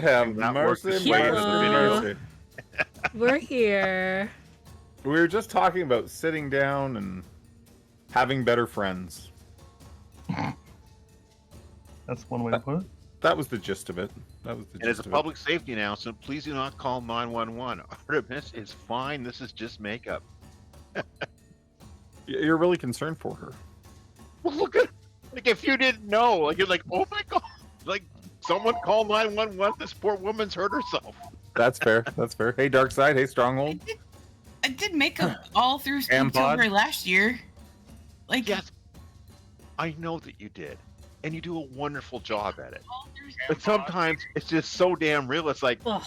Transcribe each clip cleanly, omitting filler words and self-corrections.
have That worked mercy, as well as mercy, the video. mercy. We're here. We were just talking about sitting down and having better friends. That's one way to put it. That was the gist of it. That was the And as gist a of public safety announcement, please do not call 911. Artemis is fine. This is just makeup. it. You're really concerned for her. Well, look at, like, if you didn't know, like, you're like, oh my god, like, someone call 911. This poor woman's hurt herself. That's fair. That's fair. Hey, Dark Side. Hey, Stronghold. I did makeup all through Ampod? October last year. Like, Yes, I know that you did, and you do a wonderful job at it. all through But sometimes it's just so damn real. It's like, Ugh.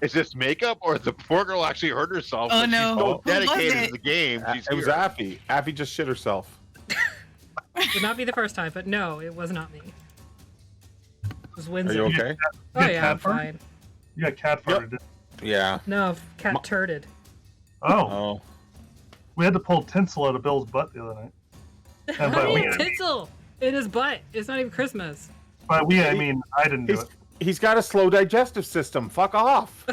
is this makeup or the poor girl actually hurt herself? Oh, but no. She's so Who was dedicated it? to the game. She's It was here. Affy. Affy just shit herself. Would not be the first time, but no, it was not me. It was Are Windsor. you okay? Oh You got yeah, I'm cat fur? fine. You got cat fur. Yep. didn't you? Yeah. No, cat turded. Oh, Oh. we had to pull tinsel out of Bill's butt the other night. And How by do we, you tinsel in his butt? It's not even Christmas. I mean, I didn't do it. He's got a slow digestive system. Fuck off.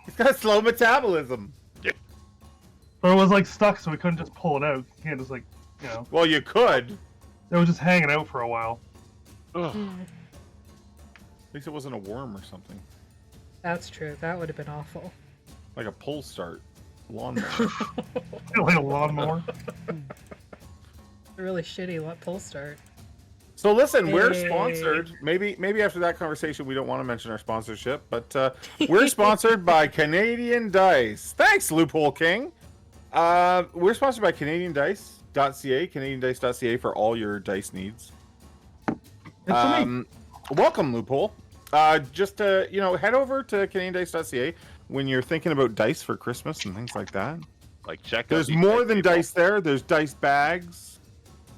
He's got a slow metabolism. But it was like stuck, so we couldn't just pull it out. You can't just like, you know. Well, you could. It was just hanging out for a while. Ugh. At least it wasn't a worm or something. That's true. That would have been awful. Like a pull start lawnmower. Like a lawnmower. A really shitty pull start. So listen, we're Hey. sponsored. Maybe after that conversation, we don't want to mention our sponsorship, but we're sponsored by Canadian Dice. Thanks, Loophole King. We're sponsored by CanadianDice.ca, CanadianDice.ca for all your dice needs. Welcome, Loophole. Just head over to CanadianDice.ca when you're thinking about dice for Christmas and things like that. Like, check out There's these more dice than people. dice there. There's dice bags.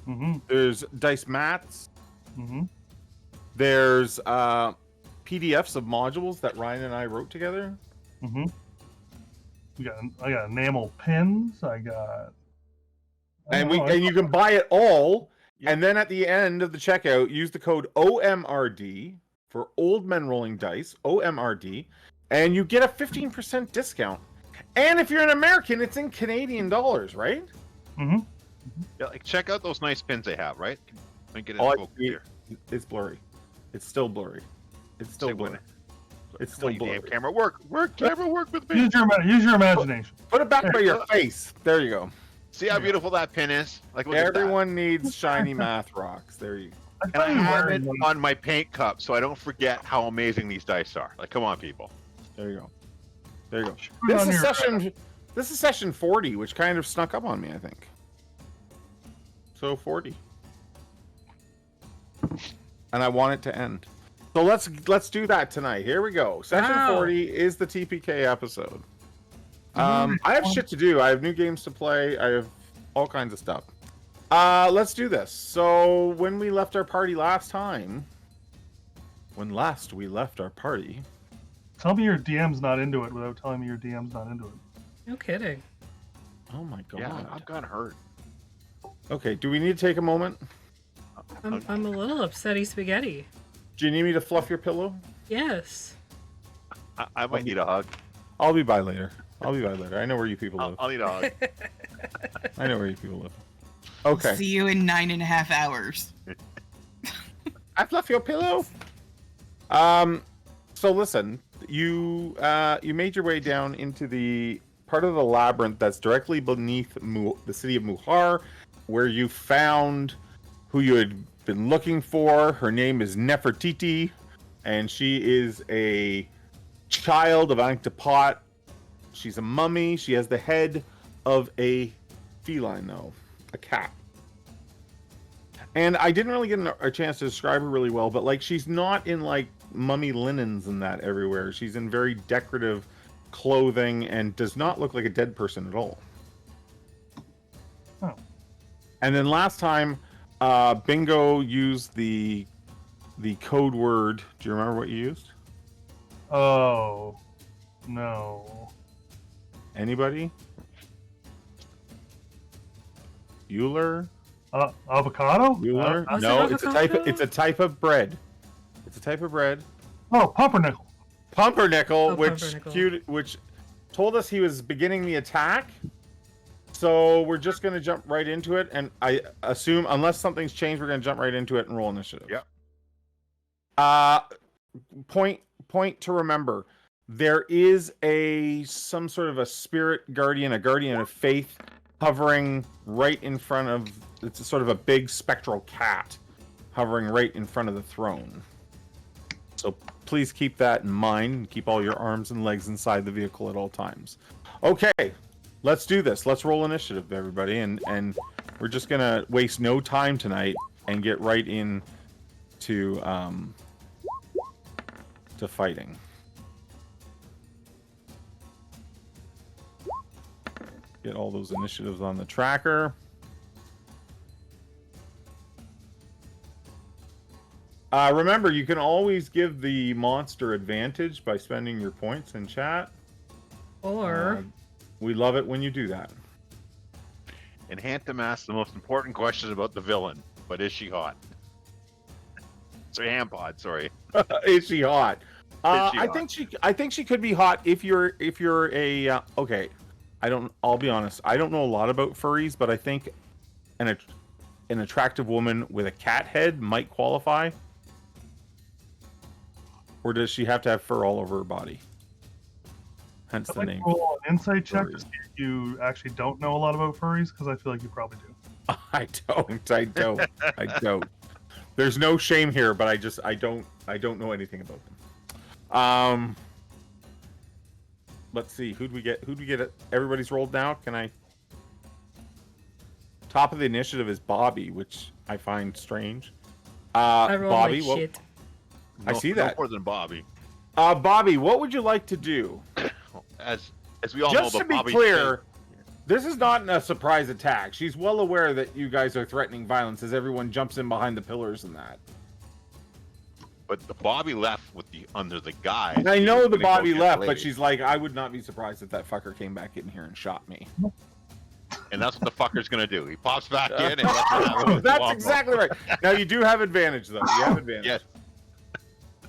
Mm-hmm. There's dice mats. Mm-hmm. There's PDFs of modules that Ryan and I wrote together. Mm-hmm. I got enamel pins. I got. And you can buy it all, and then at the end of the checkout, use the code OMRD for Old Men Rolling Dice, OMRD, and you get a 15% discount. And if you're an American, it's in Canadian dollars, right? Mm-hmm. Yeah, like, check out those nice pins they have, right? Let me get it All I focused see- here. It's blurry. It's still blurry. It's still Say what? blurry. It's Come on, still you damn blurry. camera. Work, camera, work with me. Use your imagination. Put it back by your face. There you go. See how beautiful that pin is? Like, look at that. Everyone needs shiny math rocks. There you go. And I have it on my paint cup, so I don't forget how amazing these dice are. Like, come on, people. There you go. There you go. Put it This on is your- session. This is session 40, which kind of snuck up on me, I think. So 40. And I want it to end. So let's do that tonight. Here we go. Session Wow. 40 is the TPK episode. I have shit to do. I have new games to play. I have all kinds of stuff. Let's do this. So when we left our party last time, we left our party. Tell me your DM's not into it without telling me your DM's not into it. No kidding. Oh my god. Yeah, I've got hurt. Okay, do we need to take a moment? I'm a little upsetty spaghetti. Do you need me to fluff your pillow? Yes. I might need a hug. I'll be by later. I know where you people live. I'll need a hug. I know where you people live. Okay. see you in 9.5 hours. I fluff your pillow. So listen, you made your way down into the part of the labyrinth that's directly beneath the city of Muhar, where you found who you had been looking for. Her name is Nefertiti, and she is a child of Ankhtepot. She's a mummy. She has the head of a feline, though, a cat. And I didn't really get a chance to describe her really well, but like she's not in like mummy linens and that everywhere. She's in very decorative clothing and does not look like a dead person at all. Oh. And then last time, Bingo used the code word. Do you remember what you used? Oh, no. Anybody? Euler? Avocado? Euler? Was it No, it's a type. avocado? It's a type of bread. It's a type of bread. Oh, pumpernickel. Pumpernickel, Oh, which Pumpernickel. which told us he was beginning the attack. So we're just going to jump right into it, and I assume, unless something's changed, we're going to jump right into it and roll initiative. Yep. Point to remember, there is some sort of a spirit guardian, a guardian of faith, hovering right in front of. It's a sort of a big spectral cat, hovering right in front of the throne. So please keep that in mind, and keep all your arms and legs inside the vehicle at all times. Okay. Let's do this. Let's roll initiative, everybody, and we're just gonna waste no time tonight and get right in to fighting. Get all those initiatives on the tracker. Remember, you can always give the monster advantage by spending your points in chat. Or We love it when you do that. And Hantem asked the most important question about the villain, but is she hot? Sorry, Hampod, sorry. Is she hot? Is she I hot? think she could be hot if you're a okay. I'll be honest. I don't know a lot about furries, but I think an attractive woman with a cat head might qualify. Or does she have to have fur all over her body? Hence I'd the like name. to roll an insight check Furry. to see if you actually don't know a lot about furries, because I feel like you probably do. I don't. There's no shame here, but I don't know anything about them. Let's see. Who'd we get? Everybody's rolled now. Can I? Top of the initiative is Bobby, which I find strange. I rolled Bobby, like shit. I see that. No more than Bobby. Bobby, what would you like to do? As we all Just know, to but be Bobby clear, this is not a surprise attack. She's well aware that you guys are threatening violence as everyone jumps in behind the pillars and that. but the Bobby left with the under the guys. I know the Gonna go Bobby get left, laid. but she's like, I would not be surprised if that fucker came back in here and shot me. And that's what the fucker's gonna do. He pops back in and lets her have it with the That's wombo. exactly right. Now you do have advantage, though. You have advantage. Yes.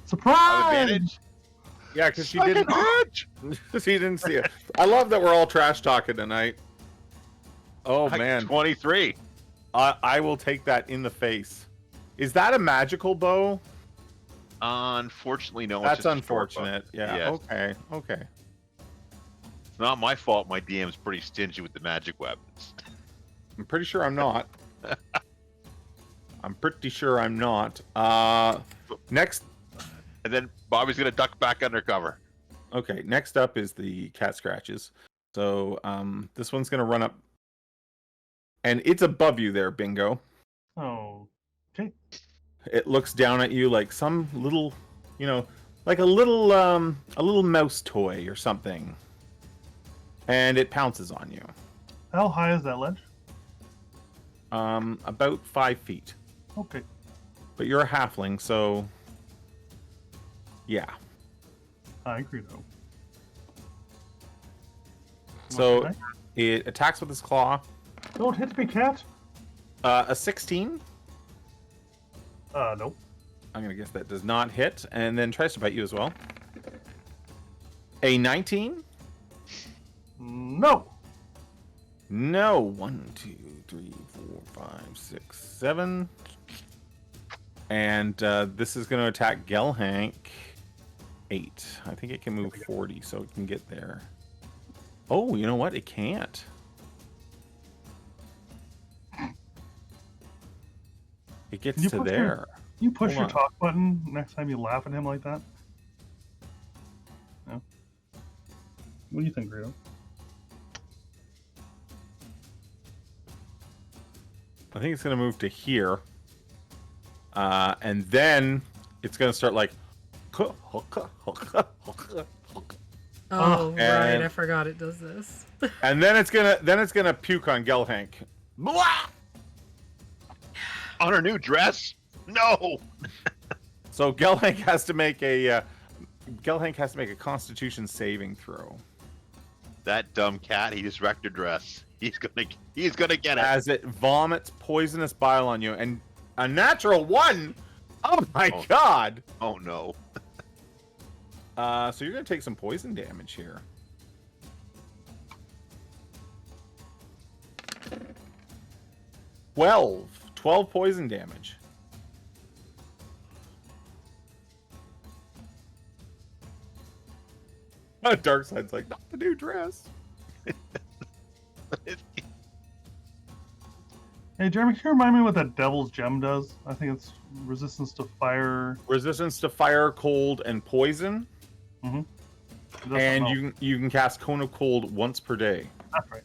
Surprise! Advantage. Yeah, because she Suck it, didn't. bitch! She didn't see it. I love that we're all trash talking tonight. Oh Like man, 23. I will take that in the face. Is that a magical bow? Unfortunately, no. it's That's just a short bow. unfortunate. Yeah. Yes. Okay. Okay. It's not my fault. My DM's pretty stingy with the magic weapons. I'm pretty sure I'm not. I'm pretty sure I'm not. Next. And then Bobby's gonna duck back undercover. Okay. Next up is the cat scratches. So this one's gonna run up, and it's above you there, Bingo. Oh, okay. It looks down at you like some little, like a little mouse toy or something, and it pounces on you. How high is that ledge? About 5 feet. Okay. But you're a halfling, so yeah. I agree, though. So Okay. it attacks with its claw. Don't hit me, cat. A 16. Nope. I'm gonna guess that does not hit, and then tries to bite you as well. A 19. No. No. 1, 2, 3, 4, 5, 6, 7. And this is going to attack Gelhank. 8. I think it can move 40, so it can get there. Oh, you know what? It can't. It gets You to push your- there. You push Hold your on. talk button next time you laugh at him like that. No. What do you think, Rito? I think it's going to move to here. And then it's going to start like... Oh, right. And- I forgot it does this. And then it's gonna puke on Gelhank. Blah! On her new dress? No. So Gelhank has to make a Constitution saving throw That dumb cat. He just wrecked her dress. He's gonna get it. as it vomits poisonous bile on you, and a natural 1. Oh my Oh. god! Oh no. So you're gonna take some poison damage here. 12 poison damage. Darkside's like, not the new dress. Hey, Jeremy, can you remind me what that devil's gem does? I think it's resistance to fire. Resistance to fire, cold, and poison. Mm-hmm. And you can cast Cone of Cold once per day. That's right.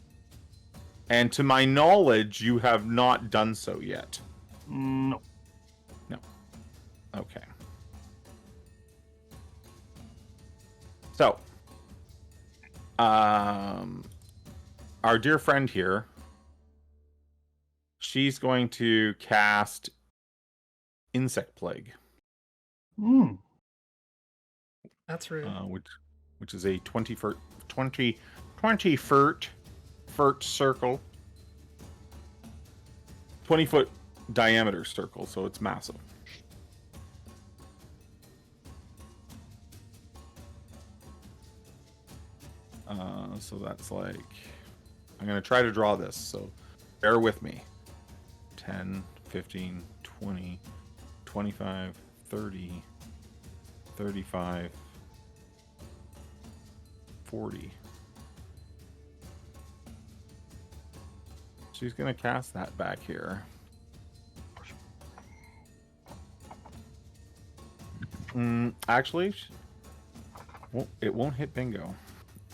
And to my knowledge, you have not done so yet. No. No. Okay. So, our dear friend here, she's going to cast Insect Plague. Mm. That's rude. Which is a 20 foot circle. 20-foot diameter circle, so it's massive. So that's like, I'm going to try to draw this, so bear with me. 10, 15, 20, 25, 30, 35, 40. She's going to cast that back here. Actually, it won't hit bingo,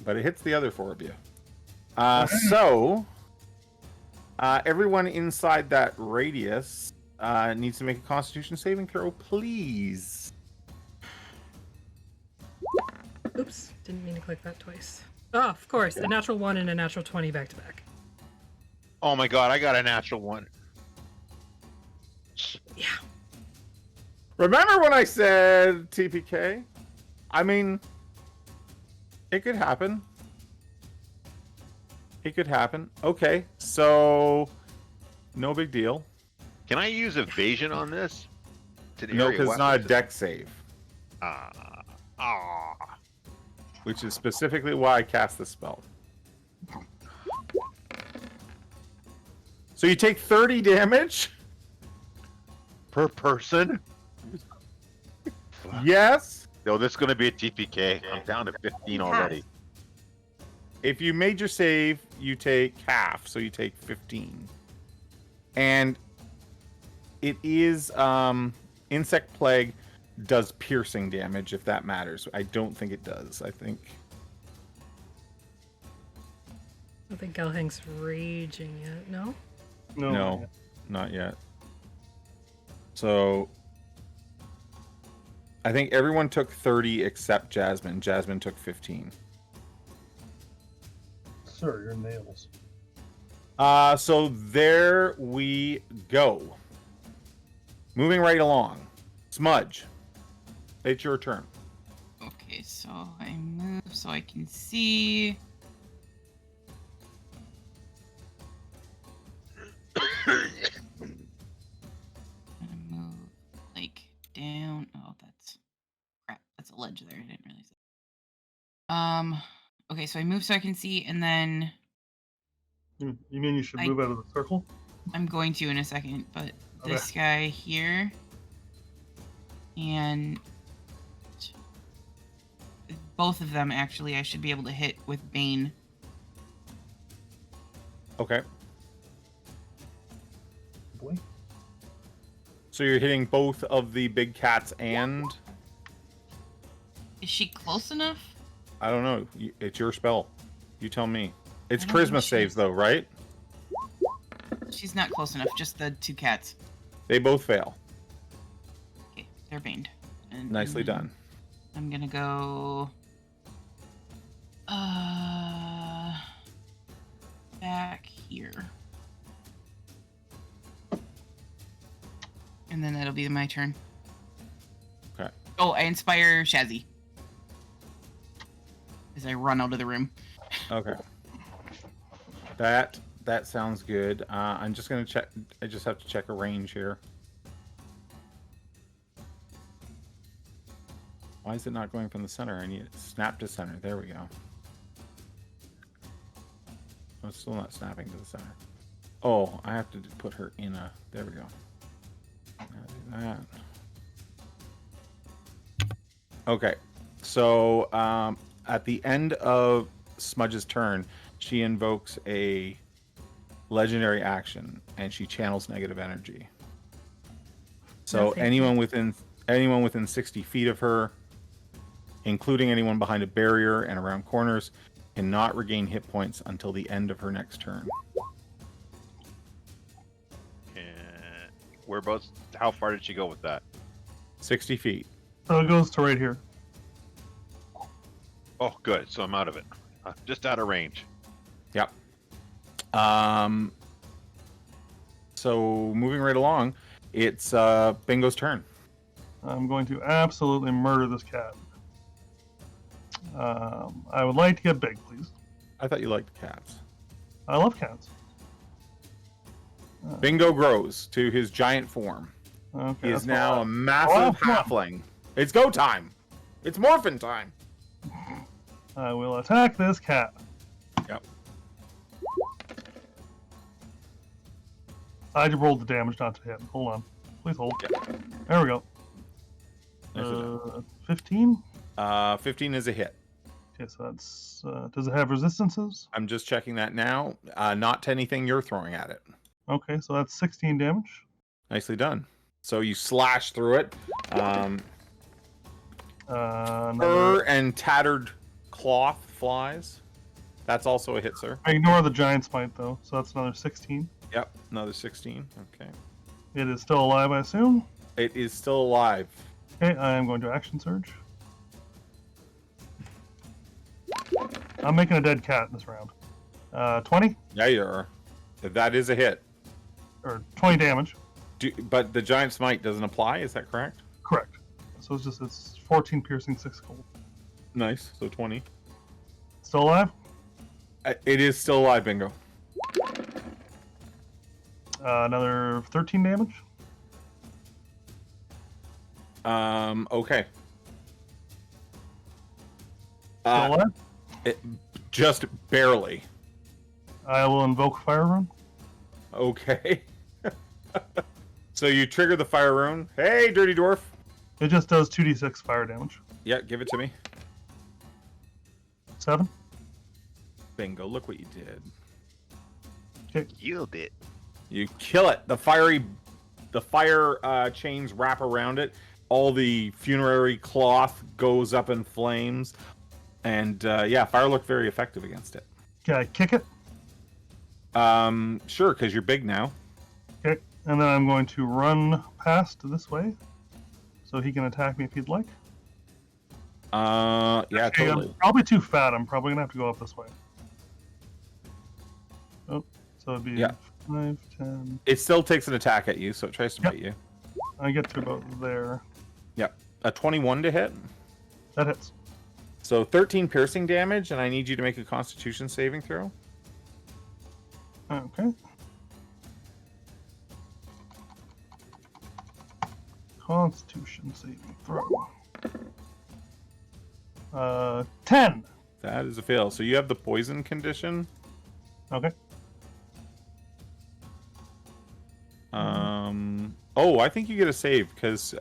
but it hits the other four of you. So, everyone inside that radius needs to make a Constitution saving throw, please. Oops, didn't mean to click that twice. Oh, of course, a natural 1 and a natural 20 back to back. Oh my god, I got a natural one. Yeah. Remember when I said TPK? I mean, it could happen. It could happen. Okay, so no big deal. Can I use evasion on this? No, because it's not a deck save. Which is specifically why I cast the spell. So you take 30 damage? Per person? Yes. No, this is going to be a TPK. I'm down to 15 already. If you made your save, you take half, so you take 15. And it is Insect Plague does piercing damage, if that matters. I don't think it does. I think Gelhang's raging yet. No? no, not yet. So I think everyone took 30 except Jasmine. Jasmine took 15. Sir, your nails. So there we go. Moving right along. Smudge, it's your turn. Okay, so I move so I can see. I'm gonna move like down. Oh, that's crap. That's a ledge there. I didn't realize that. Okay, so I move so I can see, and then You mean you should move out of the circle? I'm going to in a second, but this guy here and both of them actually I should be able to hit with Bane. Okay. Boy. So you're hitting both of the big cats and... Is she close enough? I don't know. It's your spell. You tell me. It's I don't think charisma saves, though, right? She's not close enough, just the two cats. They both fail. Okay, they're baned. And Nicely done. I'm gonna go back here. And then that'll be my turn. Okay. Oh, I inspire Shazzy. As I run out of the room. Okay. That sounds good. I'm just gonna check. I just have to check a range here. Why is it not going from the center? I need it snap to center. There we go. Oh, it's still not snapping to the center. Oh, I have to put her in a... There we go. Now do that. Okay. So, at the end of Smudge's turn, she invokes a legendary action, and she channels negative energy. So Nothing. anyone within 60 feet of her, including anyone behind a barrier and around corners, cannot regain hit points until the end of her next turn. And whereabouts? How far did she go with that? 60 feet. So it goes to right here. Oh, good. So I'm out of it. Just out of range. Yep. So moving right along, it's Bingo's turn. I'm going to absolutely murder this cat. I would like to get big, please. I thought you liked cats. I love cats. Bingo grows to his giant form. Okay, He is that's now a lot. massive halfling. It's go time. It's morphin time. I will attack this cat. Yep. I just rolled the damage not to hit. Hold on. Please hold. There we go. Nicely done. 15? 15 is a hit. Okay, so that's... does it have resistances? I'm just checking that now. Not to anything you're throwing at it. Okay, so that's 16 damage. Nicely done. So you slash through it. Another... Fur and tattered cloth flies. That's also a hit, sir. I ignore the giant smite, though, so that's another 16. Yep, another 16. Okay. It is still alive, I assume. It is still alive. Okay, I am going to action surge. I'm making a dead cat this round. 20? Yeah, you are. That is a hit. Or 20 damage. But the giant smite doesn't apply, is that correct? Correct. So it's 14 piercing, 6 cold. Nice, so 20. Still alive? It is still alive, Bingo. Another 13 damage. Okay. Still alive? Just barely. I will invoke Fire Rune. Okay. So you trigger the fire rune. Hey, dirty dwarf. It just does 2d6 fire damage. Yeah, give it to me. 7. Bingo, look what you did. Yield it. You kill it. The fire chains wrap around it. All the funerary cloth goes up in flames. And yeah, fire looked very effective against it. Can I kick it? Sure, because you're big now. Okay. And then I'm going to run past this way. So he can attack me if he'd like. Yeah, Okay, totally. I'm probably too fat. I'm probably going to have to go up this way. Oh, so it'd be Yeah. 5, 10. It still takes an attack at you, so it tries to Yep. bite you. I get to about there. Yep. A 21 to hit. That hits. So 13 piercing damage, and I need you to make a Constitution saving throw. Okay. Constitution saving throw. 10. That is a fail. So you have the poison condition. Okay. Oh, I think you get a save because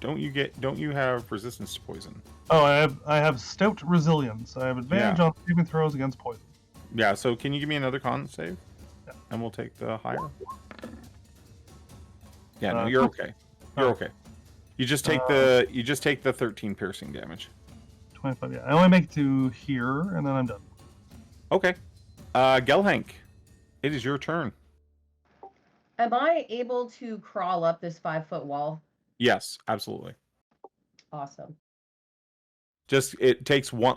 don't you have resistance to poison? Oh, I have stout resilience. I have advantage on saving throws against poison. Yeah. So can you give me another con save? Yeah. And we'll take the higher. Yeah. No, Uh, you're oh. okay. You're Oh. okay. You just take the 13 piercing damage. 25. Yeah, I only make it to here, and then I'm done. Okay. Gelhank, it is your turn. Am I able to crawl up this 5-foot wall? Yes, absolutely. Awesome. Just it takes one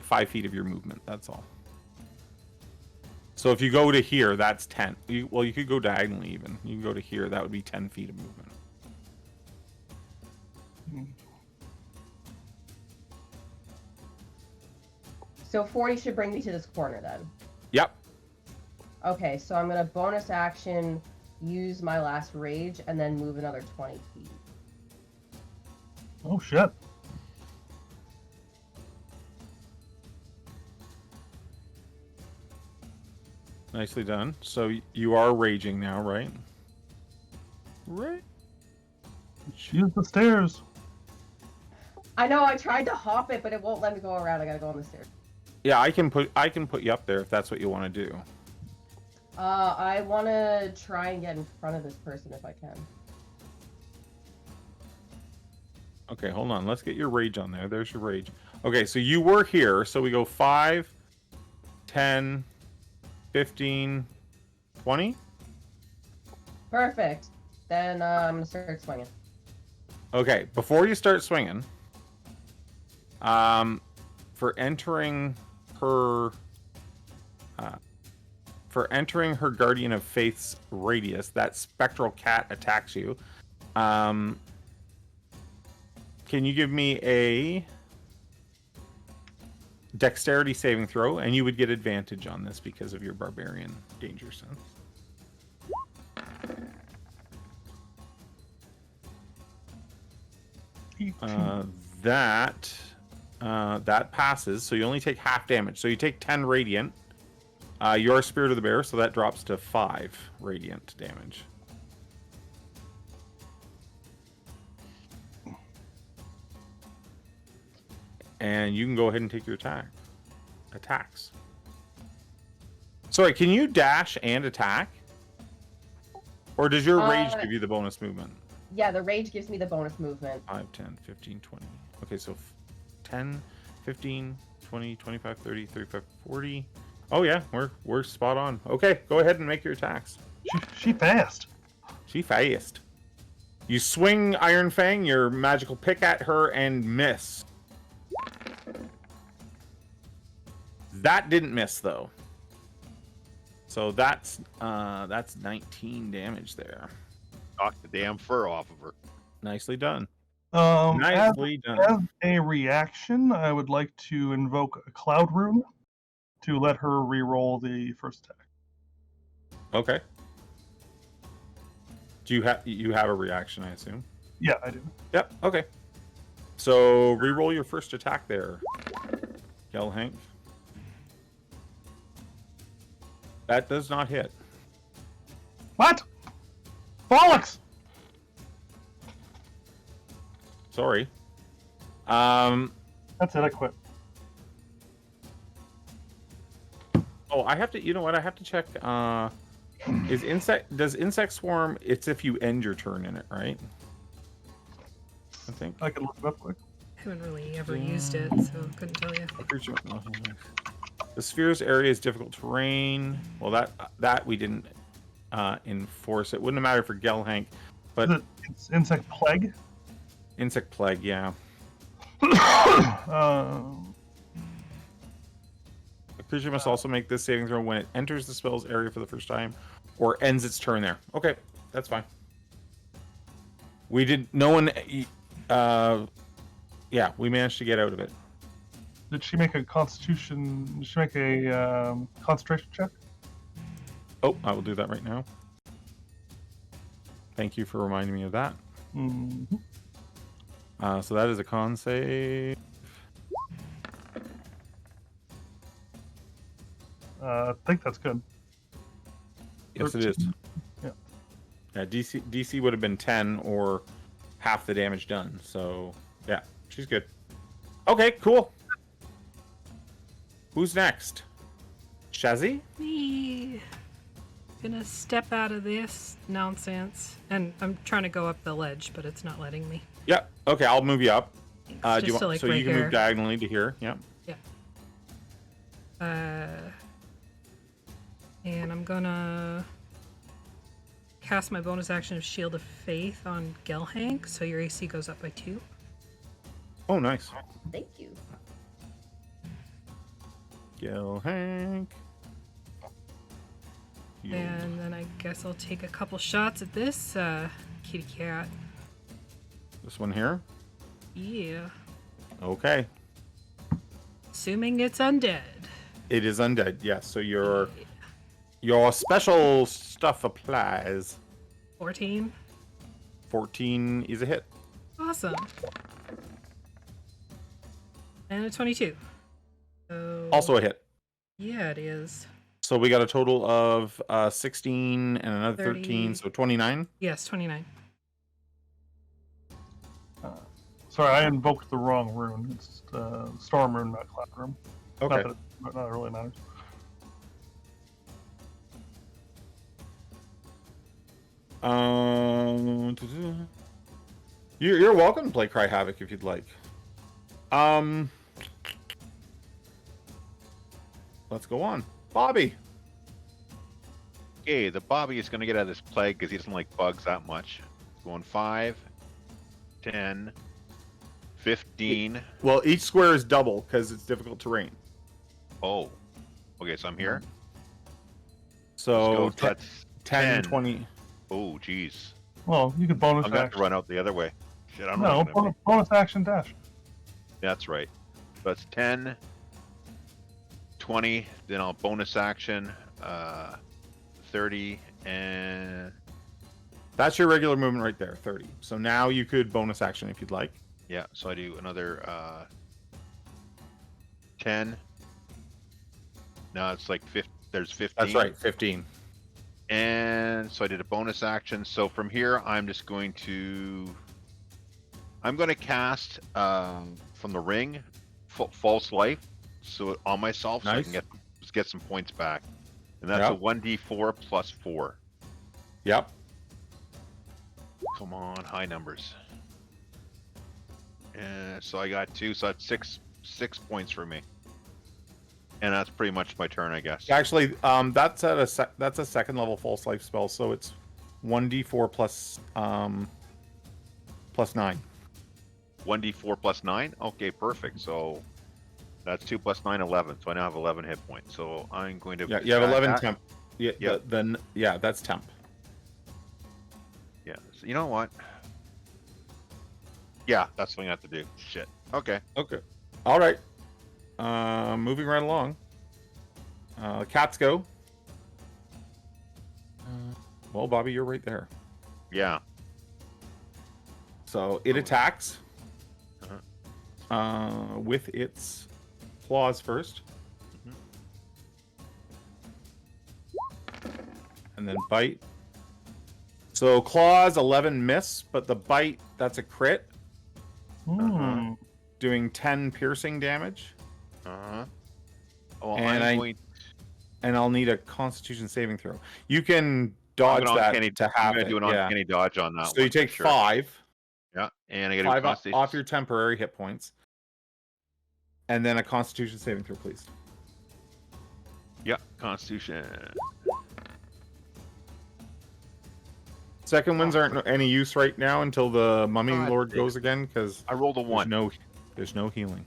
5 feet of your movement. That's all. So if you go to here, that's 10. You could go diagonally even. You can go to here. That would be 10 feet of movement. So 40 should bring me to this corner then. Yep. Okay, so I'm going to bonus action, use my last rage, and then move another 20 feet. Oh, shit. Nicely done. So you are raging now, right? Right. Use the stairs. I know I tried to hop it, but it won't let me go around. I gotta go on the stairs. Yeah, I can put you up there if that's what you want to do. I want to try and get in front of this person if I can. Okay, hold on. Let's get your rage on there. There's your rage. Okay, so you were here. So we go 5, 10, 15, 20. Perfect. Then I'm gonna start swinging. Okay, before you start swinging, for entering her Guardian of Faith's radius, that spectral cat attacks you. Can you give me a dexterity saving throw? And you would get advantage on this because of your barbarian danger sense. That passes, so you only take half damage. So you take 10 radiant. You're Spirit of the Bear, so that drops to 5 radiant damage. And you can go ahead and take your attacks. Sorry, can you dash and attack? Or does your rage give you the bonus movement? Yeah, the rage gives me the bonus movement. 5, 10, 15, 20. Okay, so 10, 15, 20, 25, 30, 35, 40. Oh yeah, we're spot on. Okay, go ahead and make your attacks. She fast. She fast. You swing Iron Fang, your magical pick at her, and miss. That didn't miss though. So that's 19 damage there. Knock the damn fur off of her. Nicely done. Nicely done. As a reaction, I would like to invoke a cloud rune to let her re-roll the first attack. Okay. Do you have a reaction, I assume? Yeah, I do. Yep. Okay. So re-roll your first attack there, Gelhank. That does not hit. What? Bollocks! Sorry. That's it. I quit. Oh, I have to. You know what? I have to check. Does insect swarm? It's if you end your turn in it, right? I think. I can look it up quick. I haven't really ever used it, so couldn't tell you. The sphere's area is difficult terrain. Well, that we didn't enforce. It wouldn't matter for Gelhank, but it's insect plague. Insect plague, yeah. A creature must also make this saving throw when it enters the spell's area for the first time, or ends its turn there. Okay, that's fine. We did. No one. Yeah, we managed to get out of it. Did she make a constitution? Did she make a concentration check? Oh, I will do that right now. Thank you for reminding me of that. Mm-hmm. So that is a con save. I think that's good. Yes, it is. Yeah. Yeah, DC would have been 10 or half the damage done. So yeah, she's good. Okay, cool. Who's next? Shazzy? Me. Gonna step out of this nonsense, and I'm trying to go up the ledge, but it's not letting me. Yeah. Okay, I'll move you up. Just you to, like, so right you can here. move diagonally to here. Yeah. And I'm gonna cast my bonus action of Shield of Faith on Gelhank, so your AC goes up by 2. Oh, nice. Thank you. Gelhank. And then I guess I'll take a couple shots at this kitty cat. This one here. Yeah. Okay. Assuming it's undead. It is undead. Yes. So your special stuff applies. 14. 14 is a hit. Awesome. And a 22. So, Also a hit. yeah, it is. So we got a total of 16 and another 13, 30. so 29. Yes, 29. Sorry, I invoked the wrong rune. It's storm rune, not cloud rune. Okay. Not that it really matters. You're welcome to play Cry Havoc if you'd like. Let's go on. Bobby. Okay, the Bobby is going to get out of this plague because he doesn't like bugs that much. Going 5, 10, 15. Well, each square is double because it's difficult terrain. Oh. Okay, so I'm here. So Let's go. That's 10, 20. Oh, jeez. Well, you could bonus I'm going to have to action. run out the other way. Shit, I'm No, not gonna bonus action dash. That's right. That's 10, 20, then I'll bonus action, 30, and That's your regular movement right there, 30. So now you could bonus action if you'd like. yeah, so I do another 10. No, it's like 50, there's 15. That's right, 15. And so I did a bonus action. So from here, I'm just going to cast from the ring, false life, so on myself, so I can get some points back, and that's a 1d4 plus 4. Yep. Come on, high numbers. And so I got 2, so that's 6 points for me, and that's pretty much my turn, I guess. Actually, that's a second level false life spell, so it's 1d4 plus 9. 1d4 plus 9. Okay, perfect. So that's 2 plus 9, 11. So I now have 11 hit points. So I'm going to. Yeah, you have 11 that. temp. Yeah, Yeah. That's temp. Yeah. So you know what? Yeah, that's what I have to do. Shit. Okay. Okay. All right. Moving right along. Cats go. Well, Bobby, you're right there. Yeah. So it attacks with its claws first. And then bite. So claws, 11 miss, but the bite, that's a crit. Doing 10 piercing damage. Well, And I'll need a Constitution saving throw. You can dodge that to have I'm it. gonna do an uncanny dodge on that. So you take 5. Yeah, and I get 5 a Constitution off your temporary hit points. And then a Constitution saving throw, please. Yeah, Constitution. Second ones aren't any use right now until the Mummy God Lord damn goes again, because I rolled a 1. there's no healing.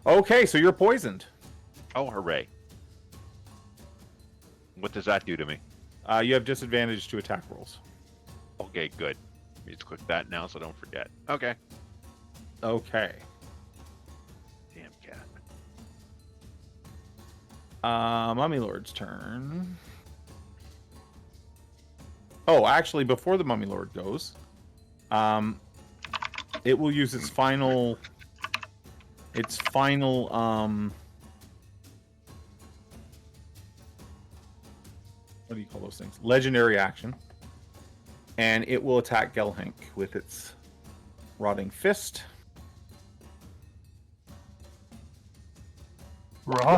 Okay, so you're poisoned. Oh, hooray! What does that do to me? You have disadvantage to attack rolls. Okay, good. Let me just click that now so I don't forget. Okay. Okay. Damn cat. Mummy Lord's turn. Oh, actually, before the Mummy Lord goes, it will use its final what do you call those things? Legendary action. And it will attack Gelhank with its rotting fist.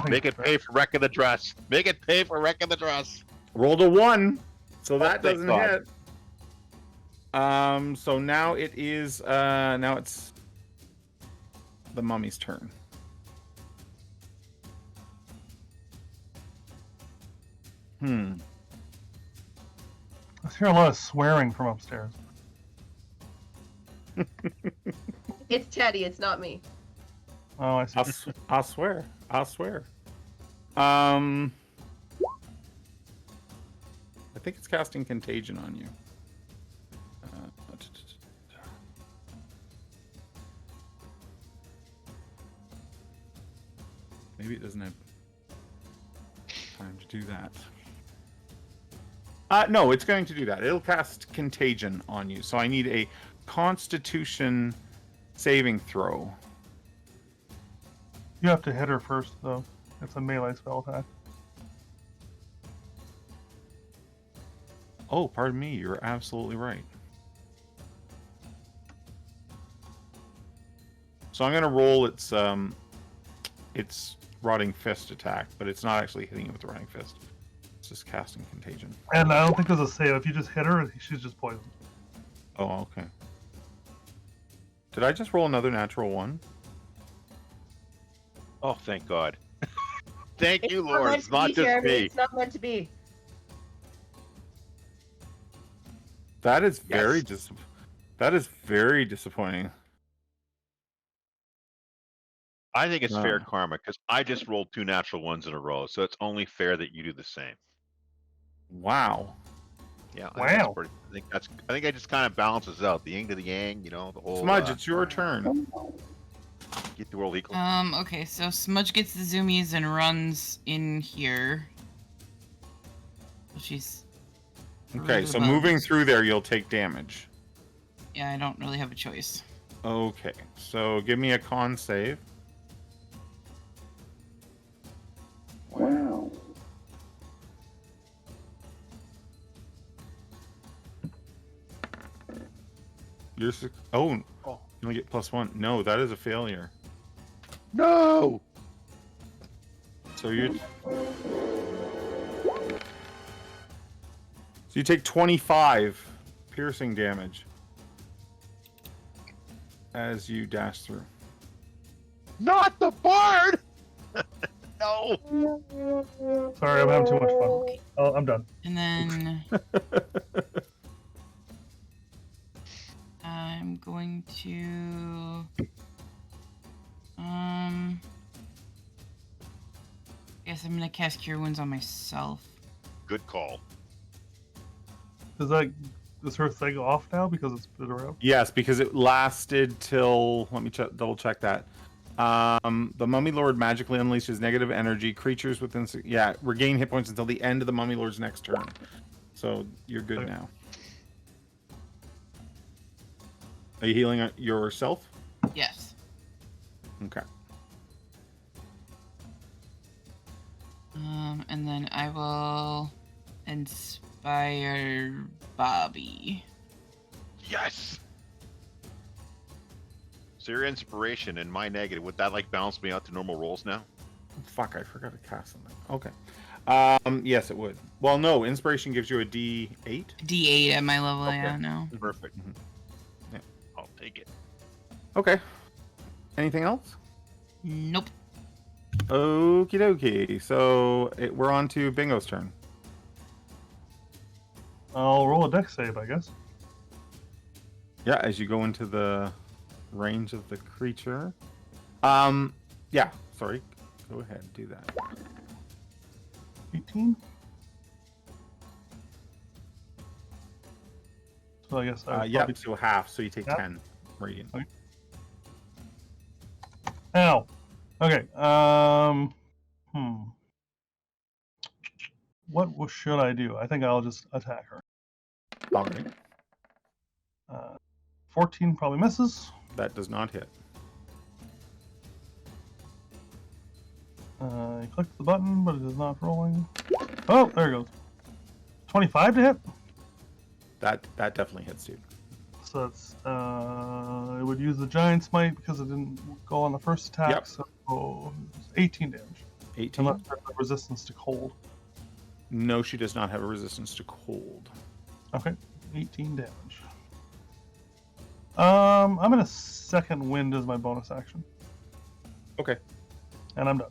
Make it pay for wrecking the dress. Make it pay for wrecking the dress. Rolled a 1, so that thank doesn't God. hit. So now it is now it's the mummy's turn. I hear a lot of swearing from upstairs. It's Teddy, it's not me. Oh, I see. I'll swear. I think it's casting Contagion on you. Maybe it doesn't have time to do that. No, it's going to do that. It'll cast Contagion on you. So I need a Constitution saving throw. You have to hit her first, though. It's a melee spell attack. Oh, pardon me. You're absolutely right. So I'm gonna roll its rotting fist attack, but it's not actually hitting you with the rotting fist. It's just casting contagion. And I don't think there's a save. If you just hit her, she's just poisoned. Oh, okay. Did I just roll another natural one? Oh, thank God. Thank you, not Lord. meant It's to not be, just Jeremy. me. It's not meant to be. That is very Yes. that is very disappointing. I think it's fair Ah. karma because I just rolled 2 natural ones in a row, so it's only fair that you do the same. Wow. Yeah, Wow. I think that just kind of balances out the yin to the yang, the whole Smudge, it's your turn. get the world equal. Okay, so Smudge gets the zoomies and runs in here. So she's Okay, through so the moving bugs. through there, you'll take damage. Yeah, I don't really have a choice. Okay, so give me a con save. Wow. You're you only get +1. No, that is a failure. No. So you take 25 piercing damage as you dash through. Not the bard. No. Sorry, I'm having too much fun. Oh, I'm done. And then I'm going to guess I'm gonna cast Cure Wounds on myself. Good call. Does her thing off now because it's been around? Yes, because it lasted till. Let me double check that. The Mummy Lord magically unleashes negative energy. Creatures within regain hit points until the end of the Mummy Lord's next turn. So you're good Okay. now. Are you healing yourself? Yes. Okay. And then I will inspire Bobby. Yes. So your inspiration and my negative, would that balance me out to normal rolls now? Fuck, I forgot to cast something. Okay. Yes, it would. Well, no, inspiration gives you a D8. D8 at my level, Okay. yeah, no. Perfect. Mhm. Yeah. I'll take it. Okay. Anything else? Nope. Okie dokie. So we're on to Bingo's turn. I'll roll a dex save, I guess. Yeah, as you go into the range of the creature. Yeah, sorry. Go ahead, do that. 18. So I guess I would Yeah, probably... so half, so you take Half? 10 radiant. Okay. Ow. Okay. What should I do? I think I'll just attack her. All right. 14 probably misses. That does not hit. I clicked the button, but it is not rolling. Oh, there it goes. 25 to hit. That definitely hits, dude. So it's it would use the giant smite because it didn't go on the first attack. Yep. So 18 damage. 18. Unless there's a resistance to cold. No, she does not have a resistance to cold. Okay, 18 damage. I'm gonna second wind as my bonus action, Okay. and I'm done.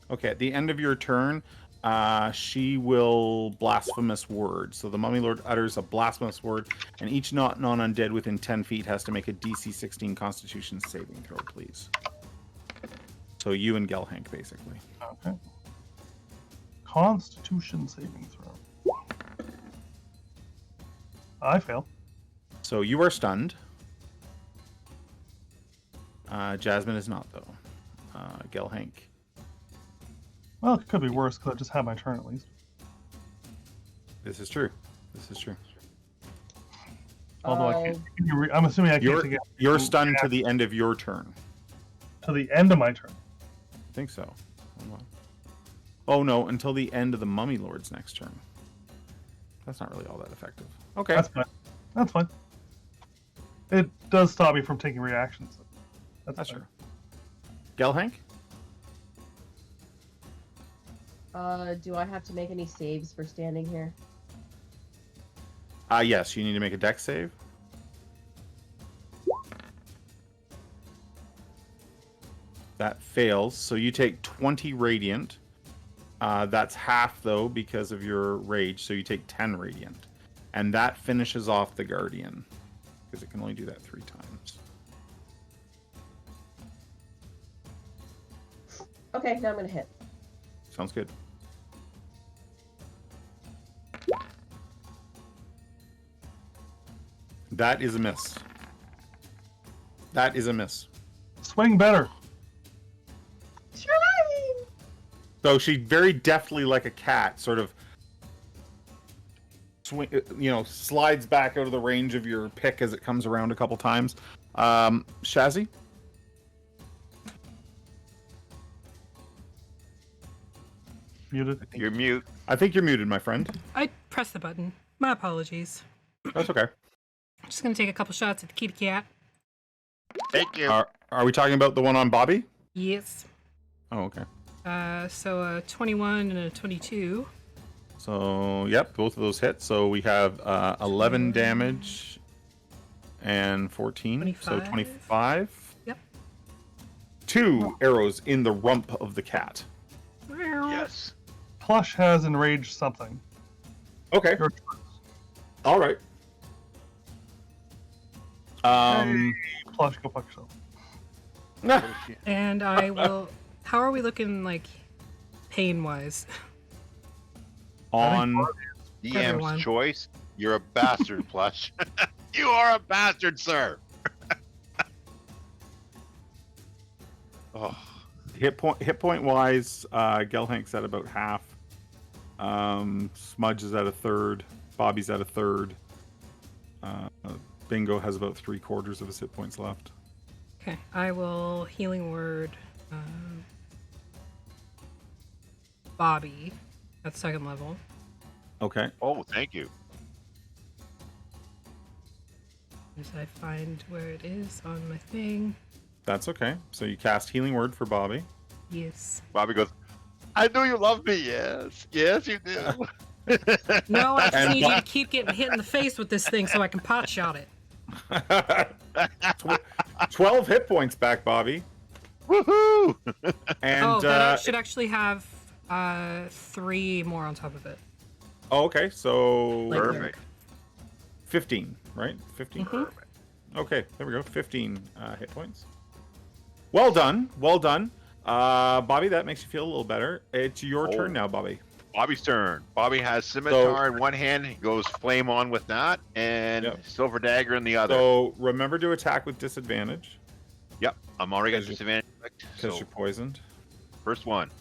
Okay, at the end of your turn, she will blasphemous word. So the Mummy Lord utters a blasphemous word, and each non-undead within 10 feet has to make a DC 16 Constitution saving throw, please. So you and Gelhank, basically. Okay. Constitution saving throw. I fail. So you are stunned. Jasmine is not, though. Gelhank. Well, it could be worse because I just had my turn at least. This is true. This is true. Although I can't, I'm assuming I can't get You're stunned to the end of your turn. to the end of my turn. I think so. Hold on. Oh no, until the end of the Mummy Lord's next turn. that's not really all that effective. Okay. That's fine. That's fine. It does stop me from taking reactions. That's fine. true. Gelhank? Do I have to make any saves for standing here? Yes, you need to make a dex save. That fails, so you take 20 radiant. That's half, though, because of your rage, so you take 10 radiant. And that finishes off the Guardian, because it can only do that 3 times. Okay, now I'm gonna hit. Sounds good. That is a miss. That is a miss. Swing better. So she very deftly, like a cat, sort of slides back out of the range of your pick as it comes around a couple times. Shazzy? Muted. You're mute. I think you're muted, my friend. I pressed the button. My apologies. That's okay. I'm just gonna take a couple shots at the kitty cat. Thank you. Are we talking about the one on Bobby? Yes. Oh, okay. So a 21 and a 22. So, yep, both of those hit. So we have 11 damage and 14. 25. So 25. Yep. 2 arrows in the rump of the cat. Yes. Plush has enraged something. Okay. Your choice. All right. Hey, Plush, go fuck yourself. And I will. How are we looking, like, pain-wise? On Everyone. DM's choice. You're a bastard, Plush. You are a bastard, sir. Oh, hit point wise, Gelhank's at about half. Smudge is at a third. Bobby's at a third. Bingo has about 3/4 of his hit points left. Okay, I will healing word Bobby at 2nd level. Okay. oh, thank you. As I find where it is on my thing. That's okay. So you cast healing word for Bobby. Yes. Bobby goes, I know you love me. Yes. Yes, you do. No, I just And need you to keep getting hit in the face with this thing so I can pot shot it. 12 hit points back, Bobby. Woohoo! And but I should actually have 3 more on top of it. okay, so Like Perfect. 15, right? 15. Mhm. Okay, there we go. 15 hit points. Well done. Well done. Bobby, that makes you feel a little better. It's your turn now, Bobby. Bobby's turn. Bobby has scimitar in one hand. He goes flame on with that, and Yep. silver dagger in the other. So remember to attack with disadvantage Yep, I'm already got Because you- disadvantage. because So you're poisoned. first one.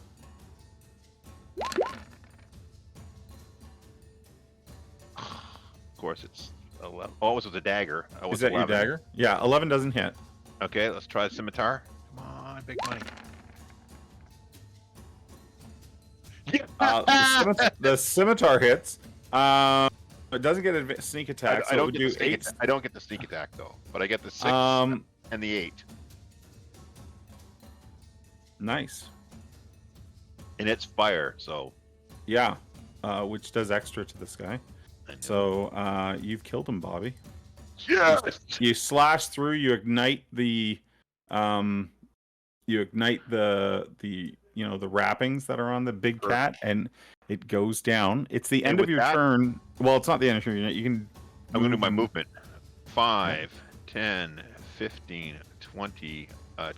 Of course, it's 11. Oh, it was with a dagger. I was Is that 11. your dagger? Yeah, 11 doesn't hit. Okay, let's try the scimitar. Come on, big money. The scimitar hits. It doesn't get a sneak attack, I so it don't would get do the sneak 8. attack. I don't get the sneak attack though, but I get the 6 Um, and the 8, nice. and it's fire. So Yeah, which does extra to this guy. I know. So you've killed him, Bobby. yeah, You slash through. You ignite the the wrappings that are on the big cat, and it goes down. It's the And end of with your that- turn. Well, it's not the end of your turn. You can. I'm gonna do my move- movement. 5, 10, 15, 20,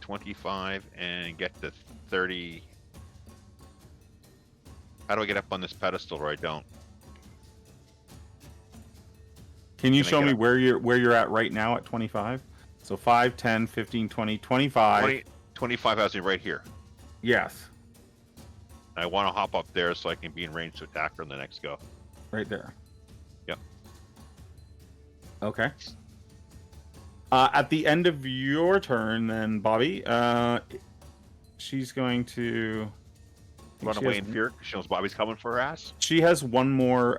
25, and get to 30. How do I get up on this pedestal or I don't? Can you Can I show get me up? where you're at right now at 25? So 5, 10, 15, 20, 25. 25 has me right here. Yes, I want to hop up there so I can be in range to attack her on the next go. right there. Yep. Okay. At the end of your turn, then, Bobby, she's going to Run away in fear. She knows Bobby's coming for her ass. She has one more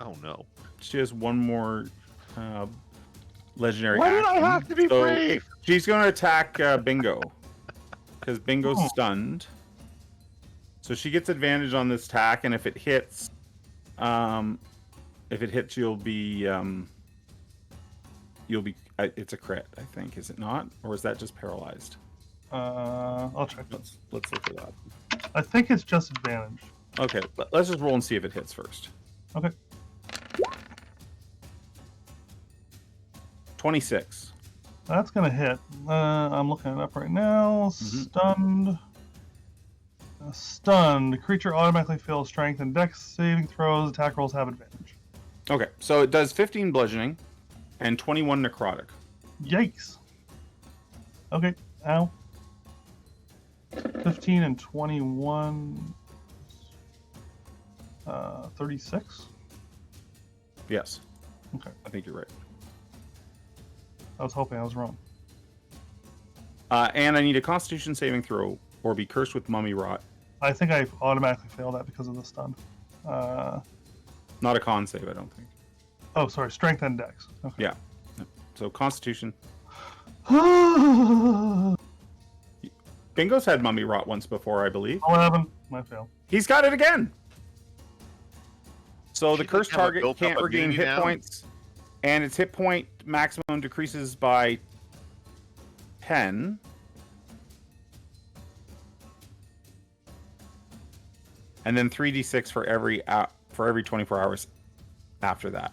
Oh no. She has one more legendary Why did action. I have to be brave? She's going to attack Bingo. Because Bingo's stunned. So she gets advantage on this attack, and if it hits, you'll be it's a crit, I think, is it not? Or is that just paralyzed? I'll check. Let's look at that. I think it's just advantage. Okay, let's just roll and see if it hits first. Okay. 26. That's gonna hit. I'm looking it up right now. Stunned. Stunned. Creature automatically fails strength and dex saving throws. Attack rolls have advantage. Okay, so it does 15 bludgeoning and 21 necrotic. Yikes. Okay. Ow. 15 and 21. 36. Yes. Okay. I think you're right. I was hoping I was wrong. And I need a Constitution saving throw or be cursed with mummy rot. I think I automatically failed that because of the stun. Not a con save, I don't think. Oh, sorry. Strength and dex. Okay. Yeah. So Constitution. Bingo's had mummy rot once before, I believe. 11. I failed. He's got it again. So the She cursed doesn't have a target built-up can't regain immunity hit now? points, and its hit point maximum decreases by 10. And then 3d6 for every 24 hours after that.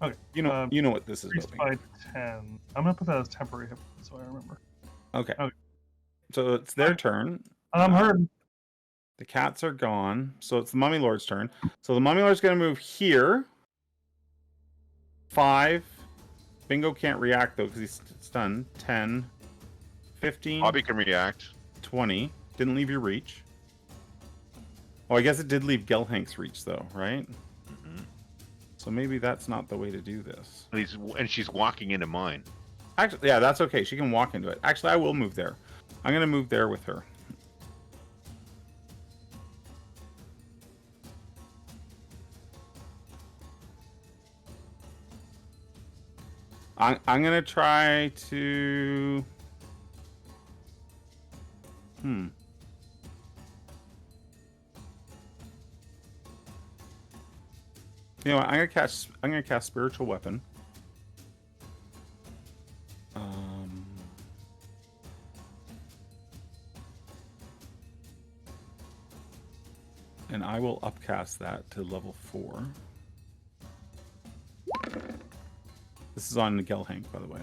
Okay. You know what this is. Increased Building. by 10. I'm going to put that as temporary hit points so I remember. Okay. Okay. So it's their turn. I'm hurt. The cats are gone, so it's the Mummy Lord's turn. So the Mummy Lord's going to move here. 5. Bingo can't react, though, because he's stunned. 10. 15. Bobby can react. 20. Didn't leave your reach. Oh, I guess it did leave Gelhank's reach, though, right? Mm-hmm. So maybe that's not the way to do this. And she's walking into mine. Actually, yeah, that's okay. She can walk into it. Actually, I will move there. I'm going to move there with her. I'm going to try to... You know what? I'm gonna cast Spiritual Weapon. And I will upcast that to level 4. This is on Gelhank, by the way.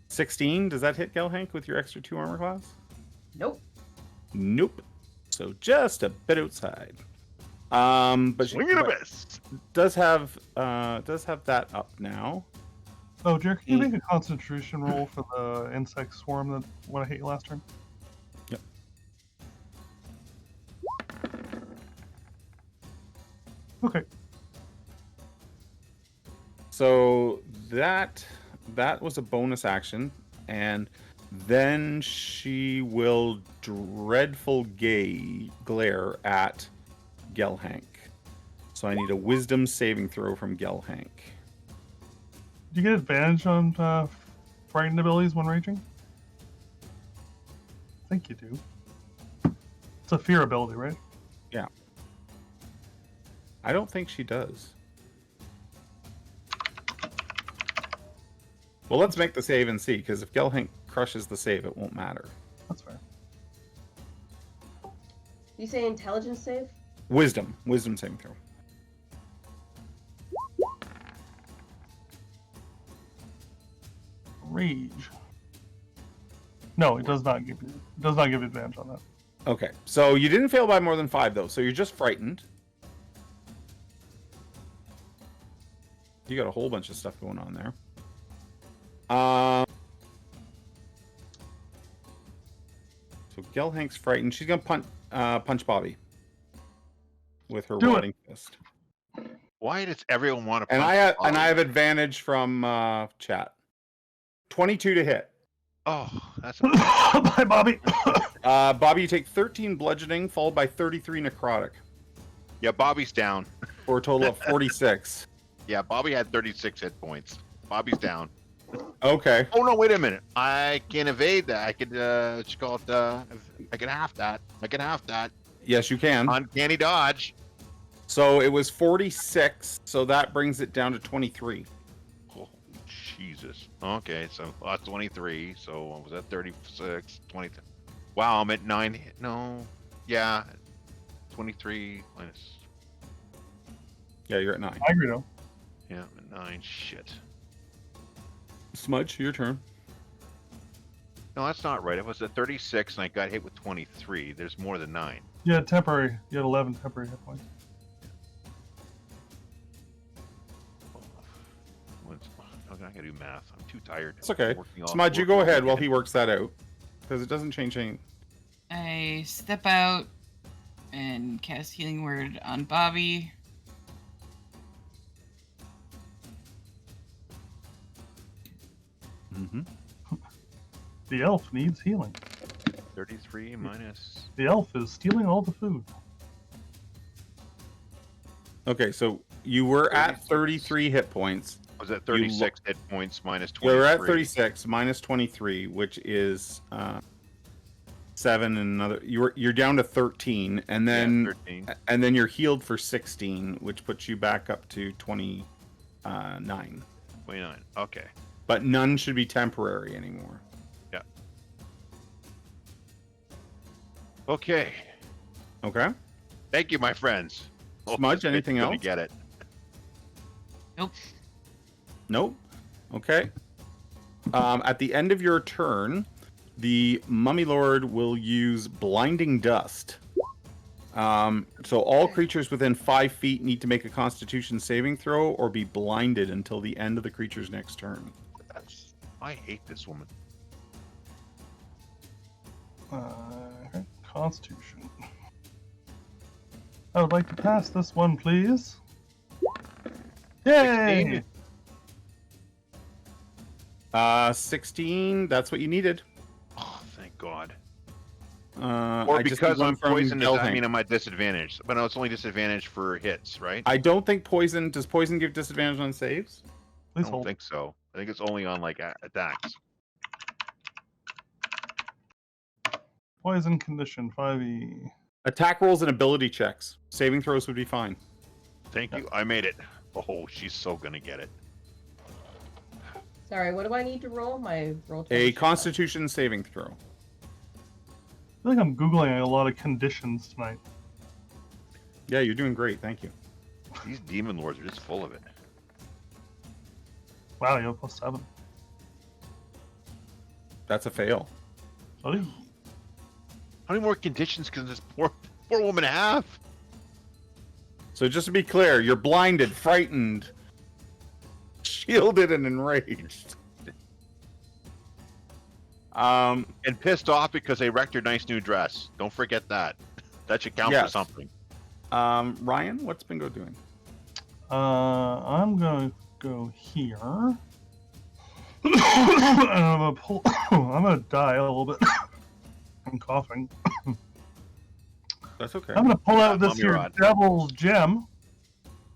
16, does that hit Gelhank with your extra 2 armor class? Nope. Nope. So just a bit outside. But Swing and a miss. Does have that up now. Oh, Jared, can you make a concentration roll for the insect swarm that what I hit you last turn? Yep. Okay. So that was a bonus action, and then she will dreadful glare at Gelhank. So I need a wisdom saving throw from Gelhank. Do you get advantage on frightened abilities when raging? I think you do. It's a fear ability, right? Yeah. I don't think she does. Well, let's make the save and see, because if Gelhank crushes the save, it won't matter. That's fair. You say intelligence save? Wisdom saving throw. Rage. No, it does not give advantage on that. Okay, so you didn't fail by more than 5, though, so you're just frightened. You got a whole bunch of stuff going on there. So Gelhank's frightened. She's gonna punch Bobby with her rotting fist. Why does everyone want to? And I have advantage from chat. 22 to hit. Oh, that's. Bye, Bobby. Bobby, you take 13 bludgeoning, followed by 33 necrotic. Yeah, Bobby's down. For a total of 46. Yeah, Bobby had 36 hit points. Bobby's down. Okay. Oh no, wait a minute. I can evade that. I could what you call it, I can half that. I can half that. Yes, you can. Uncanny dodge. So it was 46, so that brings it down to 23. Oh, Jesus. Okay, so 23. So what was that? 36, 20. Wow, I'm at 9. No. Yeah. 23 minus. Yeah, you're at 9. I agree though. Yeah, I'm at 9. Shit. Smudge, your turn. No, that's not right. I was at 36 and I got hit with 23. There's more than 9. Yeah, temporary. You had 11 temporary hit points. I gotta do math. I'm too tired. It's okay. Working off- Smudge, you working go all ahead while weekend. he works that out. Because it doesn't change anything. I step out and cast Healing Word on Bobby. Mm-hmm. The elf needs healing. 33 minus. The elf is stealing all the food. Okay, so you were at 33 hit points. I was at 36 hit points minus 23. You were at 36 minus 23, which is 7 and another. You're down to 13, and then 13. and then you're healed for 16, which puts you back up to 29. 29. Okay. But none should be temporary anymore. Yeah. Okay. Okay. Thank you, my friends. Smudge, this anything bitch is gonna else? Get it. Nope. Nope. Okay. At the end of your turn, the Mummy Lord will use Blinding Dust. So all creatures within 5 feet need to make a Constitution saving throw or be blinded until the end of the creature's next turn. I hate this woman. Okay. Constitution. I would like to pass this one, please. Yay! 16. That's what you needed. Oh, thank God. Or because I'm poisoned, does that mean I'm at disadvantage? But no, it's only disadvantage for hits, right? I don't think poison. Does poison give disadvantage on saves? I Please don't hold. think so. I think it's only on like attacks. Poison condition 5e. Attack rolls and ability checks. Saving throws would be fine. Thank you. I made it. Oh, she's so gonna get it. Sorry, what do I need to roll? My roll. A 20. Constitution saving throw. I feel like I'm Googling a lot of conditions tonight. Yeah, you're doing great. Thank you. These demon lords are just full of it. Wow, you have +7. That's a fail. Oh, How many more conditions can this poor woman have? So just to be clear, you're blinded, frightened, shielded, and enraged. And pissed off because they wrecked your nice new dress. Don't forget that. That should count for Yes. something. Ryan, what's Bingo doing? I'm gonna go here. And I'm gonna pull. I'm gonna die a little bit. I'm coughing. That's okay. I'm gonna pull out this Mummy here rod. devil's gem.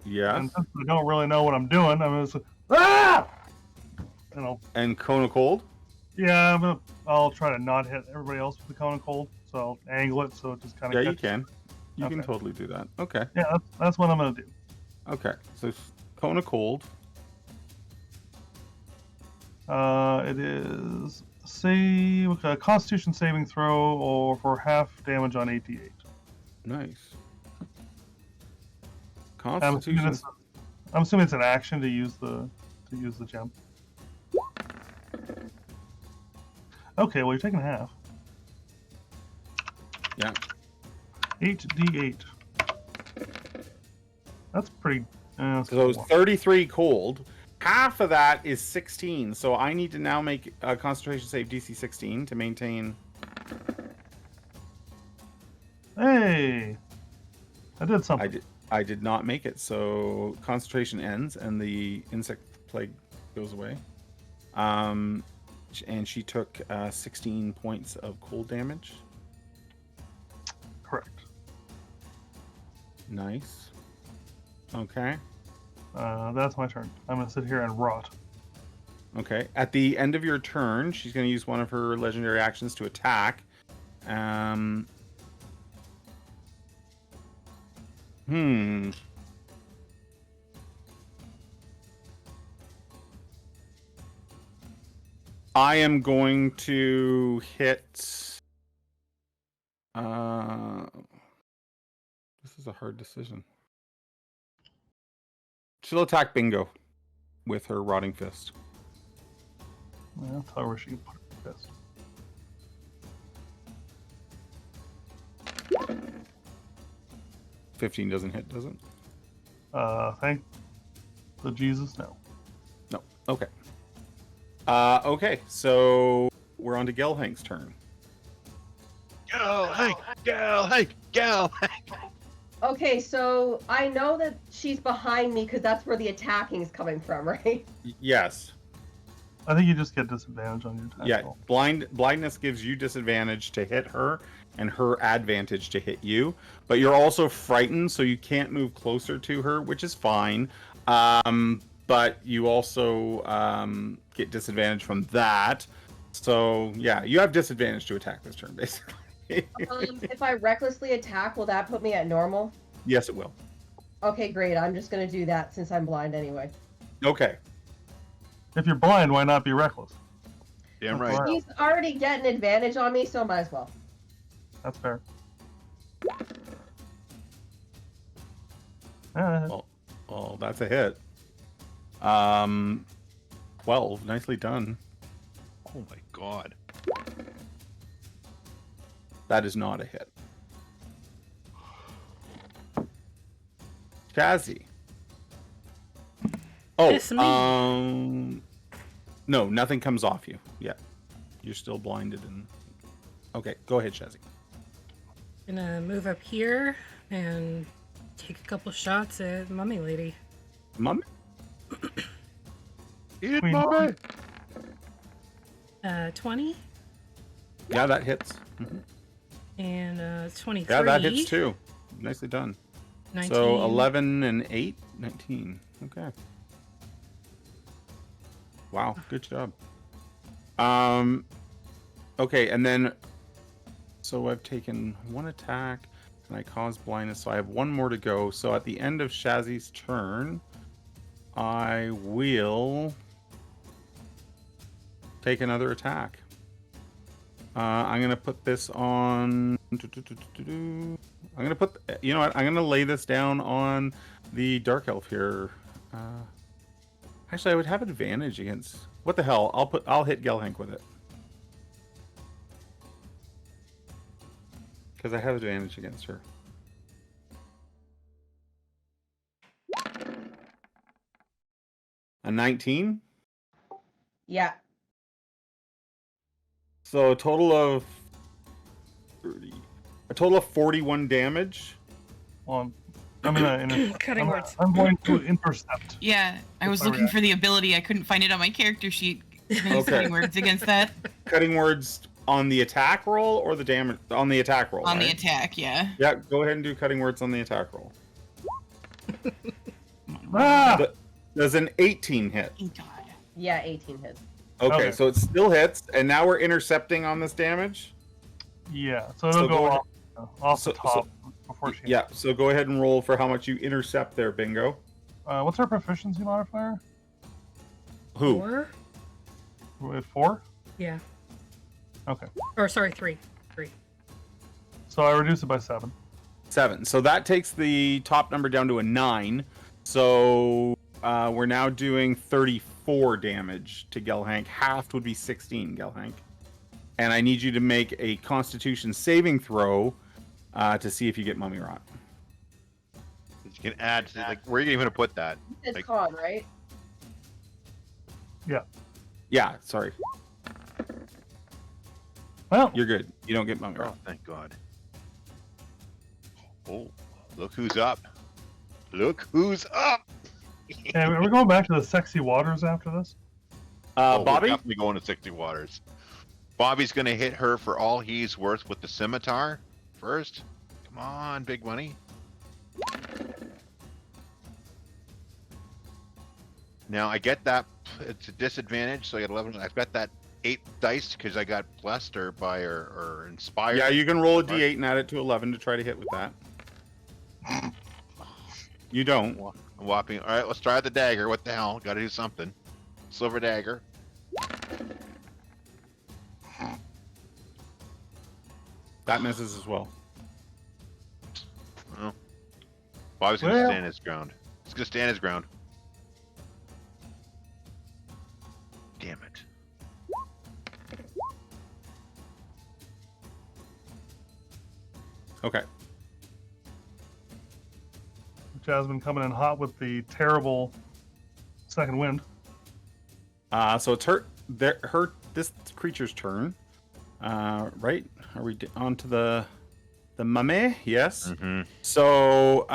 Yes. And since I don't really know what I'm doing, I'm gonna say, ah! You know, And Cone of Cold? yeah, I'll try to not hit everybody else with the cone of cold. So I'll angle it so it just kind of. Yeah, you can. You can Okay. totally do that. Okay. Yeah, that's what I'm gonna do. Okay. So Cone of Cold. It is Constitution saving throw or for half damage on 88. Nice. I'm Constitution. assuming it's an action to use the gem. Okay, well you're taking half. Yeah. 8d8. That's pretty. That's So it's cool. 33 cold. Half of that is 16. So I need to now make a concentration save DC 16 to maintain. Hey, I did something. I did not make it. So concentration ends and the insect plague goes away. And she took 16 points of cold damage. Correct. Nice. Okay. That's my turn. I'm gonna sit here and rot. Okay. At the end of your turn, she's going to use one of her legendary actions to attack. I am going to hit. This is a hard decision. She'll attack Bingo with her rotting fist. I'll tell her where she can put her fist. $15 doesn't hit, does it? Thank the Jesus, no. No. Okay. Okay, so we're on to Gelhank's turn. Gal. Okay, so I know that she's behind me because that's where the attacking is coming from, right? Yes. I think you just get disadvantage on your attack Yeah. roll. Blindness gives you disadvantage to hit her, and her advantage to hit you. But you're also frightened, so you can't move closer to her, which is fine. But you also get disadvantage from that. So yeah, you have disadvantage to attack this turn, basically. If I recklessly attack, will that put me at normal? Yes, it will. Okay, great. I'm just gonna do that since I'm blind anyway. Okay. If you're blind, why not be reckless? Damn right. He's already getting advantage on me, so might as well. That's fair. Well, that's a hit. 12. Nicely done. Oh my god. That is not a hit. Chazzy. Oh, It's me. no, nothing comes off you yet. You're still blinded and. Okay, go ahead, Chazzy. Gonna move up here and take a couple shots at Mummy Lady. Mummy? Eat it, Queen Mummy. 20 Yeah, that hits. Mhm. and 23. Yeah, that hits too. Nicely done. 19. So 11 and 8, 19. Okay. Wow, good job. Okay, and then so I've taken one attack and I caused blindness, so I have one more to go. So at the end of Shazzy's turn, I will take another attack. I'm gonna put this on. I'm gonna put. You know what? I'm gonna lay this down on the dark elf here. Actually, I would have advantage against. What the hell? I'll hit Gelhank with it because I have advantage against her. A 19. Yeah. So a total of 30. A total of 41 damage. Well, I'm gonna Cutting words. I'm going to intercept. Yeah, I was That's my looking for the ability. I couldn't find it on my character sheet. Okay. Cutting words against that. Cutting words on the attack roll or the damage on the attack roll. On the right? attack, yeah. Yeah, go ahead and do cutting words on the attack roll. Ah! Does an 18 hit? Thank God. Yeah, 18 hits. Okay, Okay. so it still hits, and now we're intercepting on this damage. Yeah, so it'll So go go off So- the top before she. Yeah, so go ahead and roll for how much you intercept there, Bingo. What's our proficiency modifier? Who? 4? With 4? Yeah. Okay. Or sorry, 3. 3. So I reduce it by 7. 7. So that takes the top number down to a 9. So we're now doing 34 damage to Gelhank. Halved would be 16, Gelhank. And I need you to make a Constitution saving throw to see if you get mummy rot. You can add to, like, where are you even gonna put that? It's Like- con, right? Yeah, sorry. Well, You're good. You don't get mummy Oh, rot. thank God. Oh, look who's up. Look who's up. yeah, we're going back to the sexy waters after this. Oh, we're Bobby? definitely going to 60 waters. Bobby's gonna hit her for all he's worth with the scimitar first. Come on, big money. Now I get that it's a disadvantage, so I got 11. I've got that 8 dice because I got blessed or by or inspired. Yeah, you can roll a d8 and add it to 11 to try to hit with that. You don't. Whopping. All right, let's try the dagger. What the hell? Got to do something. Silver dagger. That misses as well. Well, I was going to Well. stand his ground. He's going to stand his ground. Damn it. Okay. Jasmine coming in hot with the terrible second wind. So it's this creature's turn. Right? Are we on to the mummy? Yes. Mm-hmm. So,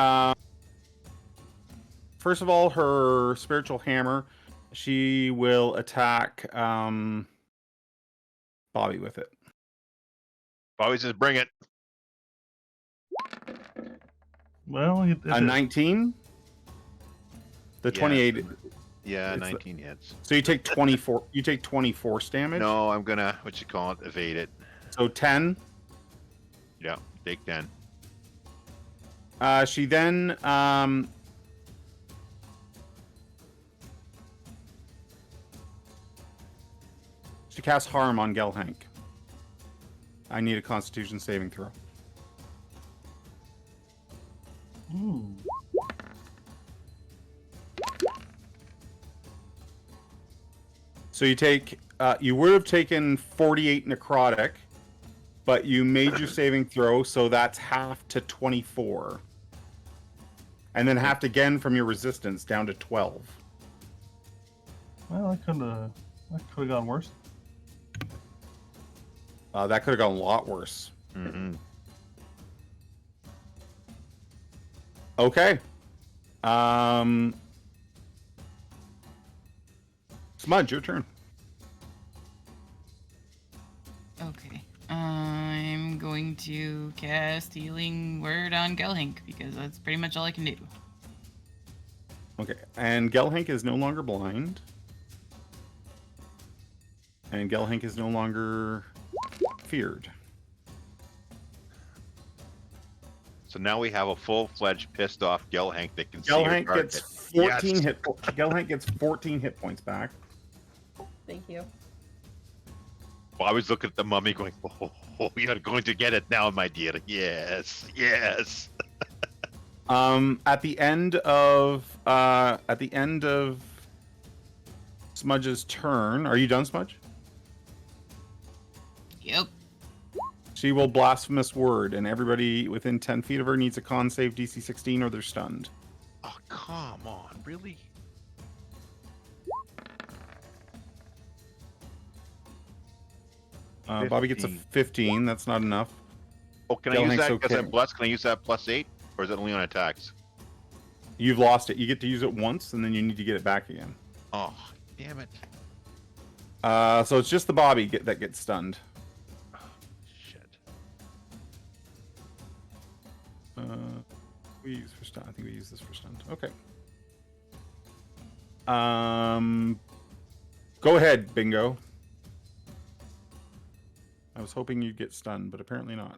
first of all, her spiritual hammer, she will attack Bobby with it. Bobby says, bring it. Well, A 19? The Yeah. 28. Yeah, It's 19 hits. So you take 24. You take 24 damage. No, I'm going to, what you call it, evade it. So 10. Yeah, take 10. She then she casts harm on Gelhank. I need a Constitution saving throw. Ooh. So you take you would have taken 48 necrotic, but you made your saving throw, so that's half to 24. And then halved again from your resistance down to 12. Well, that could have gone worse. That could have gone a lot worse. Mm-hmm. Okay. Smudge, your turn. Okay. I'm going to cast Healing Word on Gelhank because that's pretty much all I can do. Okay, and Gelhank is no longer blind. And Gelhank is no longer feared. So now we have a full-fledged, pissed-off Gelhank that can see Gelhank your gets target. 14 Yes. Gelhank gets 14 hit points back. Thank you. Well, I was looking at the mummy going, oh, you're going to get it now, my dear. Yes, yes. At the end of Smudge's turn, are you done, Smudge? Yep. She will blasphemous word, and everybody within 10 feet of her needs a con save DC 16 or they're stunned. Oh, come on, really? Bobby gets a 15. That's not enough. Oh, can I use Gelhank's that because okay. I'm blessed? Can I use that +8? Or is it only on attacks? You've lost it. You get to use it once, and then you need to get it back again. Oh, damn it. So it's just the Bobby that gets stunned. Shit. We use for stun. I think we use this for stunned. Okay. Go ahead, Bingo. I was hoping you'd get stunned, but apparently not.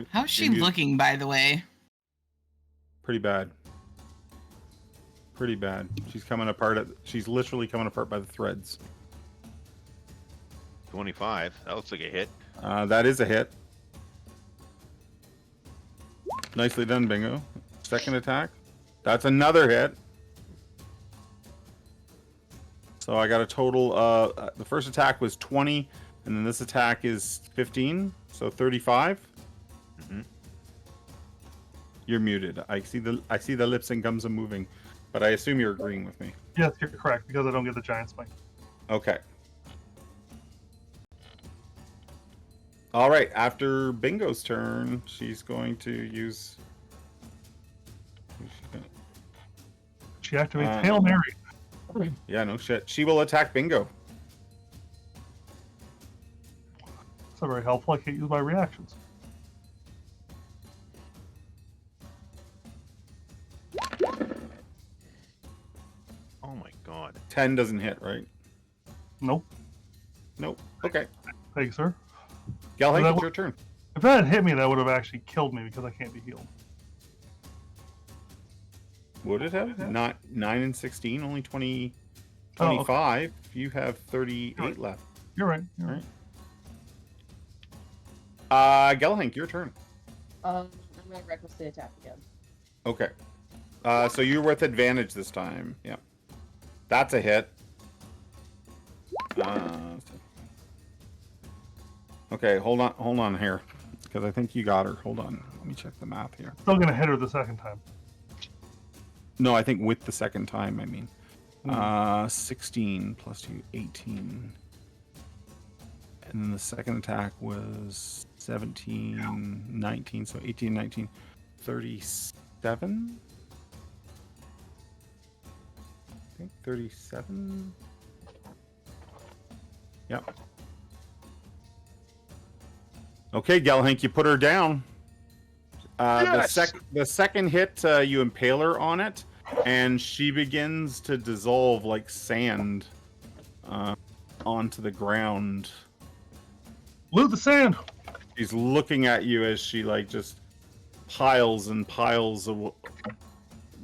How's she Maybe- looking, by the way? Pretty bad. Pretty bad. She's coming apart. She's literally coming apart by the threads. 25. That looks like a hit. That is a hit. Nicely done, Bingo. Second attack. That's another hit. So I got a total. The first attack was 20, and then this attack is 15, so 35. Mhm. You're muted. I see the lips and gums are moving, but I assume you're agreeing with me. Yes, you're correct because I don't get the giant spike. Okay. All right. After Bingo's turn, she's going to use. She activates Hail Mary. Yeah, no shit. She will attack Bingo. not very helpful. I can't use my reactions. Oh my god. 10 doesn't hit, right? Nope. Nope. Okay. Thank you, sir. Galhank, That it's your turn. If that had hit me, that would have actually killed me because I can't be healed. Would it have? Not 9 and 16, only 20, Oh, okay. 25. You have 38 Right. left. You're right. You're right. Galhank, your turn. I'm gonna recklessly attack again. Okay. So you're with advantage this time. Yep. That's a hit. Okay, hold on here. Because I think you got her. Hold on. Let me check the math here. Still gonna hit her the second time. No, I think with the second time, I mean. 16 plus 2, 18. And then the second attack was 17, 19. So 18, 19, 37? I think 37. Yep. Okay, Galhank, you put her down. Yes! The second hit, you impale her on it, and she begins to dissolve like sand onto the ground. Loot the sand. She's looking at you as she like just piles and piles of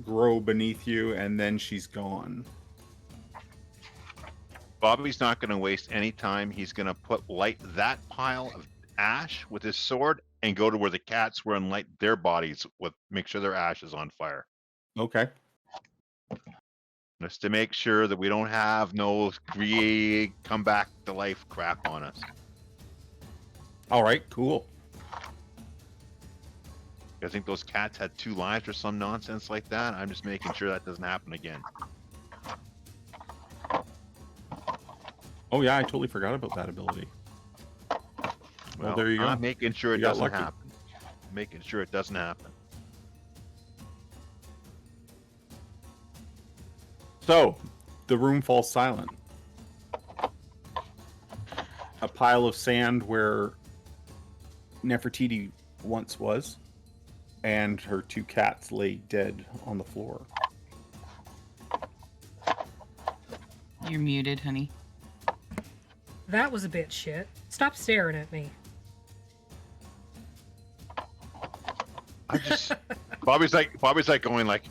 grow beneath you, and then she's gone. Bobby's not going to waste any time. He's going to light that pile of ash with his sword and go to where the cats were and light their bodies with, make sure their ash is on fire. Okay. Just to make sure that we don't have no come back to life crap on us. All right. Cool. I think those cats had 2 lives or some nonsense like that. I'm just making sure that doesn't happen again. Oh yeah, I totally forgot about that ability. Well, there you go. I'm making sure it You got doesn't lucky. happen. Making sure it doesn't happen. So, the room falls silent. A pile of sand where Nefertiti once was, and her 2 cats lay dead on the floor. You're muted, honey. That was a bit shit. Stop staring at me. I just Bobby's like going like,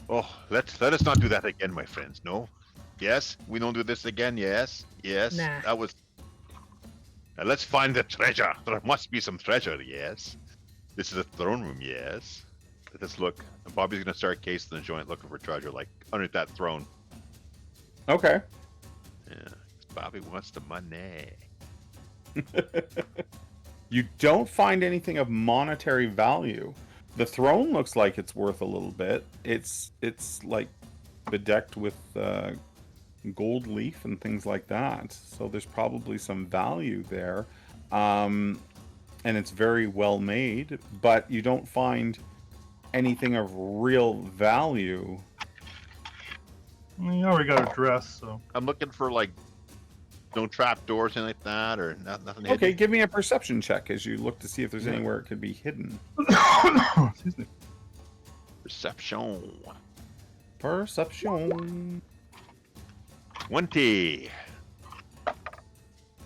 oh, let us not do that again, my friends. No, yes, we don't do this again. Yes, Nah. that was. Now let's find the treasure. There must be some treasure. Yes, this is a throne room. Yes, let us look. And Bobby's gonna start casing the joint, looking for treasure, like underneath that throne. Okay. Yeah, 'cause Bobby wants the money. You don't find anything of monetary value. The throne looks like it's worth a little bit. It's like bedecked with gold leaf and things like that. So there's probably some value there. And it's very well made, but you don't find anything of real value. You already got a dress, so. I'm looking for like no trap doors, anything like that, or nothing. Okay, hidden. give me a perception check as you look to see if there's anywhere it could be hidden. Excuse me. Perception. Perception. 20.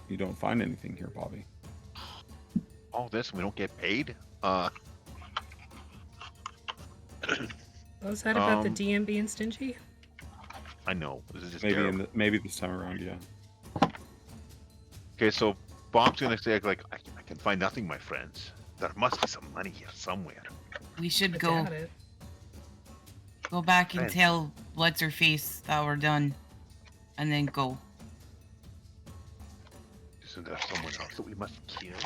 You don't find anything here, Bobby. All this, and we don't get paid. Was that about the DM being stingy? I know. This is just Maybe terrible. maybe this time around, yeah. Okay, so Bob's gonna say like, I can find nothing, my friends. There must be some money here somewhere. We should I go doubt it. go back and Right. tell what's her face that we're done, and then go. Isn't there someone else that we must kill?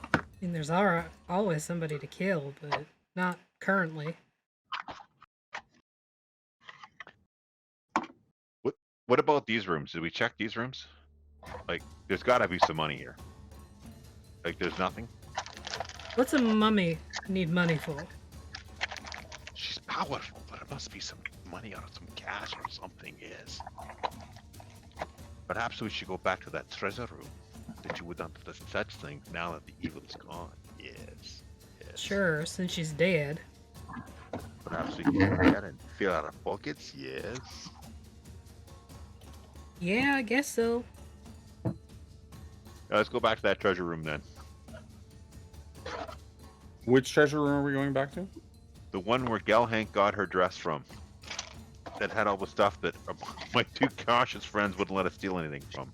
I mean, there's always somebody to kill, but not currently. What about these rooms? Did we check these rooms? Like, there's gotta be some money here. Like, there's nothing? What's a mummy need money for? She's powerful, but there must be some money or some cash or something, yes. Perhaps we should go back to that treasure room. That you would not let us touch things now that the evil is gone. Yes. Yes. Sure, since she's dead. Perhaps we can go there and fill our pockets. Yes. Yeah, I guess so. Let's go back to that treasure room then. Which treasure room are we going back to? The one where Gelhank got her dress from. That had all the stuff that my two cautious friends wouldn't let us steal anything from.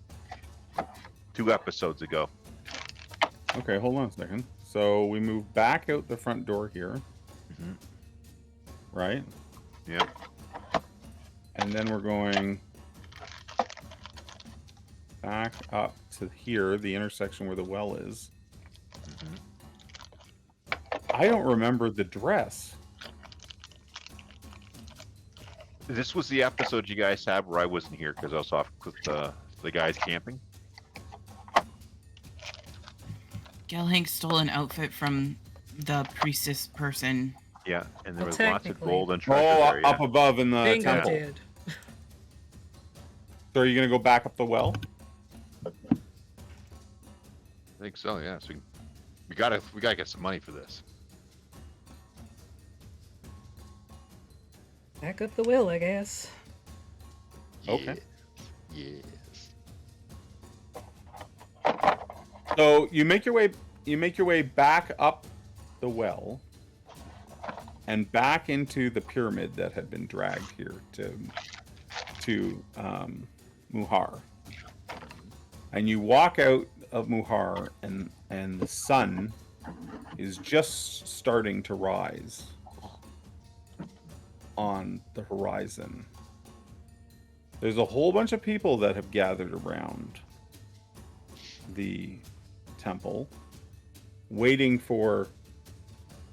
2 episodes ago. Okay, hold on a second. So we move back out the front door here. Mhm. Right? Yep. And then we're going back up to here, the intersection where the well is. Mhm. I don't remember the dress. This was the episode you guys had where I wasn't here because I was off with the guys camping. Gelhank stole an outfit from the priestess person. Yeah, and there Well, was lots of technically. gold and treasure Oh, there. Yeah. up above in the Bingo temple. did. So are you going to go back up the well? I think so. Yeah. So we gotta get some money for this. Back up the will, I guess. Okay. Yes. So you make your way back up the well and back into the pyramid that had been dragged here to Muhar. And you walk out of Muhar and the sun is just starting to rise on the horizon. There's a whole bunch of people that have gathered around the temple, waiting for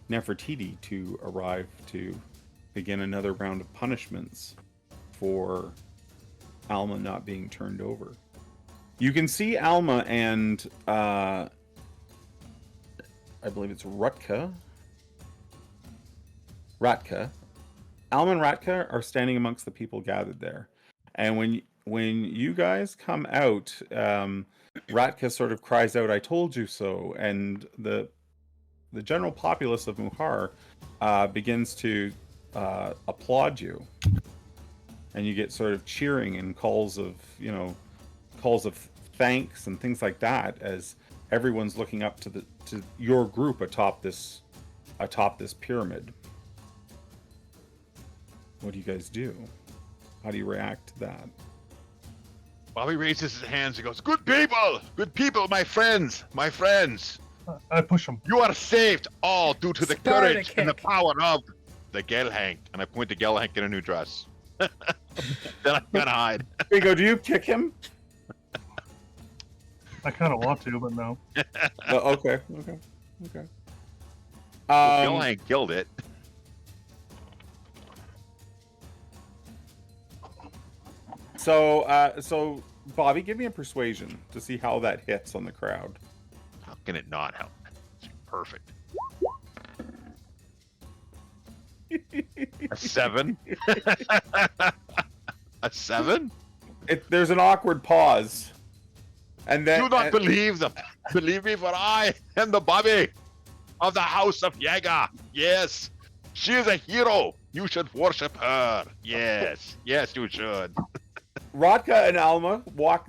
Nefertiti to arrive to begin another round of punishments for Alma not being turned over. You can see Alma and I believe it's Ratka. Alma and Ratka are standing amongst the people gathered there. And when you guys come out, Ratka sort of cries out, "I told you so!" And the general populace of Muhar begins to applaud you, and you get sort of cheering and calls of thanks and things like that as everyone's looking up to your group atop this pyramid. What do you guys do? How do you react to that? Bobby raises his hands and goes, "Good people, my friends. I push him. You are saved all due to the Sparta courage and the kick. power of the Gelhank." And I point to Gelhank in a new dress. Then I gotta hide. Bingo, do you kick him? I kind of want to, but no. Okay. Gelhank killed it. So Bobby, give me a persuasion to see how that hits on the crowd. How can it not help? It's perfect. A 7? A 7? There's an awkward pause, and then Do not believe them. Believe me, for I am the Bobby of the House of Yaga. Yes, she is a hero. You should worship her. Yes, you should. Ratka and Alma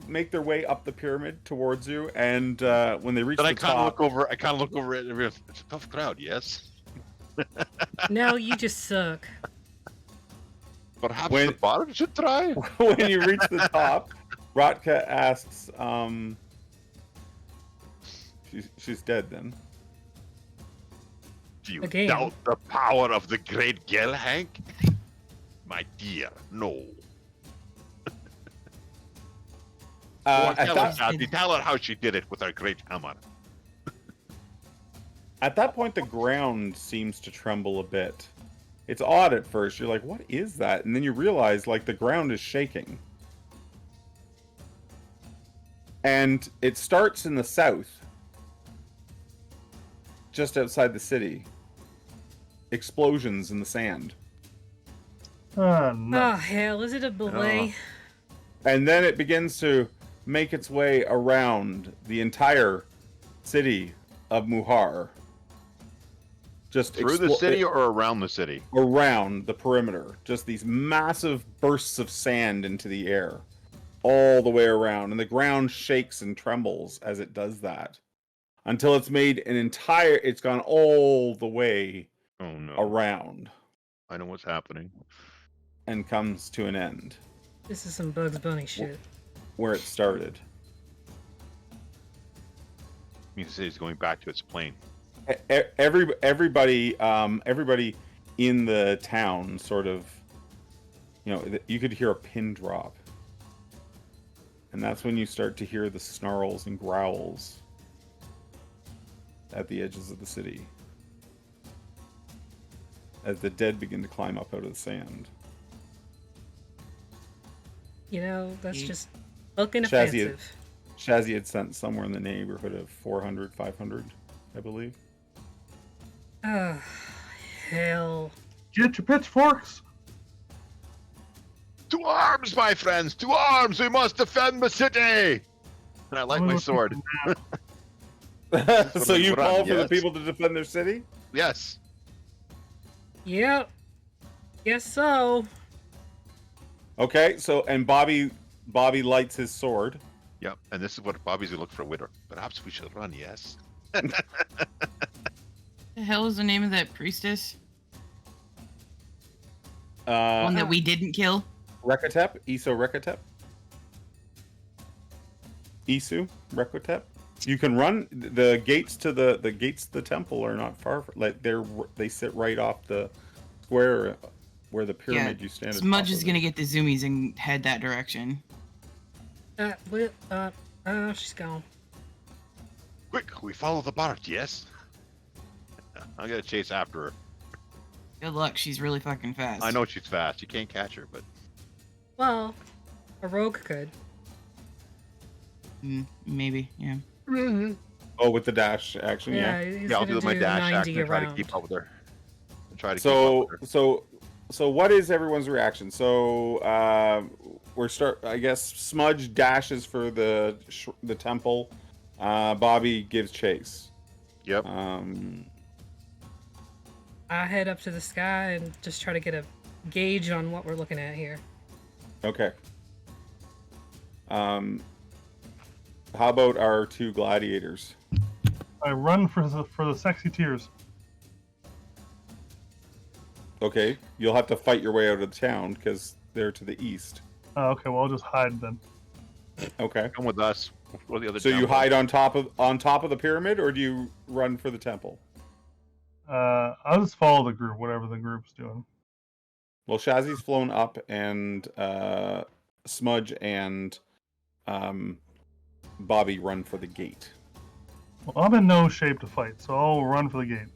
make their way up the pyramid towards you, and when they reach Then the I kind of top, look over. I kind of look over it. And it's a tough crowd. Yes. No, you just suck. Perhaps When- the bottom should try. when you reach the top, Ratka asks, she's dead then. Do you Again. doubt the power of the great Gelhank? My dear, no. Go on, At tell, that- her, Kathy, tell her how she did it with her great hammer. At that point, the ground seems to tremble a bit. It's odd at first. You're like, what is that? And then you realize, like, the ground is shaking. And it starts in the south, just outside the city. Explosions in the sand. No. Oh, hell, is it a belay? And then it begins to make its way around the entire city of Muhar. Just Through the city or around the city? Around the perimeter. Just these massive bursts of sand into the air. All the way around. And the ground shakes and trembles as it does that. Until it's made it's gone all the way around. I know what's happening. And comes to an end. This is some Bugs Bunny shit. Where it started. Means the city's going back to its plane. Everybody in the town sort of, you could hear a pin drop. And that's when you start to hear the snarls and growls at the edges of the city. As the dead begin to climb up out of the sand. That's just looking offensive. Shazzy had sent somewhere in the neighborhood of 400, 500, I believe. Oh, hell. Get your pitchforks! To arms, my friends! To arms! We must defend the city! And I like my sword. So you call for the people to defend their city? Yes. Yep. Guess so. Okay, so, and Bobby lights his sword. Yep, and this is what Bobby's gonna look for a winner. Perhaps we should run, yes? The hell is the name of that priestess? One that we didn't kill? Rekotep? Isu Rekotep? You can run. The gates to the temple are not far. They sit right off the square where the pyramid you stand. Smudge is gonna get the zoomies and head that direction. She's gone. Quick, we follow the Bart, yes? I'm gonna chase after her. Good luck, she's really fucking fast. I know she's fast. You can't catch her, but... Well, a rogue could. Maybe, yeah. Mm-hmm. Oh, with the dash action, yeah. I'll do my dash action and try to keep up with her. So what is everyone's reaction? So I guess Smudge dashes for the temple. Bobby gives chase. Yep. I head up to the sky and just try to get a gauge on what we're looking at here. Okay. How about our two gladiators? I run for the sexy tears. Okay, you'll have to fight your way out of the town because they're to the east. Okay, well I'll just hide then. Okay. Come with us. We'll the other so you hide on top of the pyramid, or do you run for the temple? I'll just follow the group, whatever the group's doing. Well, Shazzy's flown up, and Smudge and Bobby run for the gate. Well, I'm in no shape to fight, so I'll run for the gate.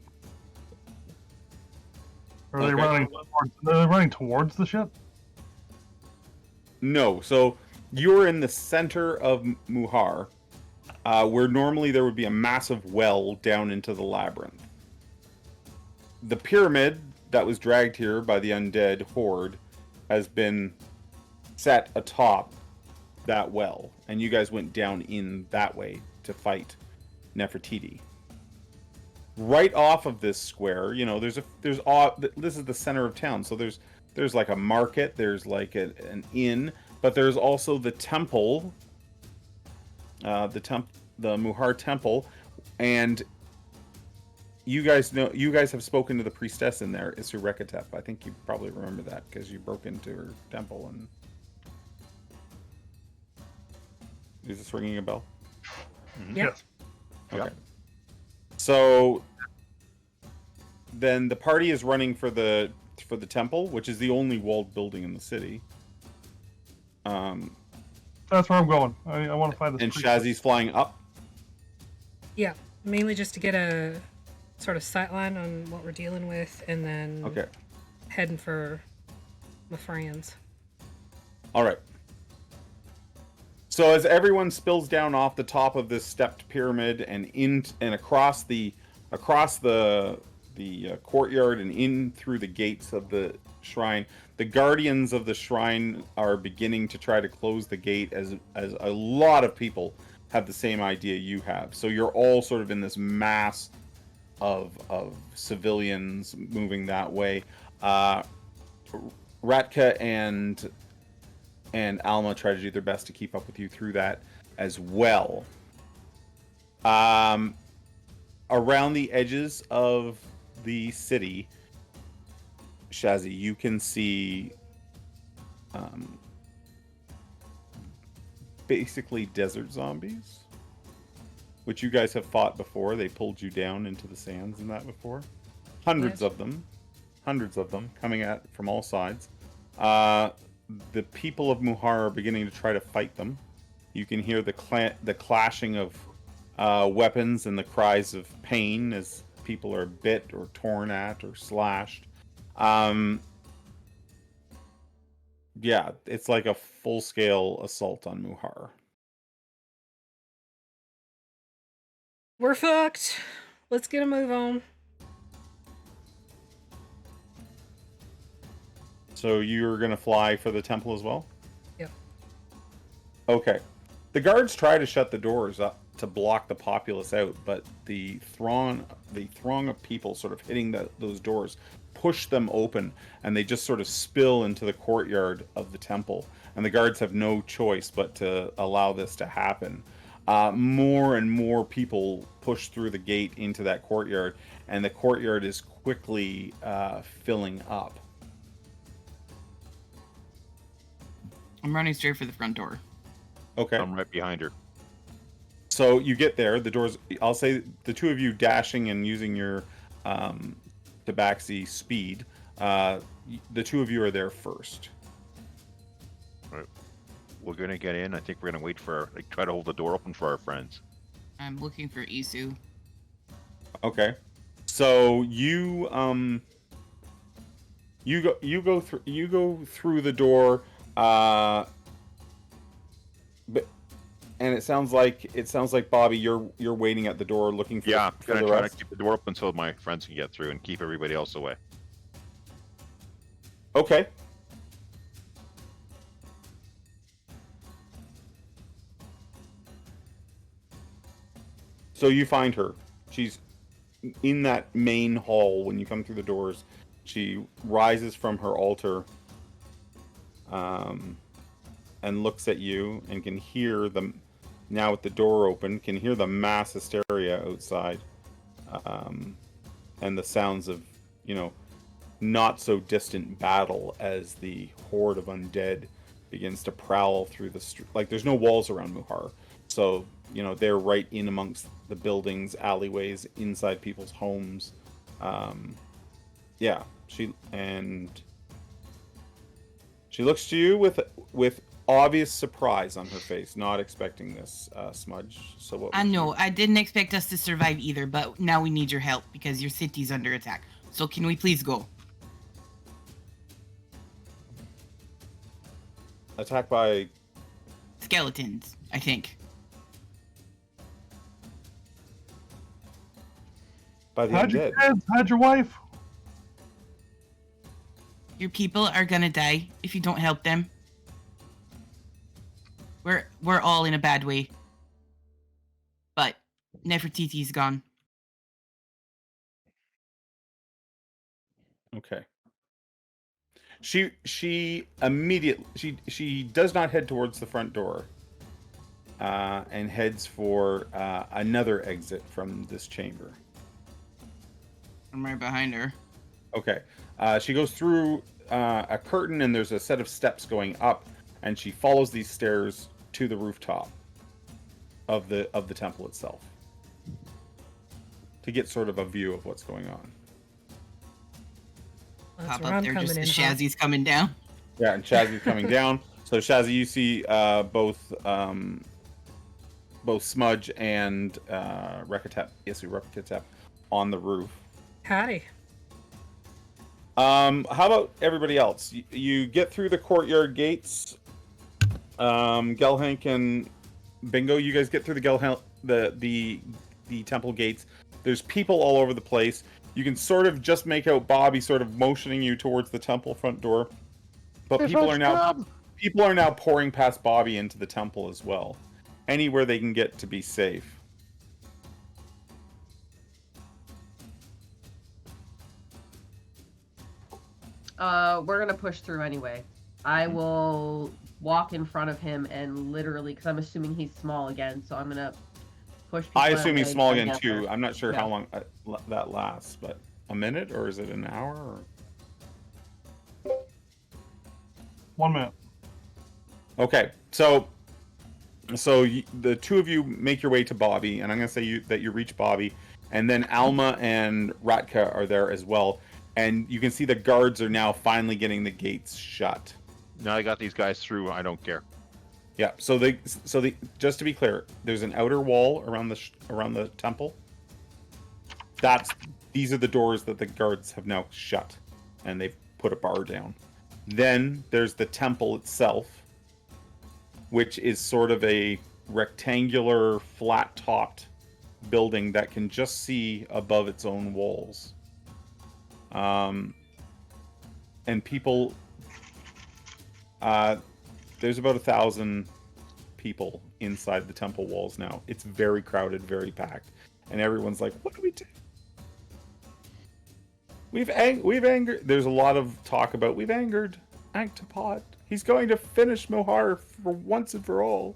Or are they running towards the ship? No, so you're in the center of Muhar, where normally there would be a massive well down into the labyrinth. The pyramid that was dragged here by the undead horde has been set atop that well, and you guys went down in that way to fight Nefertiti. Right off of this square, this is the center of town, so there's like a market, there's like an inn, but there's also the temple, the Muhar temple, and you guys have spoken to the priestess in there, Isu Rekotep. I think you probably remember that because you broke into her temple. And is this ringing a bell? Mm-hmm. Yes. Okay. So then the party is running for the temple, which is the only walled building in the city. That's where I'm going. I want to find this. And Shazzy's flying up. Yeah, mainly just to get a sort of sightline on what we're dealing with, and then heading for my friends. All right. So as everyone spills down off the top of this stepped pyramid and across the courtyard and in through the gates of the shrine. The guardians of the shrine are beginning to try to close the gate as a lot of people have the same idea you have. So you're all sort of in this mass of civilians moving that way. Ratka and Alma try to do their best to keep up with you through that as well. Around the edges of the city, Shazzy, you can see basically desert zombies, which you guys have fought before. They pulled you down into the sands and that before. Hundreds of them coming at from all sides. The people of Muhar are beginning to try to fight them. You can hear the clashing of weapons and the cries of pain as people are bit or torn at or slashed. Yeah, it's like a full-scale assault on Muhar. We're fucked. Let's get a move on. So you're going to fly for the temple as well? Yep. Okay. The guards try to shut the doors up to block the populace out, but the throng of people sort of hitting those doors push them open, and they just sort of spill into the courtyard of the temple. And the guards have no choice but to allow this to happen. More and more people push through the gate into that courtyard, and the courtyard is quickly filling up. I'm running straight for the front door. Okay. I'm right behind her. So you get there, the doors, I'll say the two of you dashing and using your Tabaxi speed, the two of you are there first. Right. We're gonna get in. I think we're gonna wait for, try to hold the door open for our friends. I'm looking for Isu. Okay. So you go through the door, but and it sounds like Bobby, you're waiting at the door looking for Yeah, for I'm the gonna try rest. to keep the door open so my friends can get through and keep everybody else away. Okay. So you find her. She's in that main hall when you come through the doors. She rises from her altar and looks at you and can hear them now with the door open, can hear the mass hysteria outside and the sounds of, not so distant battle as the horde of undead begins to prowl through the street. Like, there's no walls around Muhar, so they're right in amongst the buildings, alleyways, inside people's homes. Yeah, she looks to you with obvious surprise on her face, not expecting this, Smudge. So what? I know, I didn't expect us to survive either, but now we need your help because your city's under attack. So can we please go? Attacked by Skeletons, I think. by the How'd your undead. kids? How'd your wife? Your people are gonna die if you don't help them. We're all in a bad way. But Nefertiti's gone. Okay. She immediately she does not head towards the front door, and heads for another exit from this chamber. I'm right behind her. Okay. She goes through a curtain, and there's a set of steps going up, and she follows these stairs to the rooftop of the temple itself to get sort of a view of what's going on. That's Pop where up I'm there just coming as in hot. Shazzy's coming down. Yeah, and Shazzy's coming down. So Shazzy, you see both Smudge and Rekatep on the roof. Howdy. How about everybody else? You get through the courtyard gates. Gelhank and Bingo, you guys get through the temple gates. There's people all over the place. You can sort of just make out Bobby sort of motioning you towards the temple front door. But people are now pouring past Bobby into the temple as well. Anywhere they can get to be safe. We're gonna push through anyway. I will walk in front of him and literally, because I'm assuming he's small again, so I'm gonna push. I assume he's small again too. I'm not sure how long that lasts, but a minute, or is it an hour? Or... 1 minute. Okay, so the two of you make your way to Bobby, and I'm gonna say that you reach Bobby, and then Alma and Ratka are there as well, and you can see the guards are now finally getting the gates shut. Now I got these guys through. I don't care. Yeah. So just to be clear, there's an outer wall around the temple. These are the doors that the guards have now shut, and they've put a bar down. Then there's the temple itself, which is sort of a rectangular, flat-topped building that can just see above its own walls. And people, there's about 1,000 people inside the temple walls now. It's very crowded, very packed, and everyone's like, "What do we do? We've angered." There's a lot of talk about we've angered Ankhtepot. He's going to finish Mohar for once and for all.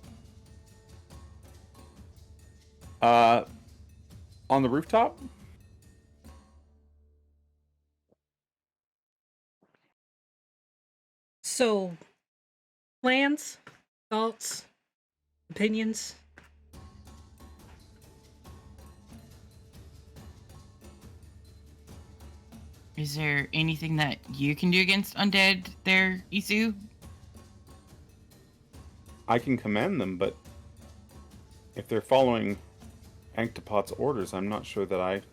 On the rooftop. So, plans, thoughts, opinions. Is there anything that you can do against undead there, Isu? I can command them, but if they're following Anktepot's orders, I'm not sure that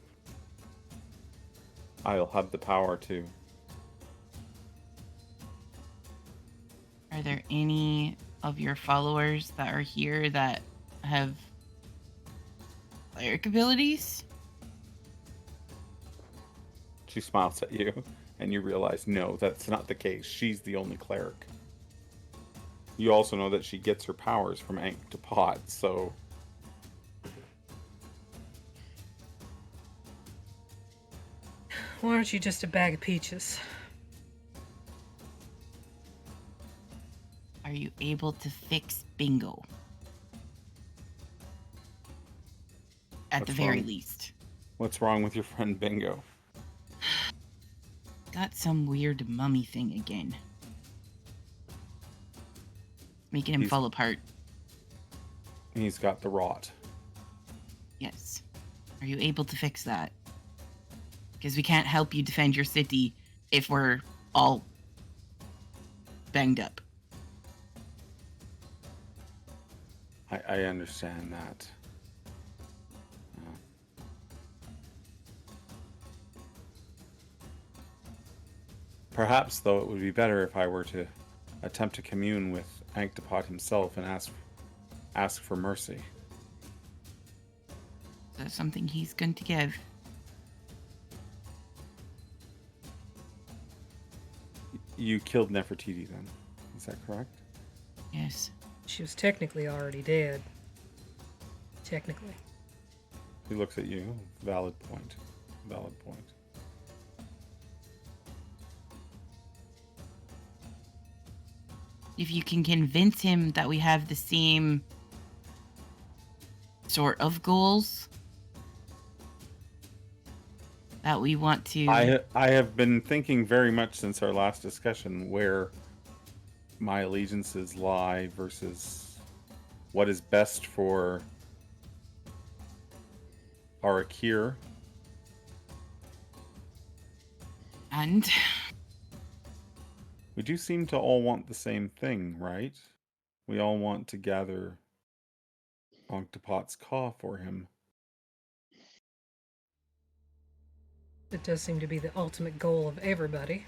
I'll have the power to. Are there any of your followers that are here that have cleric abilities? She smiles at you, and you realize, no, that's not the case. She's the only cleric. You also know that she gets her powers from Ankhtepot, so... Why aren't you just a bag of peaches? Are you able to fix Bingo? At the very least. What's wrong with your friend Bingo? Got some weird mummy thing again. Making him fall apart. He's got the rot. Yes. Are you able to fix that? Because we can't help you defend your city if we're all banged up. I understand that. Perhaps, though, it would be better if I were to attempt to commune with Ankhtepot himself and ask for mercy. Is that something he's going to give? You killed Nefertiti, then. Is that correct? Yes. She was technically already dead. Technically. He looks at you. Valid point. Valid point. If you can convince him that we have the same sort of goals that we want to... I have been thinking very much since our last discussion where my allegiances lie versus what is best for Har'Akir. And... we do seem to all want the same thing, right? We all want to gather Anktepot's Caw for him. It does seem to be the ultimate goal of everybody.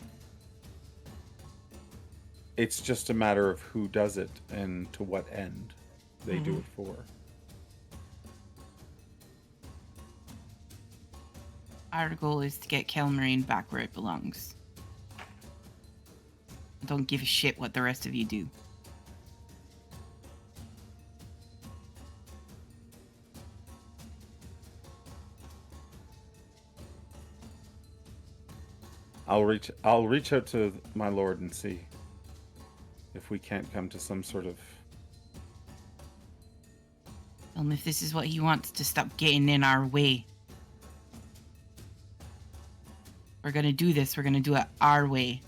It's just a matter of who does it and to what end they do it for. Our goal is to get Kelmarine back where it belongs. I don't give a shit what the rest of you do. I'll reach out to my lord and see if we can't come to some sort of... If this is what he wants, to stop getting in our way. We're gonna do this. We're gonna do it our way.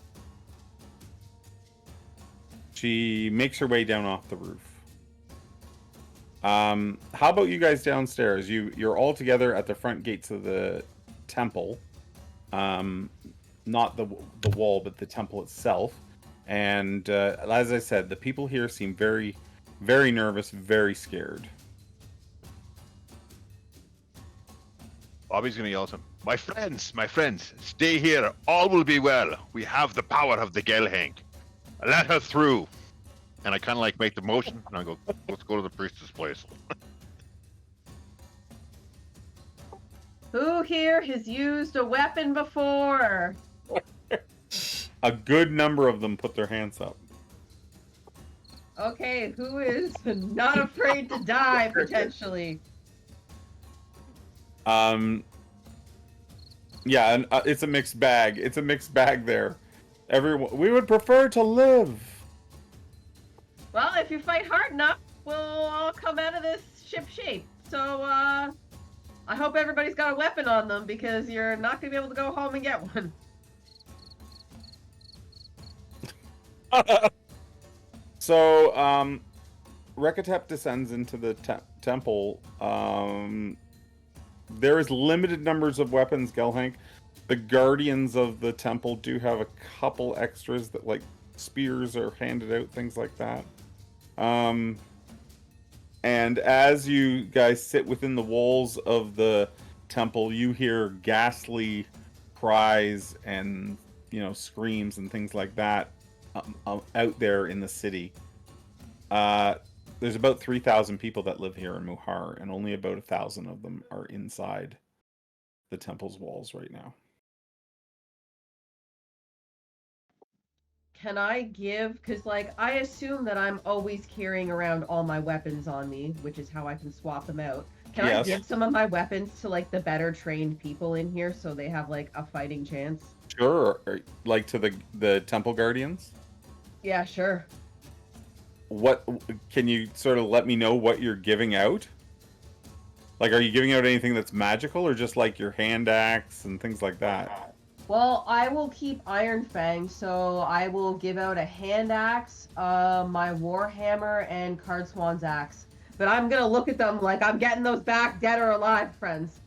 She makes her way down off the roof. How about you guys downstairs? You're all together at the front gates of the temple. Not the wall, but the temple itself. And as I said, the people here seem very, very nervous, very scared. Bobby's gonna yell at him. My friends, stay here. All will be well. We have the power of the Gelhank. Let her through. And I kind of like make the motion, and I go, let's go to the priestess place. Who here has used a weapon before? A good number of them put their hands up. Okay, who is not afraid to die, potentially? Yeah, and it's a mixed bag. It's a mixed bag there. Everyone, we would prefer to live. Well, if you fight hard enough, we'll all come out of this ship shape. So, I hope everybody's got a weapon on them, because you're not going to be able to go home and get one. So, Rekatep descends into the temple. There is limited numbers of weapons, Gelhank. The guardians of the temple do have a couple extras that, like, spears are handed out, things like that. And as you guys sit within the walls of the temple, you hear ghastly cries and, screams and things like that out there in the city. There's about 3,000 people that live here in Muhar, and only about 1,000 of them are inside the temple's walls right now. Can I give, because, I assume that I'm always carrying around all my weapons on me, which is how I can swap them out. Can I give some of my weapons to, the better trained people in here so they have, a fighting chance? Sure. Like to the temple guardians? Yeah, sure. What, can you sort of let me know what you're giving out? Are you giving out anything that's magical, or just, your hand axe and things like that? Well, I will keep Iron Fang, so I will give out a hand axe, my Warhammer, and Cardswan's axe. But I'm gonna look at them like I'm getting those back, dead or alive, friends.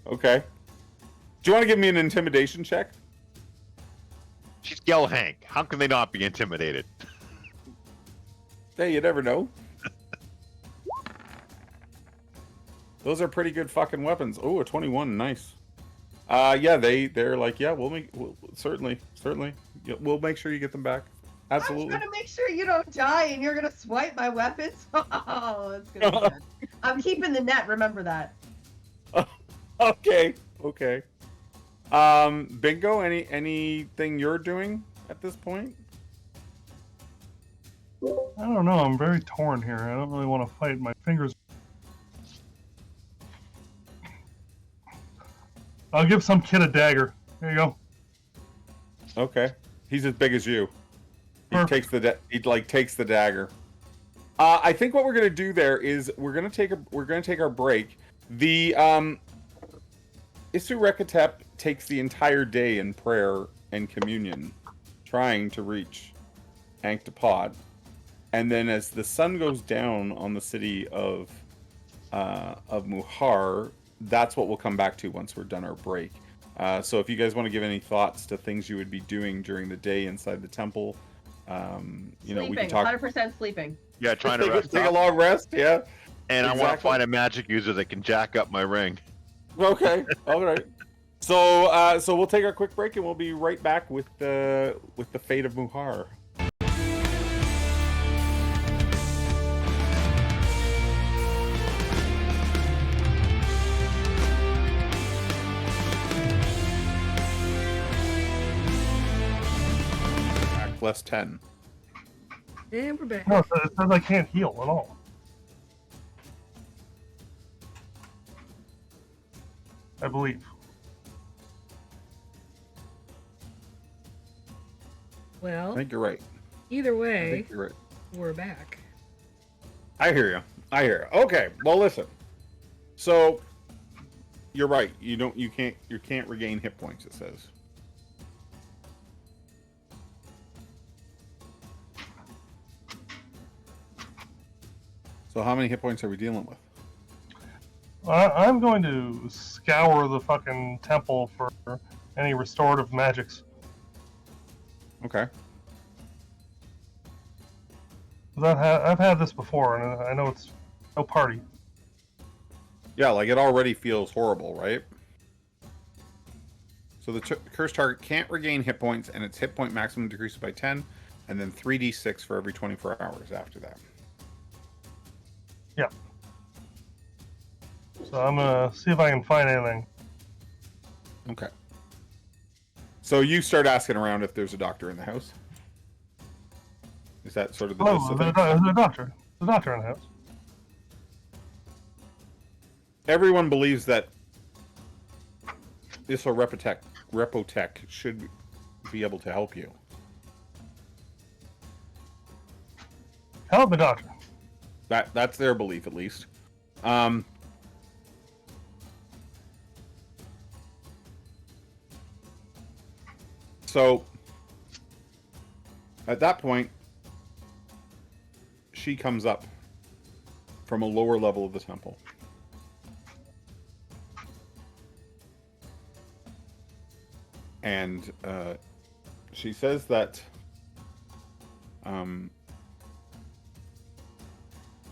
Okay. Do you want to give me an intimidation check? She's Gelhank. How can they not be intimidated? Hey, you never know. Those are pretty good fucking weapons. Oh, a 21, nice. Yeah, they're like, yeah, we'll certainly, yeah, we'll make sure you get them back. Absolutely. I'm trying to make sure you don't die, and you're gonna swipe my weapons. Oh, that's gonna be good. I'm keeping the net. Remember that. Okay. Bingo. Anything you're doing at this point? I don't know. I'm very torn here. I don't really want to fight. My fingers. I'll give some kid a dagger. There you go. Okay. He's as big as you. He Perfect. takes the dagger. I think what we're gonna do there is we're gonna take our break. The Isu Rekatep takes the entire day in prayer and communion, trying to reach Ankhtepot. And then as the sun goes down on the city of Muhar, that's what we'll come back to once we're done our break. So if you guys want to give any thoughts to things you would be doing during the day inside the temple, Sleeping, we can talk. 100% sleeping. Yeah, trying to rest take a up. long rest. Yeah, And exactly. I want to find a magic user that can jack up my ring. Okay, all right. So we'll take our quick break and we'll be right back with the fate of Muhar. life less 10. And we're back. No, it says I can't heal at all. I believe. I Well, think you're right. either I way, think you're right. we're back. I hear you. Okay. Well, listen. So you're right. You can't regain hit points, it says. So how many hit points are we dealing with? I'm going to scour the fucking temple for any restorative magics. Okay. I've had this before, and I know it's no party. Yeah, like it already feels horrible, right? So the cursed target can't regain hit points, and its hit point maximum decreases by 10, and then 3d6 for every 24 hours after that. Yeah. So I'm gonna see if I can find anything. Okay. So you start asking around if there's a doctor in the house. Is that sort of the gist Oh, of there's things? a doctor. The doctor in the house. Everyone believes that this Repotech should be able to help you. Help the doctor. That's their belief, at least. So at that point, she comes up from a lower level of the temple. And she says that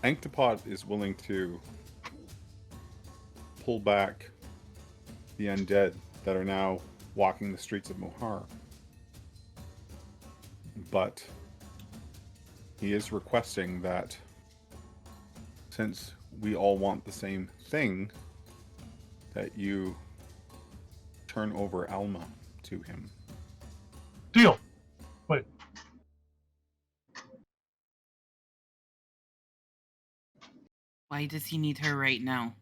Ankhtepot is willing to pull back the undead that are now walking the streets of Muhar. But he is requesting that, since we all want the same thing, that you turn over Alma to him. Deal. Wait. Why does he need her right now?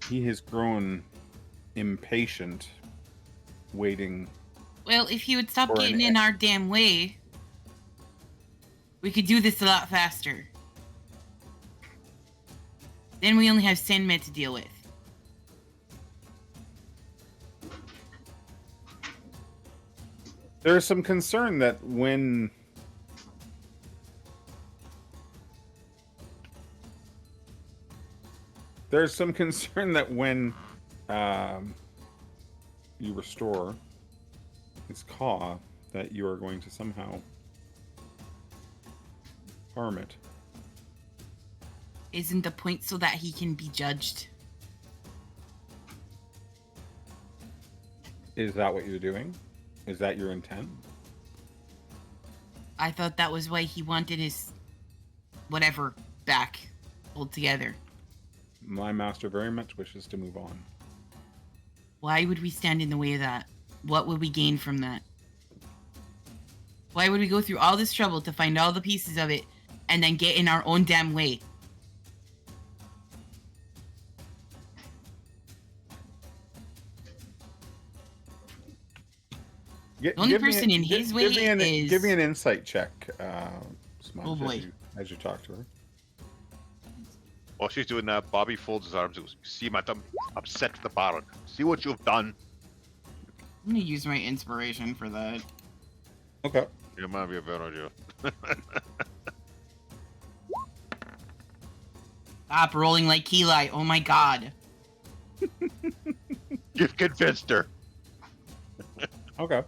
He has grown impatient, waiting. Well, if he would stop Or getting in our damn way, we could do this a lot faster. Then we only have Sinmet to deal with. There's some concern that when you restore its caw, that you are going to somehow harm it. Isn't the point so that he can be judged? Is that what you're doing? Is that your intent? I thought that was why he wanted his whatever back altogether. My master very much wishes to move on. Why would we stand in the way of that? What would we gain from that? Why would we go through all this trouble to find all the pieces of it and then get in our own damn way? The only person in his way is... Give me an insight check, Smudge, Oh boy. as you talk to her. While she's doing that, Bobby folds his arms and goes, "See, madam, upset the Baron. See what you've done." I'm gonna use my inspiration for that. Okay. It might be a bad idea. Stop rolling like Keli. Oh my god. You've convinced her. Okay.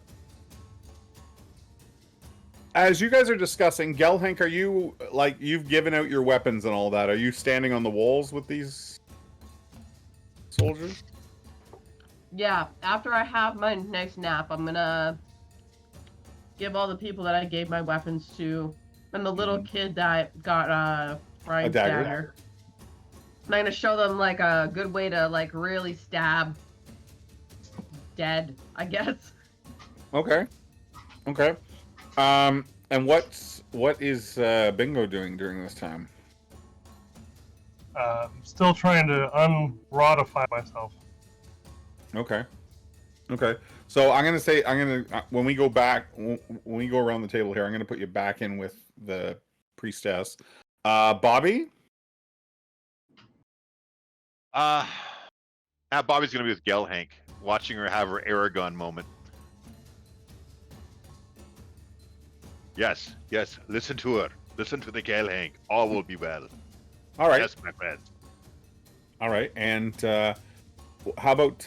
As you guys are discussing, Gelhank, are you, like, you've given out your weapons and all that. Are you standing on the walls with these soldiers? Yeah, after I have my nice nap, I'm gonna give all the people that I gave my weapons to, and the little kid that got Brian's dagger. I'm gonna show them, like, a good way to, like, really stab dead, I guess. Okay. Okay. And what is Bingo doing during this time? Still trying to unrodify myself. Okay. Okay. So I'm gonna say when we go back when we go around the table here, I'm gonna put you back in with the priestess. Bobby. Bobby's gonna be with Gelhank, watching her have her Aragon moment. Yes, yes. Listen to her. Listen to the Gelhank. All will be well. All right. Yes, my friend. All right. And how about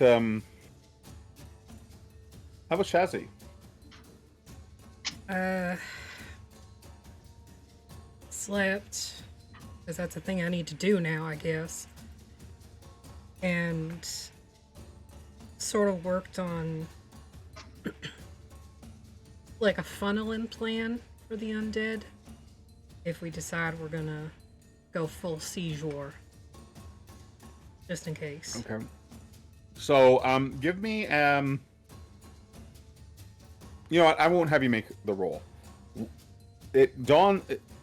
Shazzy? Slept, because that's a thing I need to do now, I guess. And sort of worked on like a funneling plan for the undead if we decide we're gonna go full seizure, just in case. Okay. So give me you know what, I won't have you make the roll.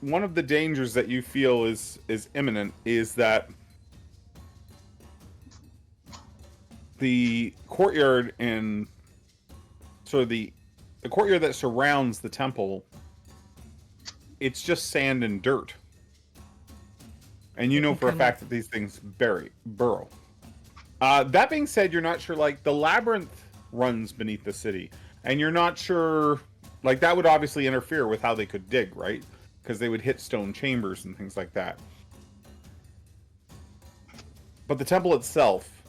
One of the dangers that you feel is imminent is that the courtyard and sort of the courtyard that surrounds the temple, it's just sand and dirt. And you know for a fact that these things burrow. That being said, you're not sure, like, the labyrinth runs beneath the city. And you're not sure, like, that would obviously interfere with how they could dig, right? Because they would hit stone chambers and things like that. But the temple itself,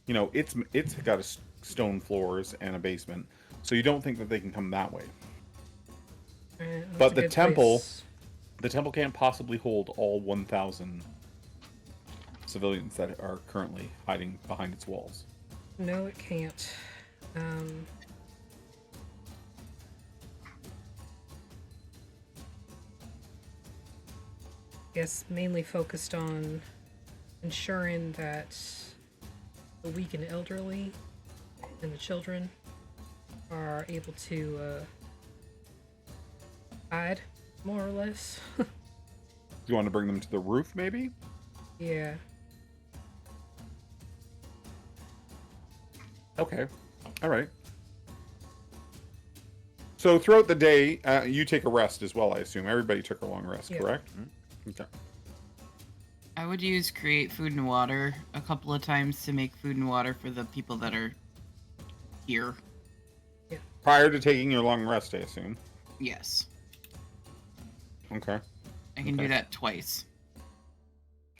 you know, it's got stone floors and a basement. So you don't think that they can come that way. But the temple can't possibly hold all 1,000 civilians that are currently hiding behind its walls. No, it can't. Guess mainly focused on ensuring that the weak and elderly and the children are able to hide, more or less. You want to bring them to the roof, maybe? Yeah. Okay. All right. So throughout the day, you take a rest as well, I assume. Everybody took a long rest, correct? Mm-hmm. Okay. I would use create food and water a couple of times to make food and water for the people that are here. Yeah. Prior to taking your long rest, I assume. Yes. Okay. I can do that twice.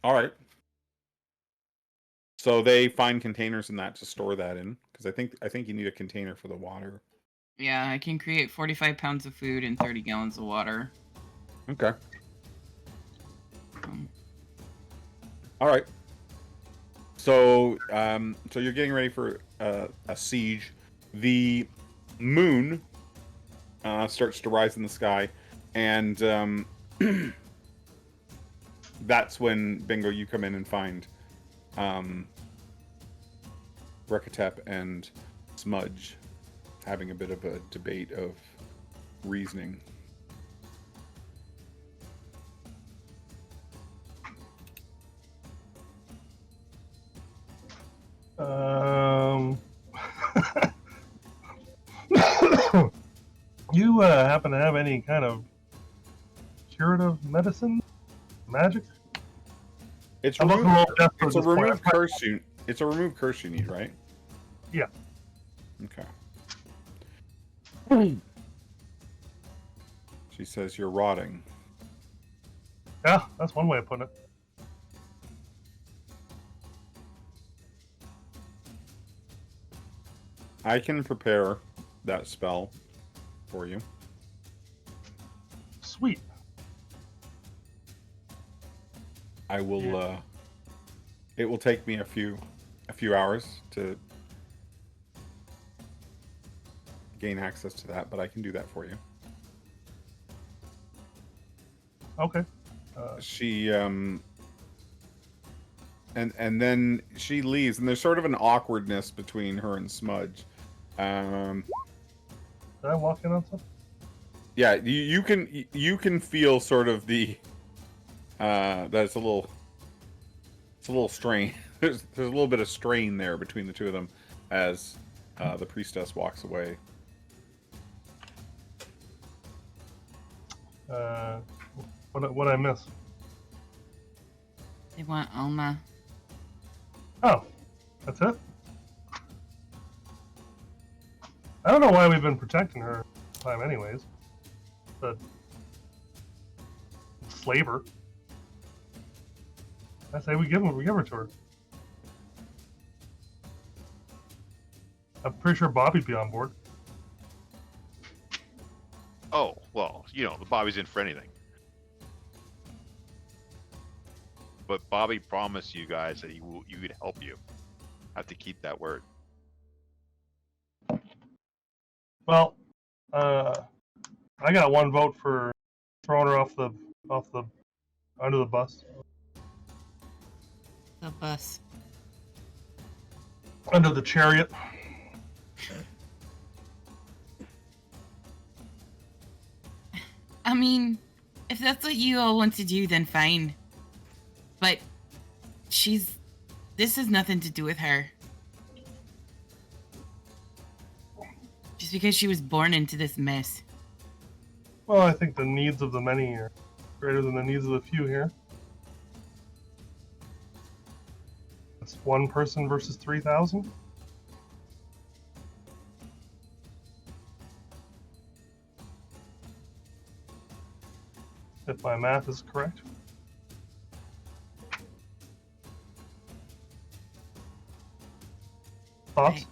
All right. So they find containers in that to store that in, because I think you need a container for the water. Yeah, I can create 45 pounds of food and 30 gallons of water. Okay. All right. So, so you're getting ready for a siege. The moon starts to rise in the sky, and that's when, Bingo, you come in and find Ankhtepot and Smudge having a bit of a debate of reasoning. You happen to have any kind of curative medicine, magic? It's a remove curse you. It's a remove curse you need, right? Yeah. Okay. She says you're rotting. Yeah, that's one way of putting it. I can prepare that spell for you. Sweet. I will. It will take me a few hours to gain access to that, but I can do that for you. Okay. She and then she leaves, and there's sort of an awkwardness between her and Smudge. Did I walk in on something? Yeah, you can feel sort of the that it's a little strain. There's a little bit of strain there between the two of them as the priestess walks away. What I miss? They want Alma. Oh, that's it? I don't know why we've been protecting her all the time anyways. But slave her. I say we give her to her. I'm pretty sure Bobby'd be on board. Oh, well, you know, the Bobby's in for anything. But Bobby promised you guys that he would help you. Have to keep that word. Well, I got one vote for throwing her off the under the bus. The bus. Under the chariot. I mean, if that's what you all want to do, then fine. But this has nothing to do with her. Just because she was born into this mess. Well, I think the needs of the many are greater than the needs of the few here. It's one person versus 3,000. If my math is correct. Thoughts?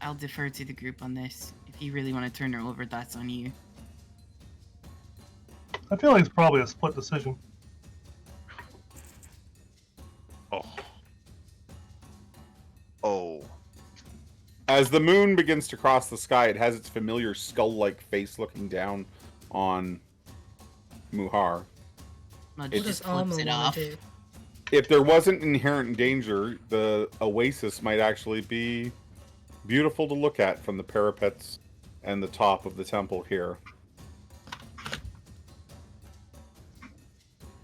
I'll defer to the group on this. If you really want to turn her over, that's on you. I feel like it's probably a split decision. Oh. As the moon begins to cross the sky, it has its familiar skull-like face looking down on Muhar. Mudge It just What does Alma flips it wanna off. do? If there wasn't inherent danger, the oasis might actually be beautiful to look at from the parapets and the top of the temple here.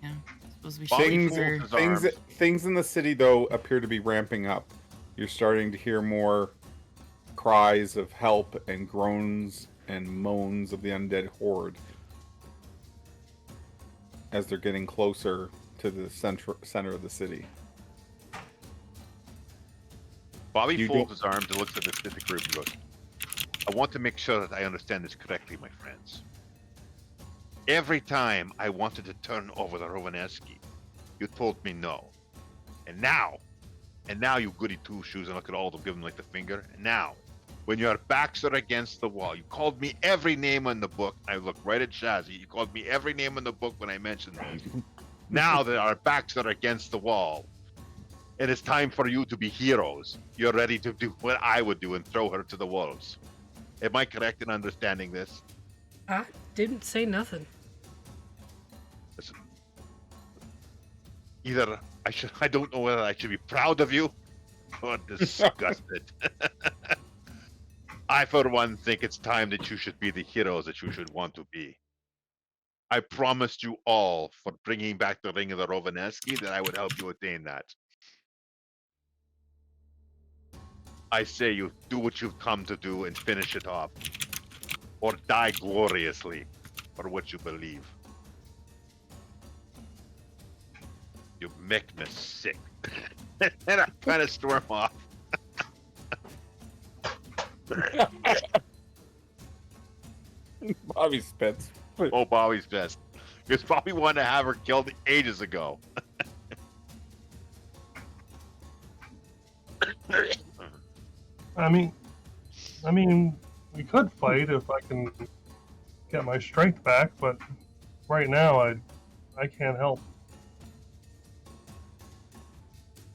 Yeah, suppose we Bobby should. folds his arms. Things in the city, though, appear to be ramping up. You're starting to hear more cries of help and groans and moans of the undead horde as they're getting closer to the center of the city. Bobby You folds don't- his arms and looks at the group and goes, I want to make sure that I understand this correctly, my friends. Every time I wanted to turn over the Rovaneski, you told me no. And now you goody two-shoes, and look at all of them, give them like the finger. And now, when your backs are against the wall, you called me every name in the book. I looked right at Shazzy. You called me every name in the book when I mentioned these. Now that our backs are against the wall, it is time for you to be heroes. You're ready to do what I would do and throw her to the wolves. Am I correct in understanding this? I didn't say nothing. Listen. Either I don't know whether I should be proud of you or disgusted. I, for one, think it's time that you should be the heroes that you should want to be. I promised you all for bringing back the Ring of the Rovaneski that I would help you attain that. I say you do what you've come to do and finish it off. Or die gloriously for what you believe. You make me sick. And I kind of storm off. Bobby spits. Oh, Bobby's best. Because Bobby wanted to have her killed ages ago. I mean, we could fight if I can get my strength back, but right now I can't help.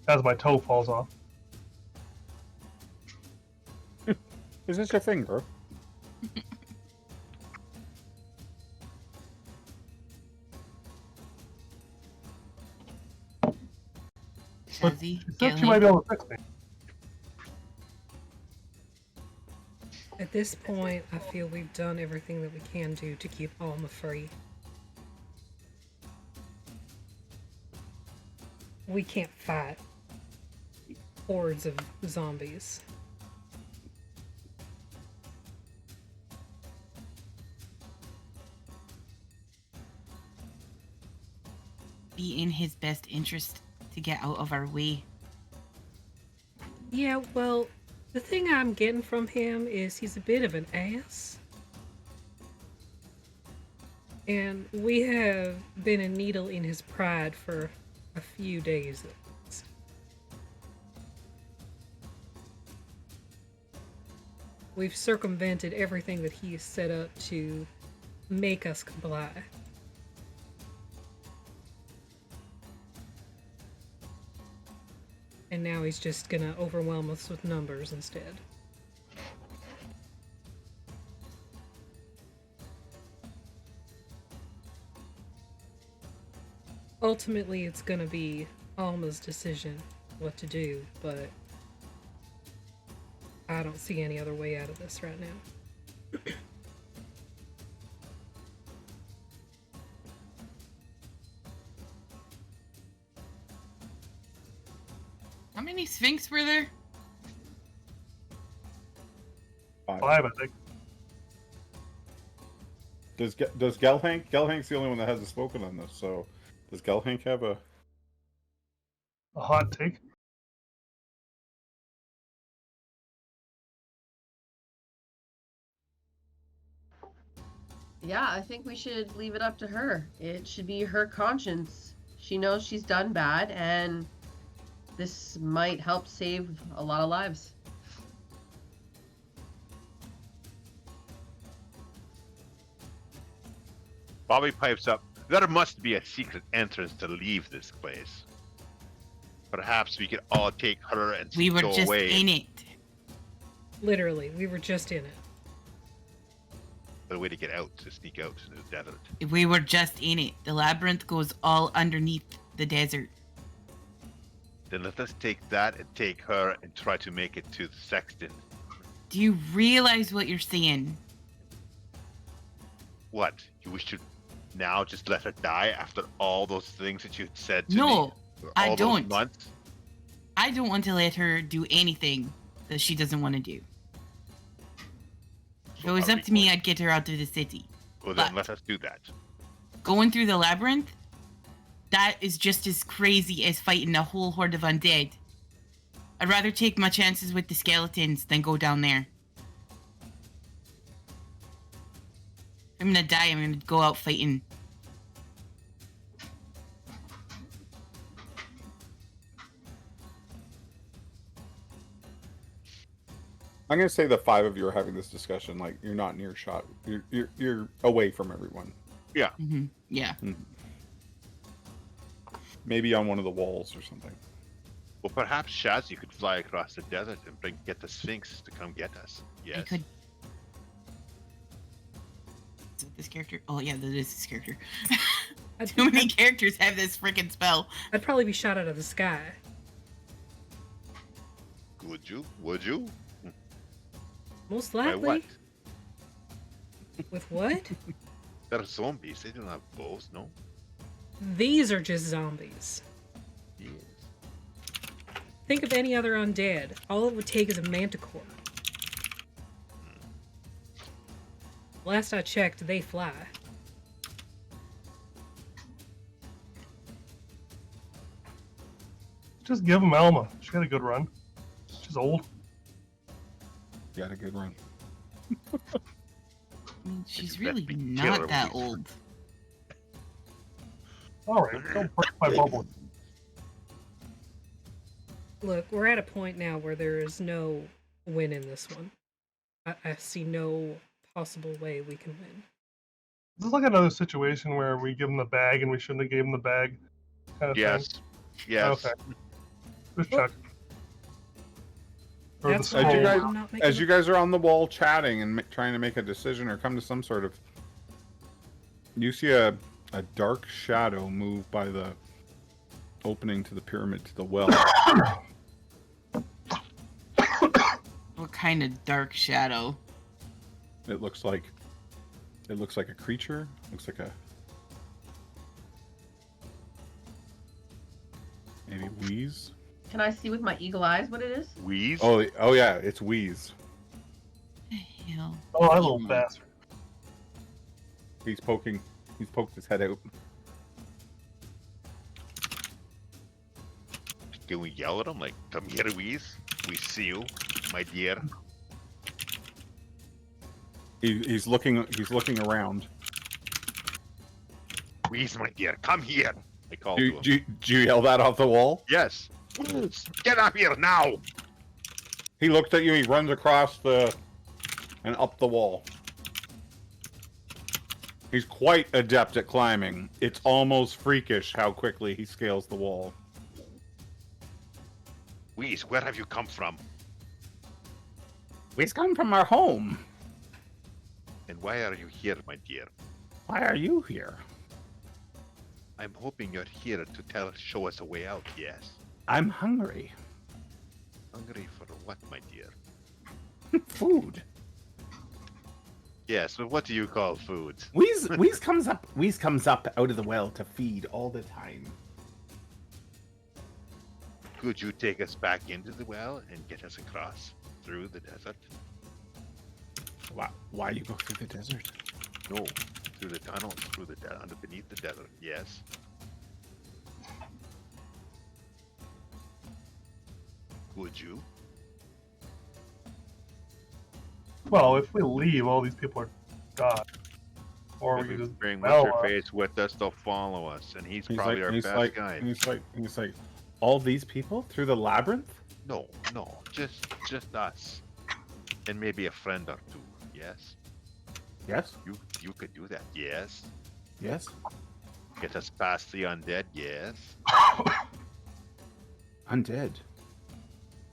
As my toe falls off. Is this your finger? But Shazzy, she get said she might be able to fix me. At this point, I feel we've done everything that we can do to keep Alma free. We can't fight hordes of zombies. Be in his best interest to get out of our way. Yeah, well, the thing I'm getting from him is he's a bit of an ass. And we have been a needle in his pride for a few days at least. We've circumvented everything that he has set up to make us comply. And now he's just gonna overwhelm us with numbers instead. Ultimately, it's gonna be Alma's decision what to do, but I don't see any other way out of this right now. How many Sphinx were there? 5, I think. Does Gelhank? Gelhank's the only one that hasn't spoken on this. So, does Gelhank have a hot take? Yeah, I think we should leave it up to her. It should be her conscience. She knows she's done bad, and this might help save a lot of lives. Bobby pipes up. There must be a secret entrance to leave this place. Perhaps we could all take her and We were go just away. in it. Literally, we were just in it. A way to get out, to sneak out into the desert. We were just in it. The labyrinth goes all underneath the desert. Then let us take that and take her and try to make it to the sexton. Do you realize what you're saying? What? You wish to now just let her die after all those things that you said to me? No, for I all those don't. months? I don't want to let her do anything that she doesn't want to do. If it was are up we to me, going- I'd get her out of the city. Well, then But- let us do that. Going through the labyrinth, that is just as crazy as fighting a whole horde of undead. I'd rather take my chances with the skeletons than go down there. If I'm gonna die, I'm gonna go out fighting. I'm gonna say the 5 of you are having this discussion. Like, you're not near shot. You're away from everyone. Yeah. Mm-hmm. Yeah. Maybe on one of the walls or something. Well, perhaps Shaz, you could fly across the desert and get the Sphinx to come get us. Yes. I could. Is it this character? Oh yeah, that is this character. Too many characters have this freaking spell. I'd probably be shot out of the sky. Would you? Would you? Most By likely. what? With what? They're zombies. They don't have bows, no? These are just zombies. Yes. Think of any other undead. All it would take is a manticore. Last I checked, they fly. Just give him Alma. She had a good run. She's old. You had a good run. I mean, she's It's really that big not killer that weed. old. All right, don't break my bubble. Look, we're at a point now where there is no win in this one. I see no possible way we can win. This is like another situation where we give him the bag and we shouldn't have gave him the bag, kind of Yes. thing. Yes. Okay. Just check. Or the That's scroll. why you guys- I'm not making As you guys are on the wall chatting and trying to make a decision or come to some sort of, you see a dark shadow move by the opening to the pyramid to the well. What kind of dark shadow? It looks like a creature. Looks like a maybe wheeze. Can I see with my eagle eyes what it is? Wheeze? Oh yeah, it's wheeze. Hell. Oh, that little bastard. He's poked his head out. Can we yell at him like, "Come here, Wheeze. We see you, my dear." He's looking around. Wheeze, my dear, come here. I called Do to him. you yell that off the wall? Yes. Wheeze, get up here now. He looks at you. He runs across and up the wall. He's quite adept at climbing. It's almost freakish how quickly he scales the wall. Wheeze, where have you come from? We've come from our home. And why are you here, my dear? Why are you here? I'm hoping you're here to show us a way out, yes. I'm hungry. Hungry for what, my dear? Food. Yes, but what do you call food? Wheeze comes up out of the well to feed all the time. Could you take us back into the well and get us across through the desert? Why you go through the desert? No, through the tunnels, underneath the desert, yes. Would you? Well, if we leave, all these people are gone. Or If we we can just bring smell What's-Her-Face with us, they'll follow us, and he's probably our best guide. He's like, all these people through the labyrinth? No, just us, and maybe a friend or two. Yes, Yes. you could do that. Yes, Yes. get us past the undead. Yes, Undead.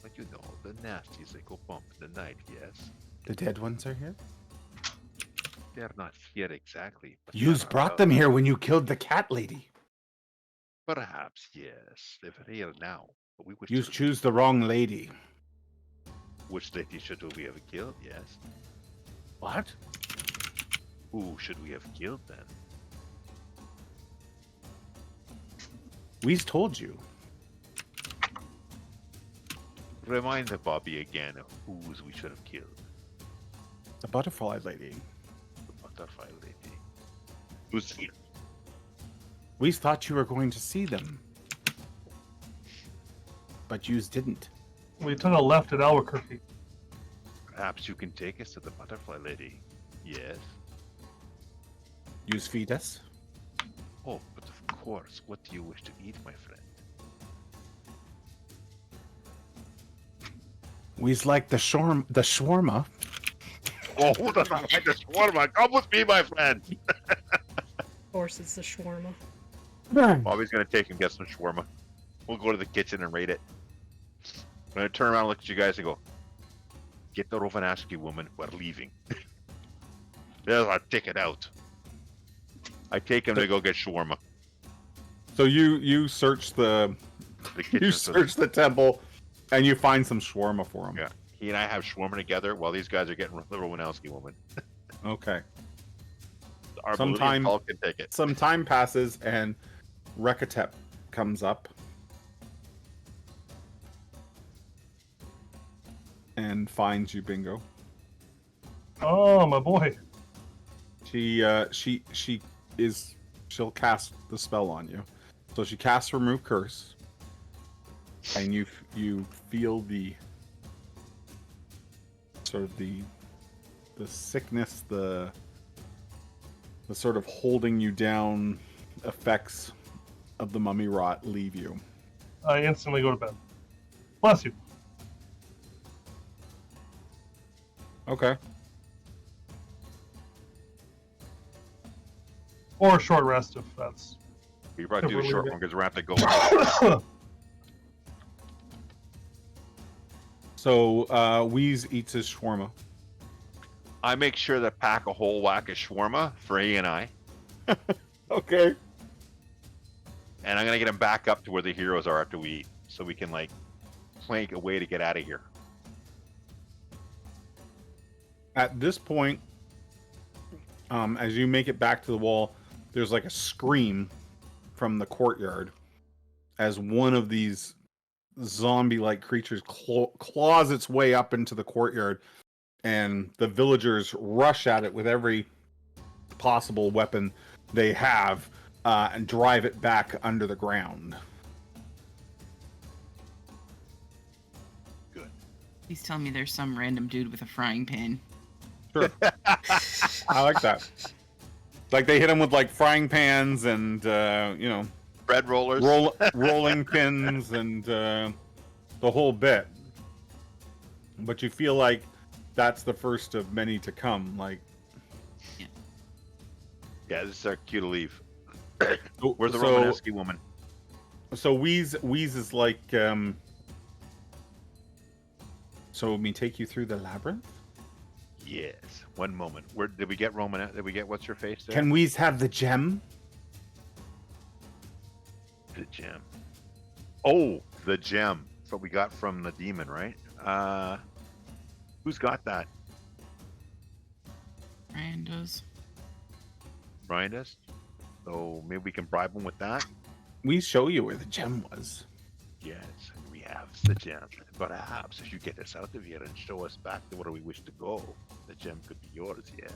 but you know the nasties that go bump in the night. Yes, The dead ones are here? they're not here exactly. But Yous they're brought around. them here when you killed the cat lady. Perhaps yes, they're here now. But we wish Yous to- choose the wrong lady. Which lady should we have killed? Yes. What? Who should we have killed then? We's told you. Remind the Bobby again of whose we should have killed. The butterfly lady. The butterfly lady. Who's here? We thought you were going to see them. But yous didn't. We took a left at Albuquerque. Perhaps you can take us to the butterfly lady. Yes. Yous feed us. Oh, but of course. What do you wish to eat, my friend? We's like the shawarma. Oh, who doesn't like the shawarma? Come with me, my friend. Of course, it's the shawarma. Bobby's gonna take and get some shawarma. We'll go to the kitchen and rate it. I'm gonna turn around and look at you guys and go, "Get the Rovanashki woman. We're leaving." There's our ticket out. I take him to go get shawarma. So you search the kitchen you for search the temple, and you find some shawarma for him. Yeah. He and I have shawarma together while these guys are getting the Rowanowski woman. Okay. Our Sometime- Bolivian cult can take it. Some time passes, and Ankhtepot comes up and finds you, Bingo. Oh, my boy. She'll cast the spell on you. So she casts Remove Curse, and you feel the sort of the sickness, the sort of holding you down effects of the mummy rot leave you. I instantly go to bed. Bless you. Okay. Or a short rest if that's. We probably do a We're short leaving. one because we're going to have to go. So Wheeze eats his shawarma. I make sure to pack a whole whack of shawarma for he and I. Okay. And I'm gonna get him back up to where the heroes are after we eat, so we can like plank a way to get out of here. At this point, as you make it back to the wall, there's like a scream from the courtyard as one of these zombie-like creatures claws its way up into the courtyard, and the villagers rush at it with every possible weapon they have and drive it back under the ground. Good. Please tell me there's some random dude with a frying pan. Sure. I like that. Like they hit him with like frying pans and Bread rollers, rolling pins and the whole bit. But you feel like that's the first of many to come. Like, yeah, this is our cue to leave. Where's the Romanesque woman? So Wheeze is like, so me take you through the labyrinth? Yes. One moment. Where did we get Roman? Did we get what's her face there? Can Wheeze have the gem? The gem. Oh, the gem. That's what we got from the demon, right? Who's got that? Ryan does. Brian does. So maybe we can bribe him with that. We show you where the gem was. Yes, we have the gem. But perhaps if you get us out of here and show us back to where we wish to go, the gem could be yours. Yes.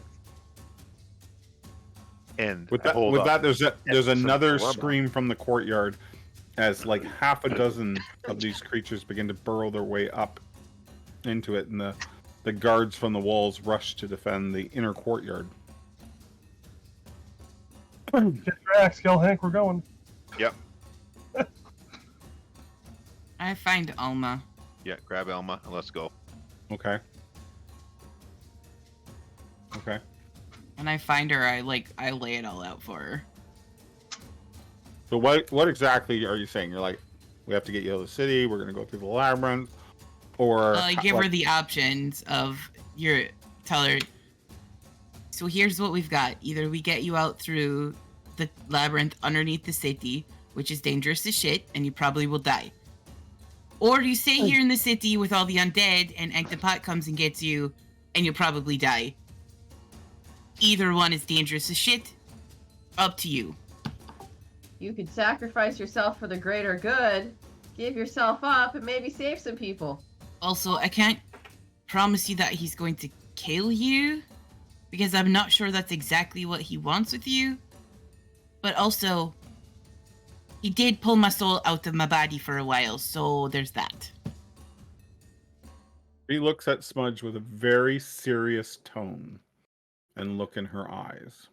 And with that, there's another scream from the courtyard as like half a dozen of these creatures begin to burrow their way up into it, and the guards from the walls rush to defend the inner courtyard. Get your axe, Kel Hank, we're going. Yep. I find Alma. Yeah, grab Elma and let's go. Okay. Okay. When I find her, I lay it all out for her. So what exactly are you saying? You're like, we have to get you out of the city, we're gonna go through the labyrinth, or give her the options of tell her. So here's what we've got. Either we get you out through the labyrinth underneath the city, which is dangerous as shit, and you probably will die. Or you stay here in the city with all the undead, and Ankhtepot comes and gets you, and you'll probably die. Either one is dangerous as shit. Up to you. You could sacrifice yourself for the greater good, give yourself up, and maybe save some people. Also, I can't promise you that he's going to kill you, because I'm not sure that's exactly what he wants with you. But also, he did pull my soul out of my body for a while, so there's that. He looks at Smudge with a very serious tone and look in her eyes.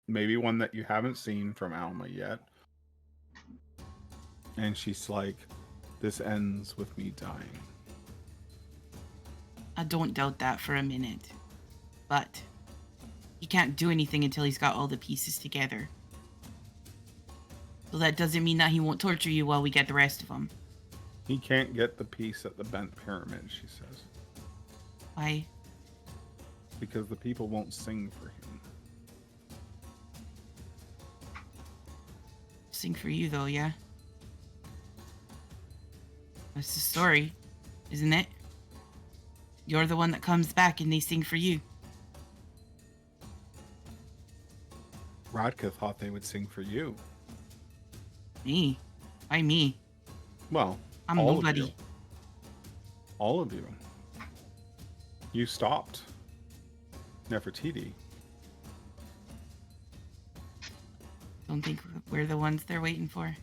Maybe one that you haven't seen from Alma yet. And she's like, this ends with me dying. I don't doubt that for a minute. But he can't do anything until he's got all the pieces together. So that doesn't mean that he won't torture you while we get the rest of them. He can't get the piece at the bent pyramid, she says. Why? Because the people won't sing for him. Sing for you, though, yeah? That's the story, isn't it? You're the one that comes back and they sing for you. Radka thought they would sing for you. Me? Why me? Well, I'm nobody. All of you. You stopped. Nefertiti. Don't think we're the ones they're waiting for.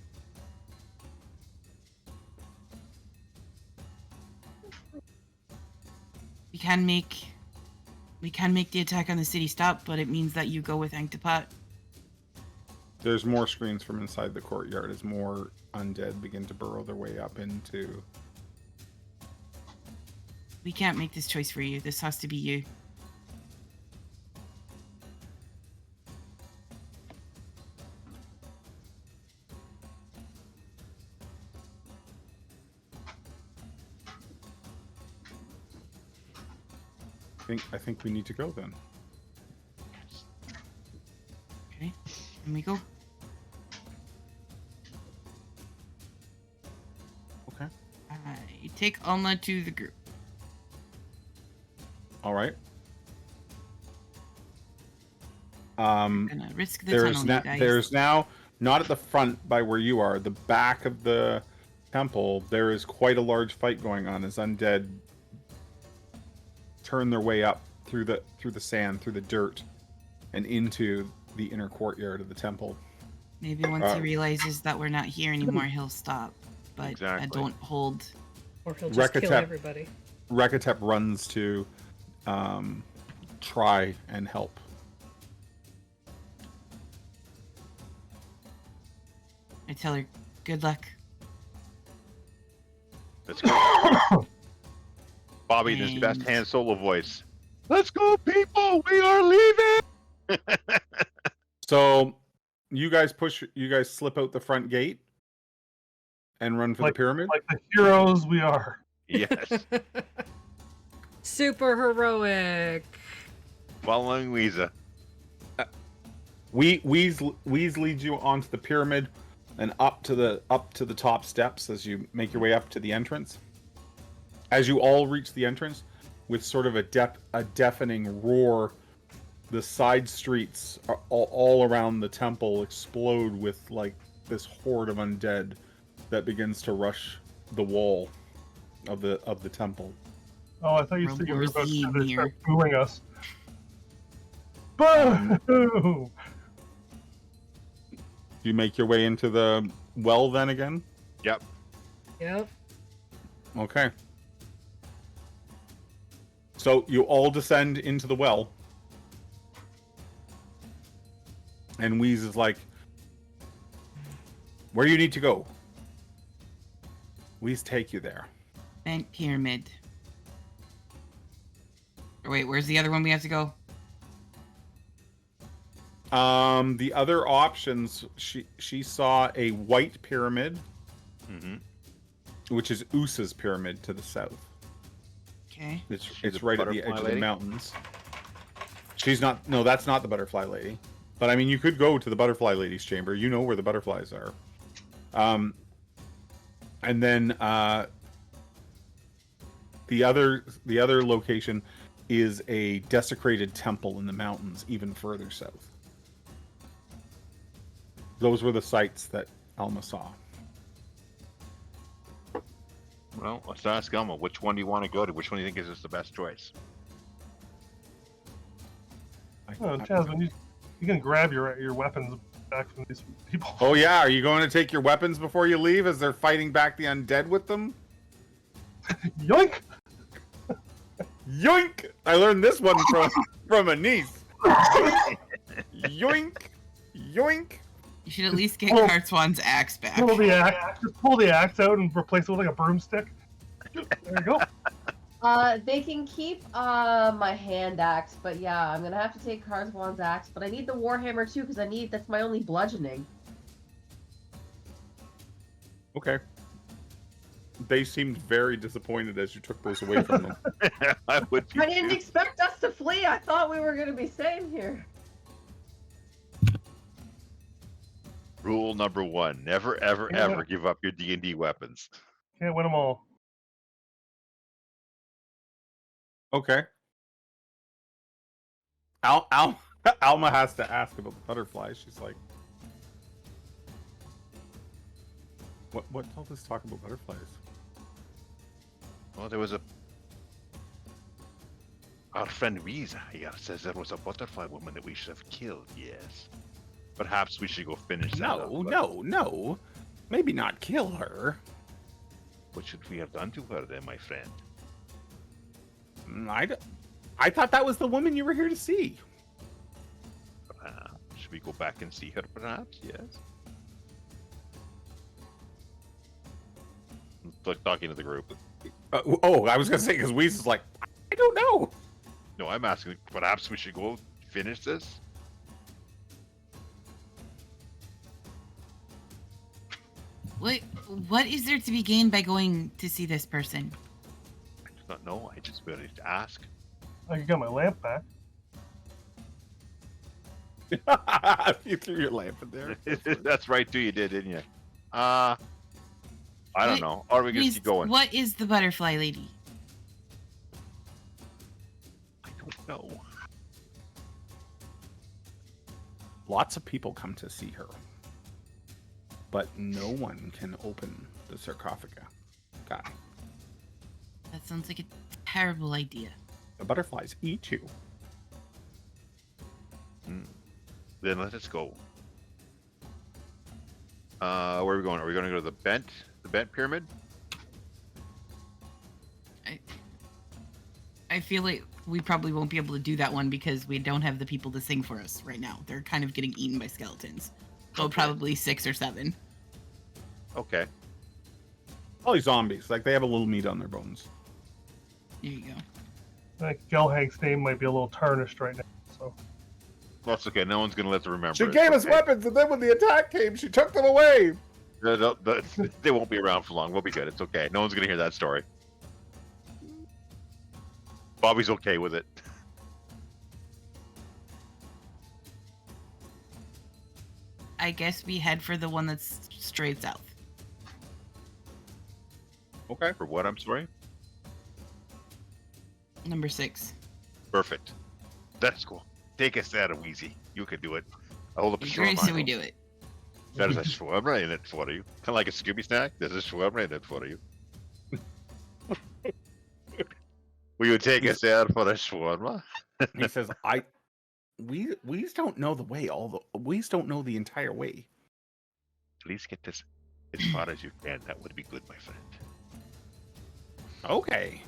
We can make the attack on the city stop, but it means that you go with Ankhtepot. There's more screens from inside the courtyard as more undead begin to burrow their way up into. We can't make this choice for you. This has to be you. I think we need to go then. Okay, and we go. take Alma to the group. All right. Gonna risk the tunnel, you guys. There's now, not at the front by where you are, the back of the temple, there is quite a large fight going on as undead turn their way up through the sand, through the dirt, and into the inner courtyard of the temple. Maybe once he realizes that we're not here anymore, he'll stop. But Exactly. I don't hold. Or he'll just kill everybody. Rekatep runs to try and help. I tell her, good luck. Let's go. Bobby in his best Han Solo voice. Let's go, people! We are leaving! So, you guys slip out the front gate and run for the pyramid? Like the heroes we are. Yes. Super heroic. Following Weeza. Weeze leads you onto the pyramid and up to the top steps as you make your way up to the entrance. As you all reach the entrance, with sort of a deafening roar, the side streets are all around the temple explode with like this horde of undead that begins to rush the wall of the temple. Oh, I thought you said you were about to here. start fooling us. Boo! You make your way into the well then again? Yep. Yep. Okay. So you all descend into the well. And Wheeze is like, where do you need to go? Wheeze take you there. Bent pyramid. Or wait, where's the other one we have to go? The other options, she saw a white pyramid, which is Usa's pyramid to the south. Okay. It's right at the edge of the mountains. No, that's not the butterfly lady. But I mean, you could go to the butterfly lady's chamber. You know where the butterflies are. And then the other location is a desecrated temple in the mountains, even further south. Those were the sites that Alma saw. Well, let's ask Alma. Which one do you want to go to? Which one do you think is the best choice? Oh, Jasmine, you can grab your weapons back from these people. Oh yeah, are you going to take your weapons before you leave as they're fighting back the undead with them? Yoink! Yoink! I learned this one from a niece. Yoink! Yoink! You should at least get Kartswan's axe back. Pull the axe out and replace it with like a broomstick. There you go. They can keep my hand axe, but yeah, I'm gonna have to take Kartswan's axe. But I need the warhammer too, because that's my only bludgeoning. Okay. They seemed very disappointed as you took those away from them. I didn't expect us to flee. I thought we were gonna be staying here. Rule number 1: never, ever, ever give up your D&D weapons. Can't win them all. Okay. Alma has to ask about the butterflies. She's like, what all this talk about butterflies? Well, there was our friend Weeza here says there was a butterfly woman that we should have killed, yes. Perhaps we should go finish that up. No. Maybe not kill her. What should we have done to her then, my friend? I thought that was the woman you were here to see. Should we go back and see her, perhaps? Yes. Like talking to the group. I was gonna say because Weeze is like, I don't know. No, I'm asking. Perhaps we should go finish this. What is there to be gained by going to see this person? I do not know. I just wanted to ask. I got my lamp back. You threw your lamp in there. That's right, too. You did, didn't you? I don't know. Or we can keep going. What is the butterfly lady? I don't know. Lots of people come to see her, but no one can open the sarcophagus. Guy. That sounds like a terrible idea. The butterflies eat you. Then let us go. Where are we going? Are we going to go to the bent pyramid? I feel like we probably won't be able to do that one because we don't have the people to sing for us right now. They're kind of getting eaten by skeletons. So probably 6 or 7. Okay. Probably zombies. Like, they have a little meat on their bones. There you go. Like Gelhank's name might be a little tarnished right now, so. That's okay. No one's going to let them remember. She it. gave us weapons, and then when the attack came, she took them away. They won't be around for long. We'll be good. It's okay. No one's going to hear that story. Bobby's okay with it. I guess we head for the one that's straight south. Okay. For what? I'm sorry? Number 6. Perfect. That's cool. Take us there, Wheezy. You can do it. I'll hold up a Great, so we do it. There's a shawarma in it for you. Kind of like a Scooby snack. There's a shawarma in it for you. Will you take us there for a shawarma? He says, we don't know the way. We don't know the entire way. Please get this as far as you can. That would be good, my friend. Okay.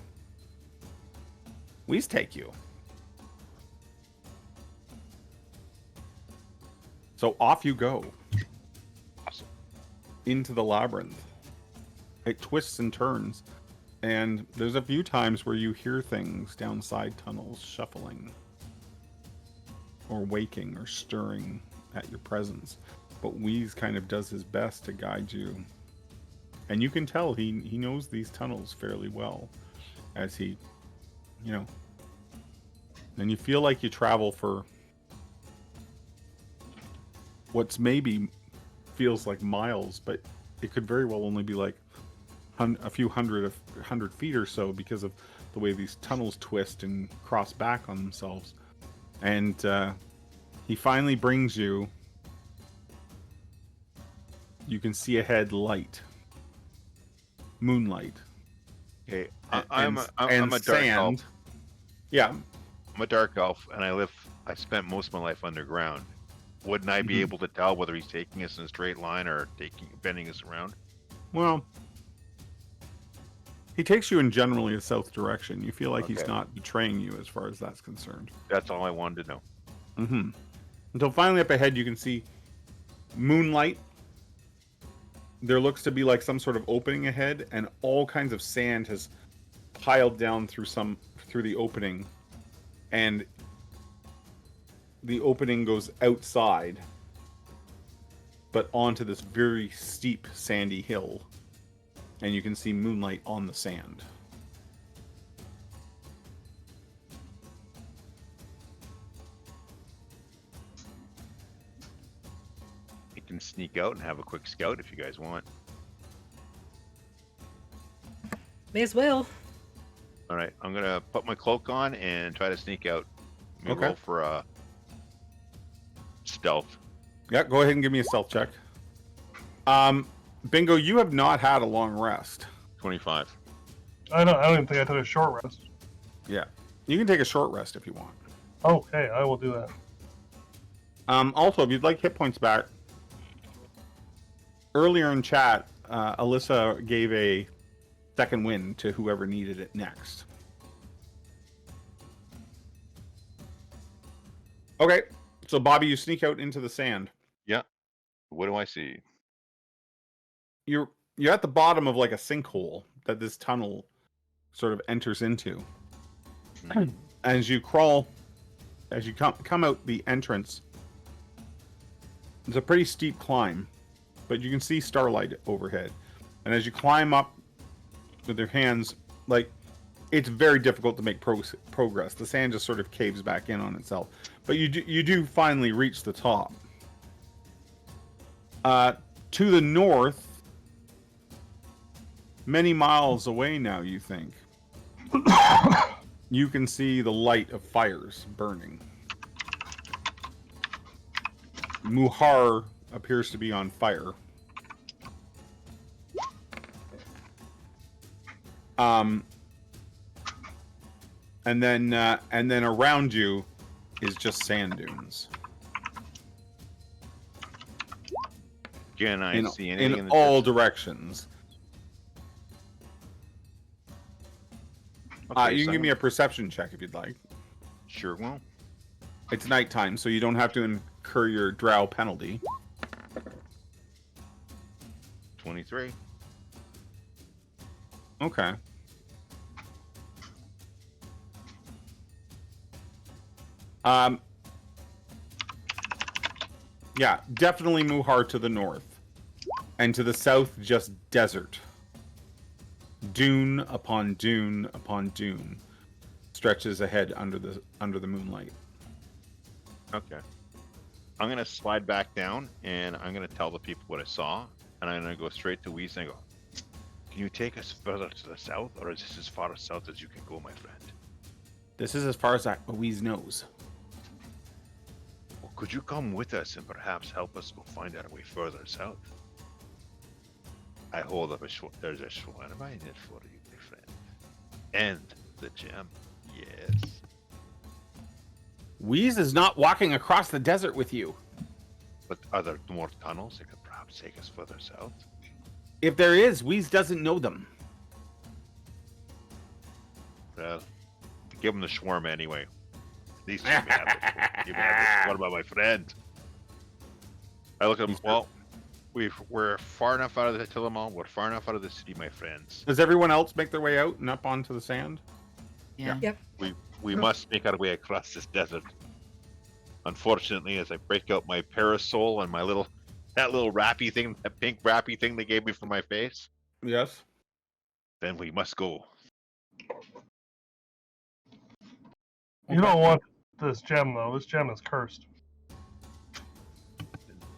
We's take you. So off you go. Awesome. Into the labyrinth. It twists and turns. And there's a few times where you hear things down side tunnels shuffling. Or waking or stirring at your presence. But Wheeze kind of does his best to guide you. And you can tell he knows these tunnels fairly well. As he, and you feel like you travel for what's maybe feels like miles, but it could very well only be like a few hundred feet or so because of the way these tunnels twist and cross back on themselves. And he finally brings you. You can see ahead light, moonlight. Okay, I'm a dark elf. Yeah, I'm a dark elf, and I spent most of my life underground. Wouldn't I be able to tell whether he's taking us in a straight line or bending us around? Well, he takes you in generally a south direction. You feel like he's not betraying you as far as that's concerned. That's all I wanted to know. Until finally up ahead you can see moonlight. There looks to be like some sort of opening ahead, and all kinds of sand has piled down through the opening, and the opening goes outside, but onto this very steep sandy hill, and you can see moonlight on the sand. We can sneak out and have a quick scout if you guys want. May as well. All right, I'm gonna put my cloak on and try to sneak out. Let me roll for a stealth. Yeah, go ahead and give me a stealth check. Bingo, you have not had a long rest. 25. I don't even think I took a short rest. Yeah, you can take a short rest if you want. Okay, I will do that. Also, if you'd like hit points back, earlier in chat, Alyssa gave a second wind to whoever needed it next. Okay, so Bobby, you sneak out into the sand. Yeah. What do I see? You're at the bottom of like a sinkhole that this tunnel sort of enters into. As you come out the entrance, it's a pretty steep climb, but you can see starlight overhead. And as you climb up with your hands, like, it's very difficult to make progress. The sand just sort of caves back in on itself. But you do finally reach the top. To the north, many miles away now, you think. You can see the light of fires burning. Muhar appears to be on fire. And then around you is just sand dunes. Can I see anything in all directions? Okay, you can give me a perception check if you'd like. Sure will. It's nighttime, so you don't have to incur your drow penalty. 23. Okay. Yeah, definitely Muhar to the north. And to the south, just desert. Dune upon dune upon dune stretches ahead under the moonlight. Okay. I'm gonna slide back down and I'm gonna tell the people what I saw, and I'm gonna go straight to Weiss and go, can you take us further to the south, or is this as far south as you can go, my friend? This is as far as Weiss knows. Well, could you come with us and perhaps help us go find our way further south? I hold up there's a Schweinebein in it for you, my friend. And the gem, yes. Weiss is not walking across the desert with you. But are there more tunnels that could perhaps take us further south? If there is, Weiss doesn't know them. Well, give him the shawarma anyway. These two have it. You have this. What about my friend? I look at him. Well, we're far enough out of the Tillamal. We're far enough out of the city, my friends. Does everyone else make their way out and up onto the sand? Yeah. Yep. We must make our way across this desert. Unfortunately, as I break out my parasol and that little wrappy thing, that pink wrappy thing they gave me for my face, Yes. then we must go. You don't want this gem, though. This gem is cursed.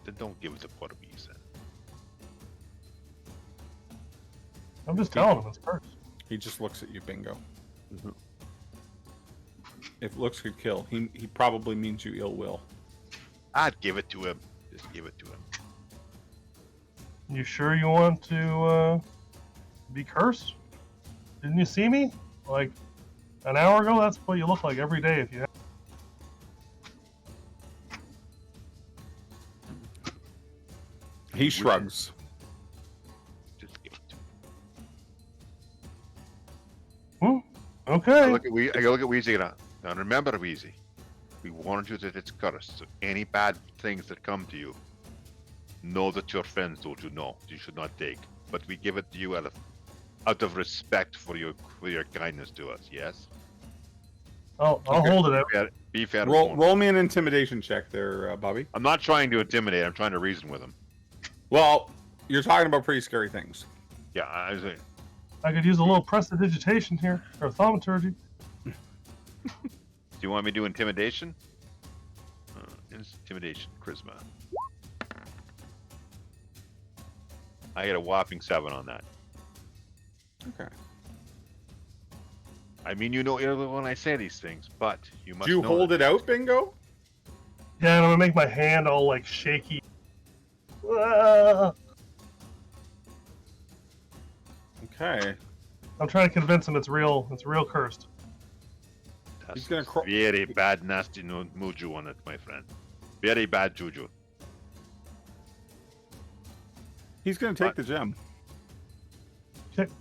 Then don't give it to Portuguese then. I'm just telling him it's cursed. He just looks at you, Bingo. Mm-hmm. If looks could kill, he probably means you ill will. I'd give it to him. Just give it to him. You sure you want to be cursed? Didn't you see me? Like an hour ago? That's what you look like every day if you have. He shrugs. Just give it to him. Okay. I look at Weezy and now remember, Weezy, we warned you that it's cursed. So any bad things that come to you, know that your friends told you no, you should not take. But we give it to you out of respect for your kindness to us. Yes. I'll hold it out. Be fair. Roll me an intimidation check there, Bobby. I'm not trying to intimidate. I'm trying to reason with him. Well, you're talking about pretty scary things. Yeah, I could use a little prestidigitation here, or thaumaturgy. Do you want me to do intimidation? Intimidation, charisma. I get a whopping 7 on that. Okay. I mean, you know when I say these things, but you must. Do you know hold it out, Bingo? Yeah, and I'm gonna make my hand all like shaky. Ah! Okay. I'm trying to convince him it's real. It's real cursed. That's He's gonna very bad, nasty muju on it, my friend. Very bad juju. He's gonna take the gem. Okay.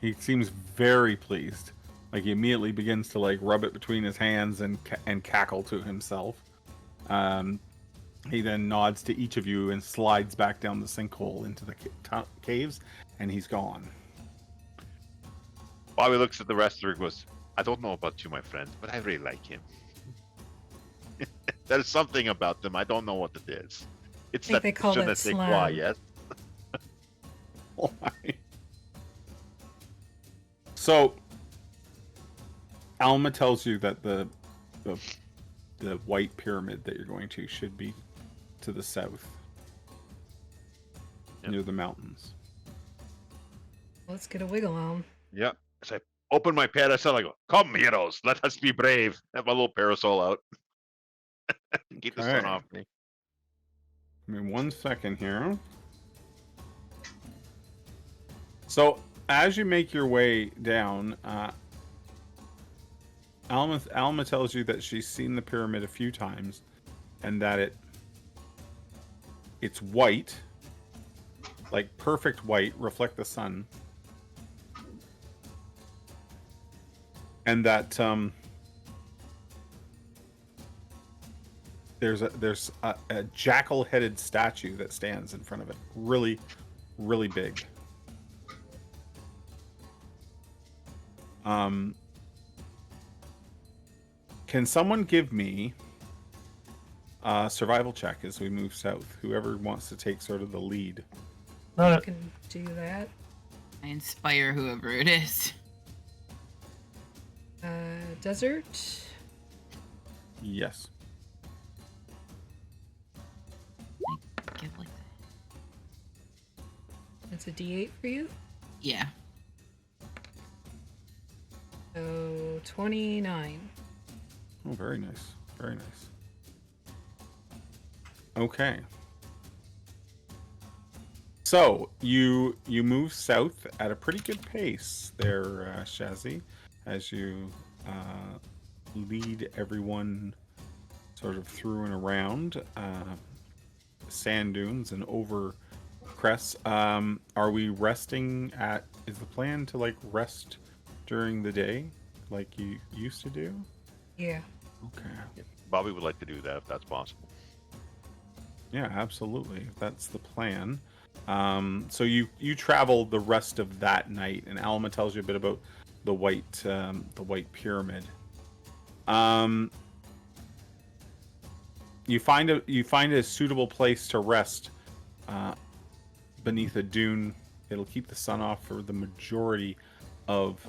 He seems very pleased. Like he immediately begins to like rub it between his hands and cackle to himself. He then nods to each of you and slides back down the sinkhole into the caves, and he's gone. Bobby looks at the rest of her and goes, I don't know about you, my friend, but I really like him. There's something about them. I don't know what it is. It's I think they call je that ne sais slam. quoi, yes? So, Alma tells you that the white pyramid that you're going to should be to the south. near the mountains. Let's get a wiggle on. Yep. As I open my parasol, I go, "Come, heroes, let us be brave." Have my little parasol out. Keep the sun Okay. off me. Give me 1 second here. So, as you make your way down, Alma tells you that she's seen the pyramid a few times, and that it's white, like perfect white, reflect the sun, and that there's a jackal-headed statue that stands in front of it, really, really big. Can someone give me a survival check as we move south? Whoever wants to take sort of the lead. I can do that. I inspire whoever it is. Desert. Yes. Give like that. It's a D8 for you. Yeah. So 29. Oh, very nice. Very nice. Okay. So you move south at a pretty good pace there, Shazzy, as you lead everyone sort of through and around sand dunes and over crests. Are we resting at? Is the plan to like rest during the day, like you used to do? Yeah. Okay. Bobby would like to do that if that's possible. Yeah, absolutely. That's the plan. So you travel the rest of that night, and Alma tells you a bit about the white pyramid. You find a suitable place to rest beneath a dune. It'll keep the sun off for the majority of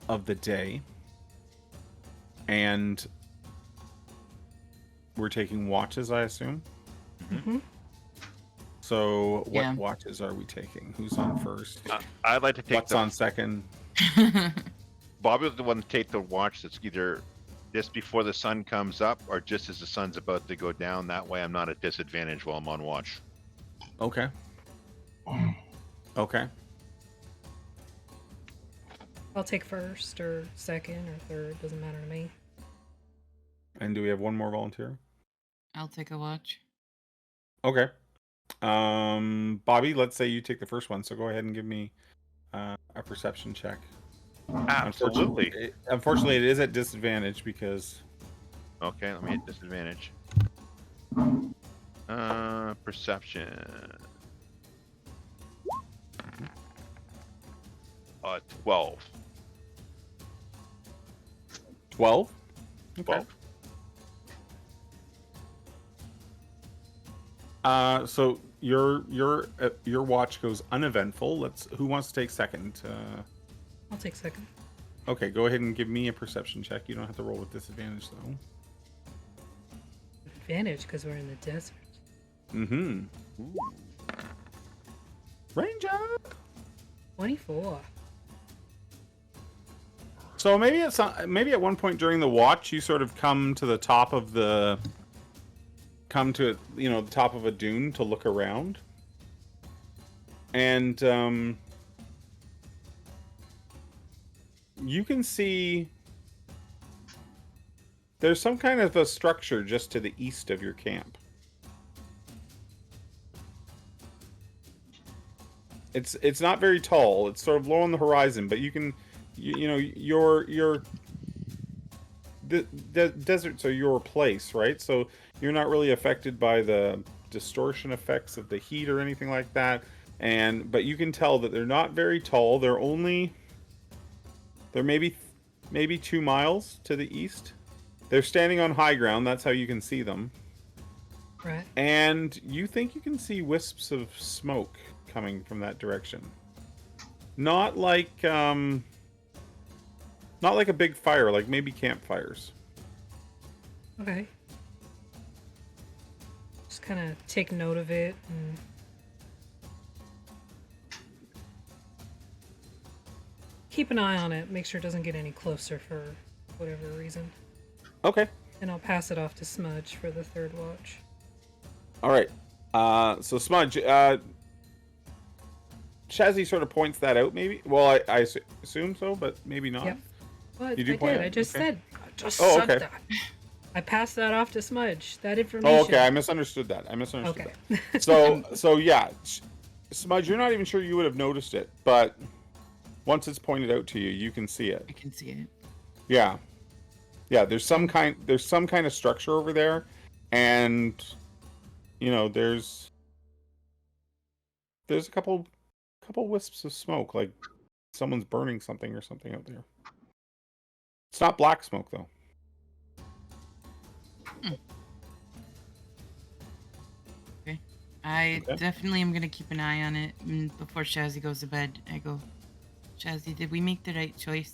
the day, and we're taking watches, I assume. Mm-hmm. So what Yeah. watches are we taking? Who's on first? I'd like to take What's on second? Bobby was the one to take the watch that's either just before the sun comes up or just as the sun's about to go down. That way I'm not at disadvantage while I'm on watch. Okay. Okay. I'll take first or second or third. Doesn't matter to me. And do we have one more volunteer? I'll take a watch. Okay. Bobby, let's say you take the first one. So go ahead and give me a perception check. Absolutely. Unfortunately, it is at disadvantage because. Okay, let me hit disadvantage. Perception. 12. 12? Okay. 12. So your watch goes uneventful. Who wants to take second? I'll take second. Okay, go ahead and give me a perception check. You don't have to roll with disadvantage though. Advantage because we're in the desert. Mm-hmm. Ranger. 24. So maybe at one point during the watch, you sort of come to the top of the top of a dune to look around, and you can see there's some kind of a structure just to the east of your camp. It's not very tall. It's sort of low on the horizon, but you can, the deserts are your place, right? So you're not really affected by the distortion effects of the heat or anything like that. But you can tell that they're not very tall. They're maybe 2 miles to the east. They're standing on high ground. That's how you can see them. Right. And you think you can see wisps of smoke coming from that direction. Not like a big fire, like maybe campfires. Okay. Just kind of take note of it and keep an eye on it. Make sure it doesn't get any closer for whatever reason. Okay. And I'll pass it off to Smudge for the third watch. All right. So Smudge, Shazzy sort of points that out, maybe. Well, I assume so, but maybe not. Yep. But You do I point did. out, I just okay. said. I just Oh, said okay. that. I passed that off to Smudge. That information. Oh, okay. I misunderstood that. Okay. That. So yeah, Smudge, you're not even sure you would have noticed it, but once it's pointed out to you, you can see it. I can see it. Yeah. Yeah, there's some kind of structure over there, and you know, there's a couple wisps of smoke, like someone's burning something or something out there. It's not black smoke though. Okay. I definitely am gonna keep an eye on it. And before Shazzy goes to bed, I go, Shazzy, did we make the right choice?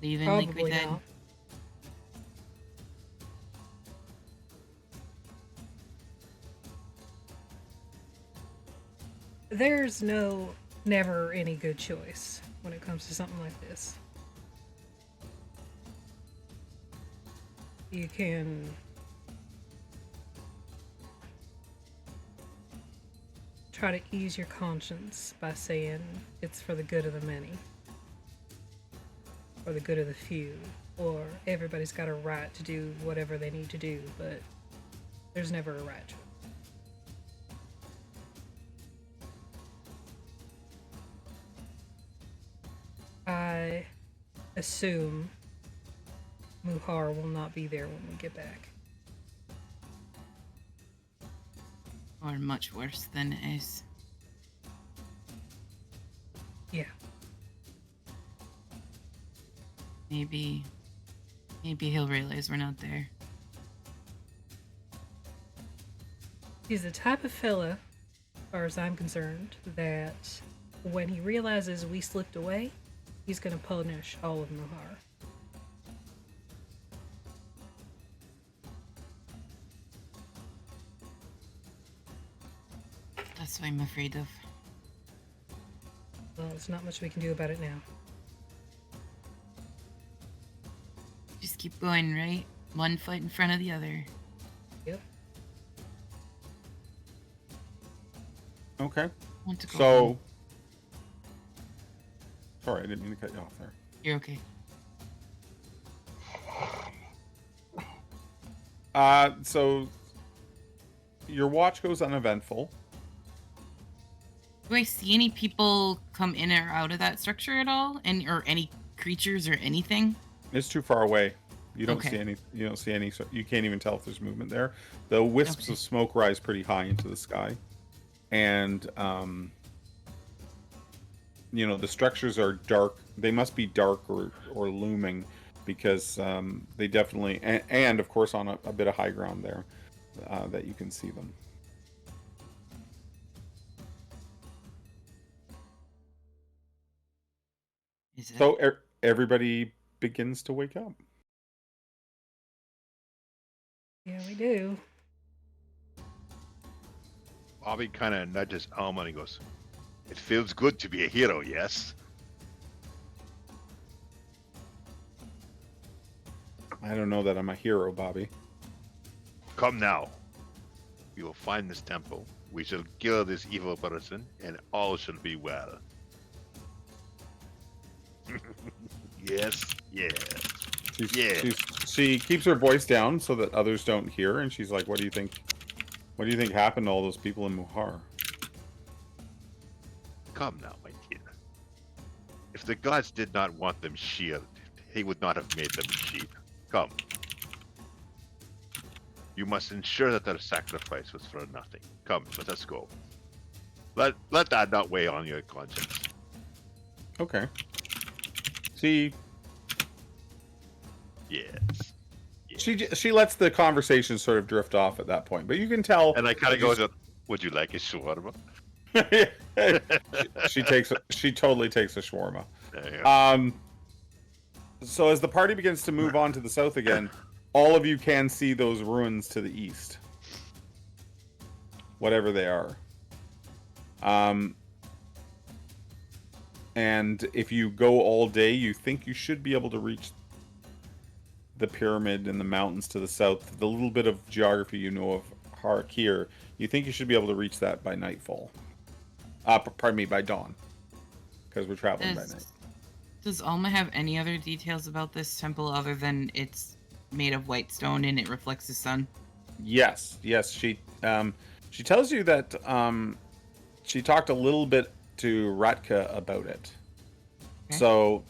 Leaving Liquid Probably Dead? not. There's never any good choice when it comes to something like this. You can try to ease your conscience by saying it's for the good of the many, or the good of the few, or everybody's got a right to do whatever they need to do, but there's never a right choice. I assume Muhar will not be there when we get back. Or much worse than it is. Yeah. Maybe he'll realize we're not there. He's the type of fella, as far as I'm concerned, that when he realizes we slipped away, he's gonna punish all of Muhar. That's what I'm afraid of. Well, there's not much we can do about it now. Just keep going, right? One foot in front of the other. Yep. Okay. Want to go So, home. sorry, I didn't mean to cut you off there. You're okay. So your watch goes uneventful. Do I see any people come in or out of that structure at all? Or any creatures or anything? It's too far away. You don't Okay. see any. You don't see any. So you can't even tell if there's movement there. The wisps Okay. of smoke rise pretty high into the sky, and you know, the structures are dark. They must be dark or looming, because they definitely and of course on a bit of high ground there that you can see them. Is it? So everybody begins to wake up. Yeah, we do. Bobby kind of nudges Alma and he goes, "It feels good to be a hero, yes?" I don't know that I'm a hero, Bobby. Come now. We will find this temple. We shall kill this evil person, and all shall be well. Yes, yes. She keeps her voice down so that others don't hear, and she's like, "What do you think? What do you think happened to all those people in Muhar?" Come now, my dear. If the gods did not want them shielded, he would not have made them sheep. Come. You must ensure that their sacrifice was for nothing. Come, let us go. Let that not weigh on your conscience. Okay. See, Yes. she lets the conversation sort of drift off at that point, but you can tell. And I kind of goes, "Would you like a shawarma?" She totally takes a shawarma. There you go. So as the party begins to move on to the south again, all of you can see those ruins to the east, whatever they are. And if you go all day, you think you should be able to reach the pyramid in the mountains to the south. The little bit of geography you know of Har'Akir, you think you should be able to reach that by nightfall. Pardon me, by dawn. Because we're traveling by night. Does Alma have any other details about this temple other than it's made of white stone and it reflects the sun? Yes. She tells you that she talked a little bit to Ratka about it. Okay. So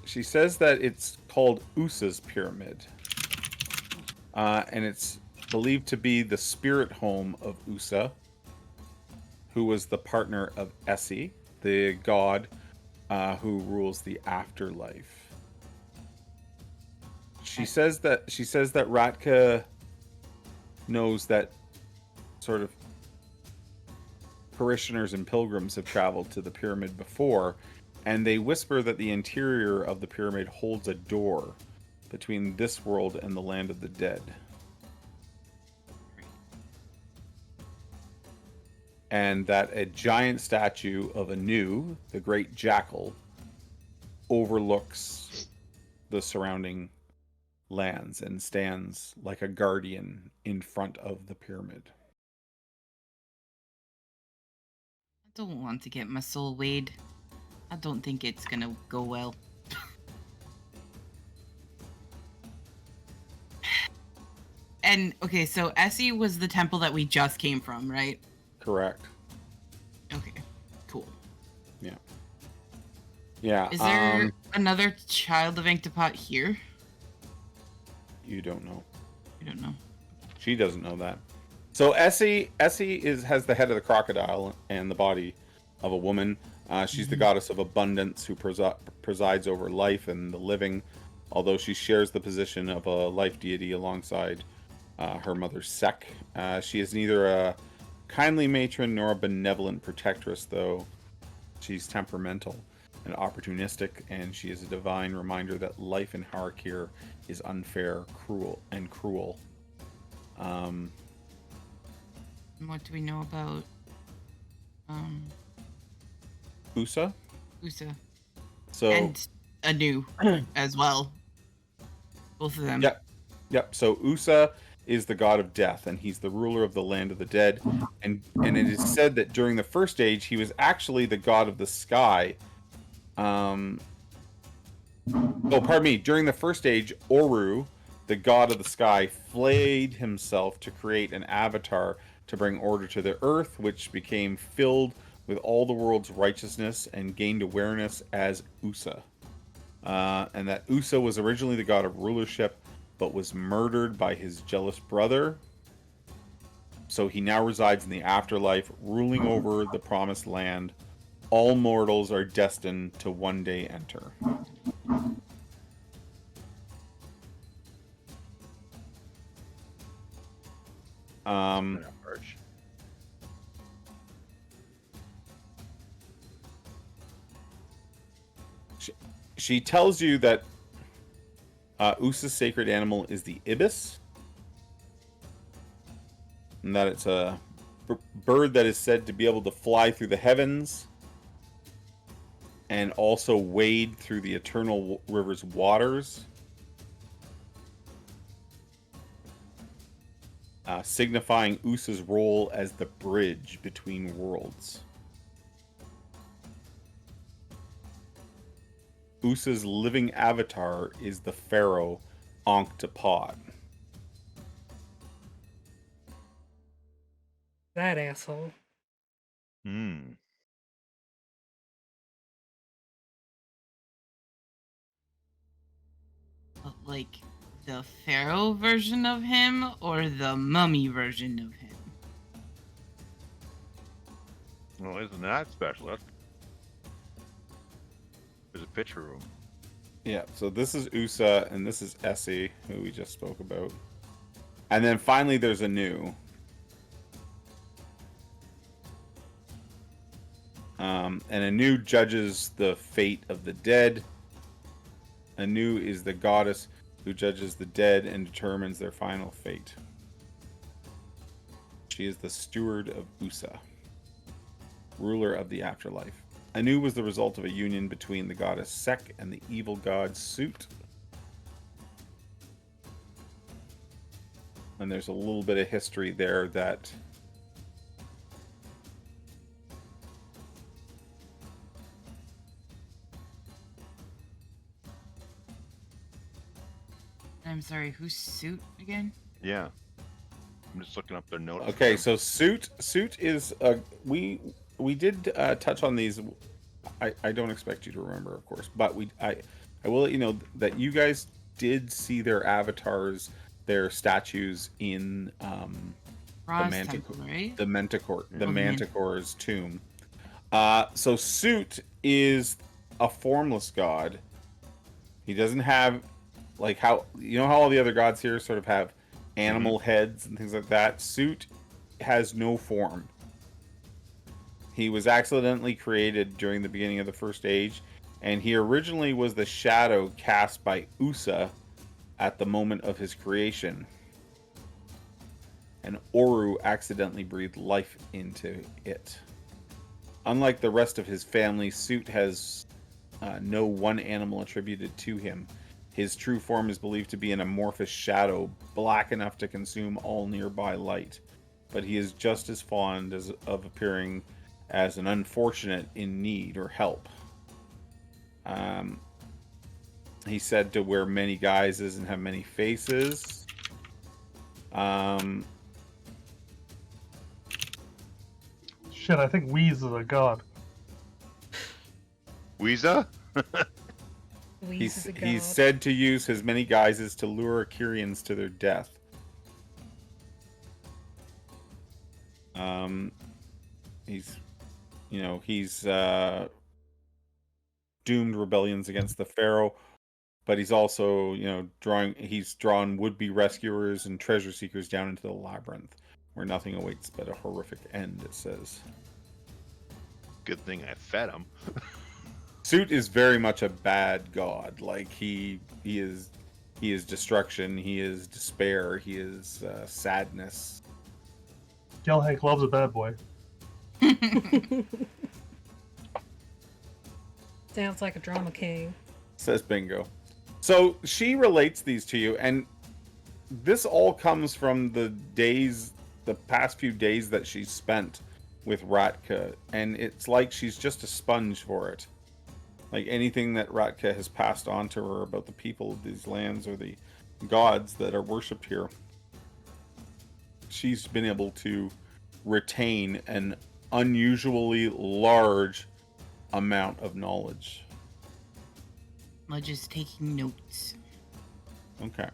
she says that it's called Usa's pyramid, and it's believed to be the spirit home of Usa, who was the partner of Essie, the god who rules the afterlife. She says that Ratka knows that sort of parishioners and pilgrims have traveled to the pyramid before, and they whisper that the interior of the pyramid holds a door between this world and the land of the dead. And that a giant statue of Anu, the great jackal, overlooks the surrounding lands and stands like a guardian in front of the pyramid. I don't want to get my soul weighed. I don't think it's gonna go well. And, okay, so Essie was the temple that we just came from, right? Correct. Okay, cool. Yeah. Is there another child of Ankhtepot here? You don't know. You don't know. She doesn't know that. So Essie has the head of the crocodile and the body of a woman. She's the goddess of abundance who presides over life and the living, although she shares the position of a life deity alongside her mother Sek. She is neither a kindly matron nor a benevolent protectress, though she's temperamental and opportunistic, and she is a divine reminder that life in Har'Akir is unfair, cruel. What do we know about Usa? So and Anu as well. Both of them. Yep. So Usa is the god of death, and he's the ruler of the land of the dead. And it is said that during the first age, he was actually the god of the sky. During the first age, Oru, the god of the sky, flayed himself to create an avatar to bring order to the earth, which became filled with all the world's righteousness and gained awareness as Usa. And that Usa was originally the god of rulership, but was murdered by his jealous brother. So he now resides in the afterlife, ruling over the promised land. All mortals are destined to one day enter. She tells you that Usa's sacred animal is the ibis, and that it's a bird that is said to be able to fly through the heavens and also wade through the eternal river's waters, signifying Usa's role as the bridge between worlds. Usa's living avatar is the pharaoh Ankhtepot. That asshole. Like the pharaoh version of him or the mummy version of him? Well, isn't that special? There's a picture room. Yeah, so this is Usa, and this is Essie, who we just spoke about. And then finally there's Anu. And Anu judges the fate of the dead. Anu is the goddess who judges the dead and determines their final fate. She is the steward of Usa, ruler of the afterlife. Anu was the result of a union between the goddess Sek and the evil god Sut. And there's a little bit of history there that I'm sorry, who's Suit again? Yeah. I'm just looking up their notes. Okay, so Sut is we did touch on these. I don't expect you to remember, of course, but I will let you know that you guys did see their avatars, their statues in Temple, right? the Manticore's tomb. So Sut is a formless god. He doesn't have like how how all the other gods here sort of have animal heads and things like that. Sut has no form. He was accidentally created during the beginning of the First Age, and he originally was the shadow cast by Usa at the moment of his creation. And Oru accidentally breathed life into it. Unlike the rest of his family, Sut has no one animal attributed to him. His true form is believed to be an amorphous shadow, black enough to consume all nearby light. But he is just as fond of appearing as an unfortunate in need or help. He's said to wear many guises and have many faces. Shit, I think Wheeze is a god. Weeza? He's said to use his many guises to lure Akirians to their death. He's doomed rebellions against the Pharaoh, but he's also, drawn would-be rescuers and treasure seekers down into the labyrinth, where nothing awaits but a horrific end, it says. Good thing I fed him. Sut is very much a bad god. Like he is destruction, he is despair, he is sadness. Gel Hank loves a bad boy. Sounds like a drama king. Says Bingo. So she relates these to you, and this all comes from the past few days that she's spent with Ratka, and it's like she's just a sponge for it. Like anything that Ratka has passed on to her about the people of these lands or the gods that are worshipped here, she's been able to retain an unusually large amount of knowledge. I'm just taking notes. Okay.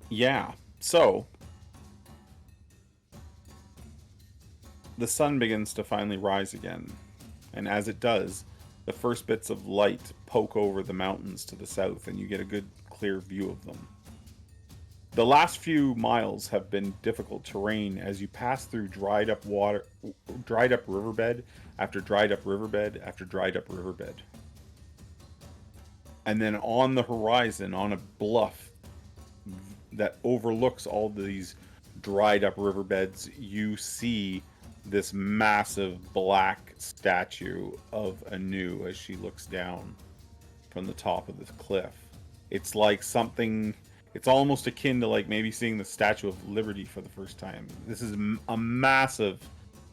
Yeah. So the sun begins to finally rise again, and as it does, the first bits of light poke over the mountains to the south, and you get a good, clear view of them. The last few miles have been difficult terrain as you pass through dried up riverbed after dried up riverbed after dried up riverbed. And then on the horizon, on a bluff that overlooks all these dried up riverbeds, you see this massive black statue of Anu as she looks down from the top of this cliff. It's like something, it's almost akin to like maybe seeing the Statue of Liberty for the first time. This is a massive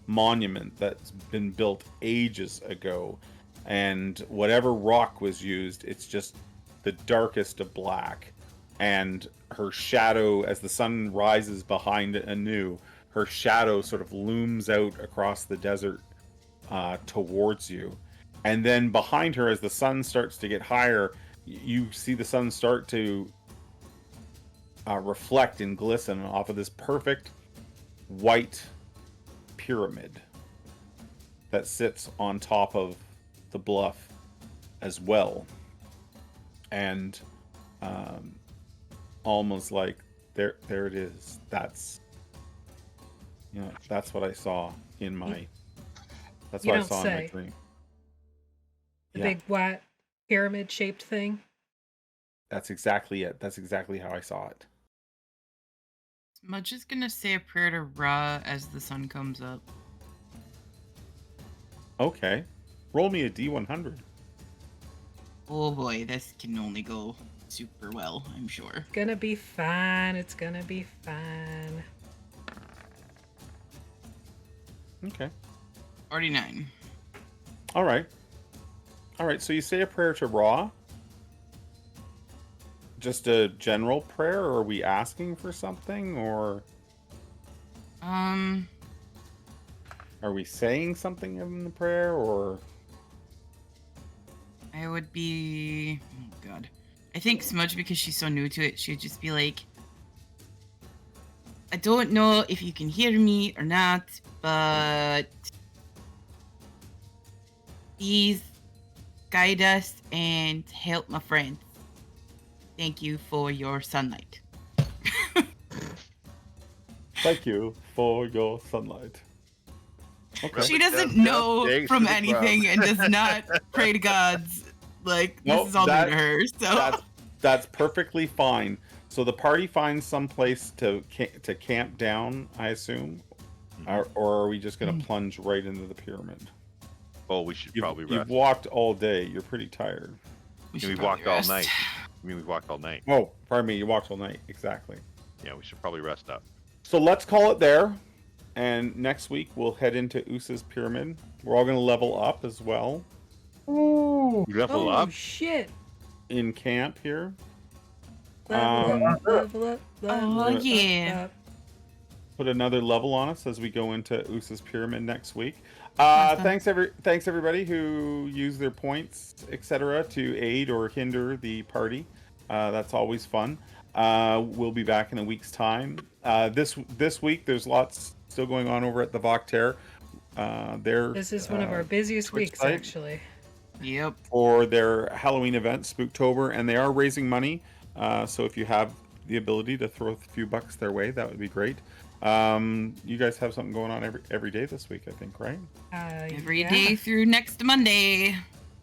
monument that's been built ages ago, and whatever rock was used, it's just the darkest of black. And her shadow, as the sun rises behind Anu, her shadow sort of looms out across the desert towards you. And then behind her, as the sun starts to get higher, you see the sun start to reflect and glisten off of this perfect white pyramid that sits on top of the bluff as well. And almost like there it is. That's what I saw in my. That's what I saw in my dream. The big white pyramid-shaped thing. That's exactly it. That's exactly how I saw it. Smudge is gonna say a prayer to Ra as the sun comes up. Okay. Roll me a D100. Oh boy, this can only go super well, I'm sure. It's gonna be fine. It's gonna be fine. Okay. 49. All right. All right. So you say a prayer to Ra. Just a general prayer, or are we asking for something, or are we saying something in the prayer, or? I would be... Oh, God. I think Smudge, because she's so new to it, she'd just be like, I don't know if you can hear me or not, but please guide us and help my friends. Thank you for your sunlight. Thank you for your sunlight. Okay. She doesn't know from anything and does not pray to gods. Like, this is all new to her, so... That's perfectly fine. So the party finds some place to camp down, I assume? Or are we just going to plunge right into the pyramid? Oh, we should probably rest. You've walked all day. You're pretty tired. We walked all night. I mean, we walked all night. Oh, pardon me. You walked all night. Exactly. Yeah, we should probably rest up. So let's call it there. And next week, we'll head into Usa's pyramid. We're all going to level up as well. Ooh. You level up? Oh, shit. In camp here. Level up. Oh, yeah. Put another level on us as we go into Usa's pyramid next week. Thanks everybody who used their points, etc., to aid or hinder the party. That's always fun. We'll be back in a week's time. This week, there's lots still going on over at the Ankhtepot. This is one of our busiest Twitch weeks, site. actually. Yep. For their Halloween event, Spooktober, and they are raising money. So if you have the ability to throw a few bucks their way, that would be great. You guys have something going on every day this week, I think, right? Every day through next Monday.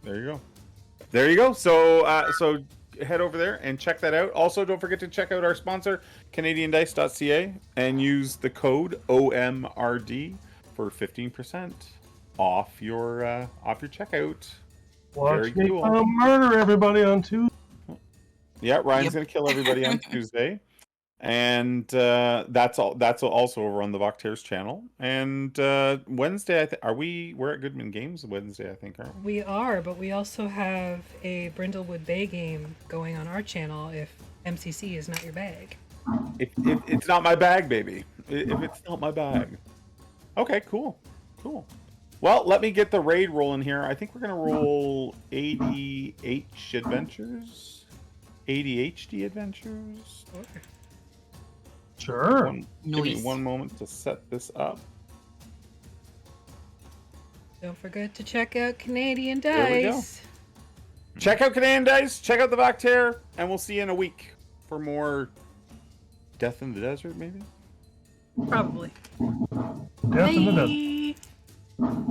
There you go. So head over there and check that out. Also, don't forget to check out our sponsor, CanadianDice.ca, and use the code OMRD for 15% off your checkout. Watch me murder everybody on Tuesday. Yeah, Ryan's gonna kill everybody on Tuesday. And that's also over on the Ankhtepot's channel. And Wednesday, we're at Goodman Games Wednesday, I think, aren't we? We are, but we also have a Brindlewood Bay game going on our channel if MCC is not your bag. If it's not my bag, baby. If it's not my bag. Okay, cool. Well, let me get the raid rolling here. I think we're gonna roll ADH Adventures. ADHD Adventures. Sure. Give me one moment to set this up. Don't forget to check out Canadian There we go. Dice. Check out Canadian Dice, check out the Ankhtepot, and we'll see you in a week for more Death in the Desert, maybe? Probably. Death in the desert. Bye.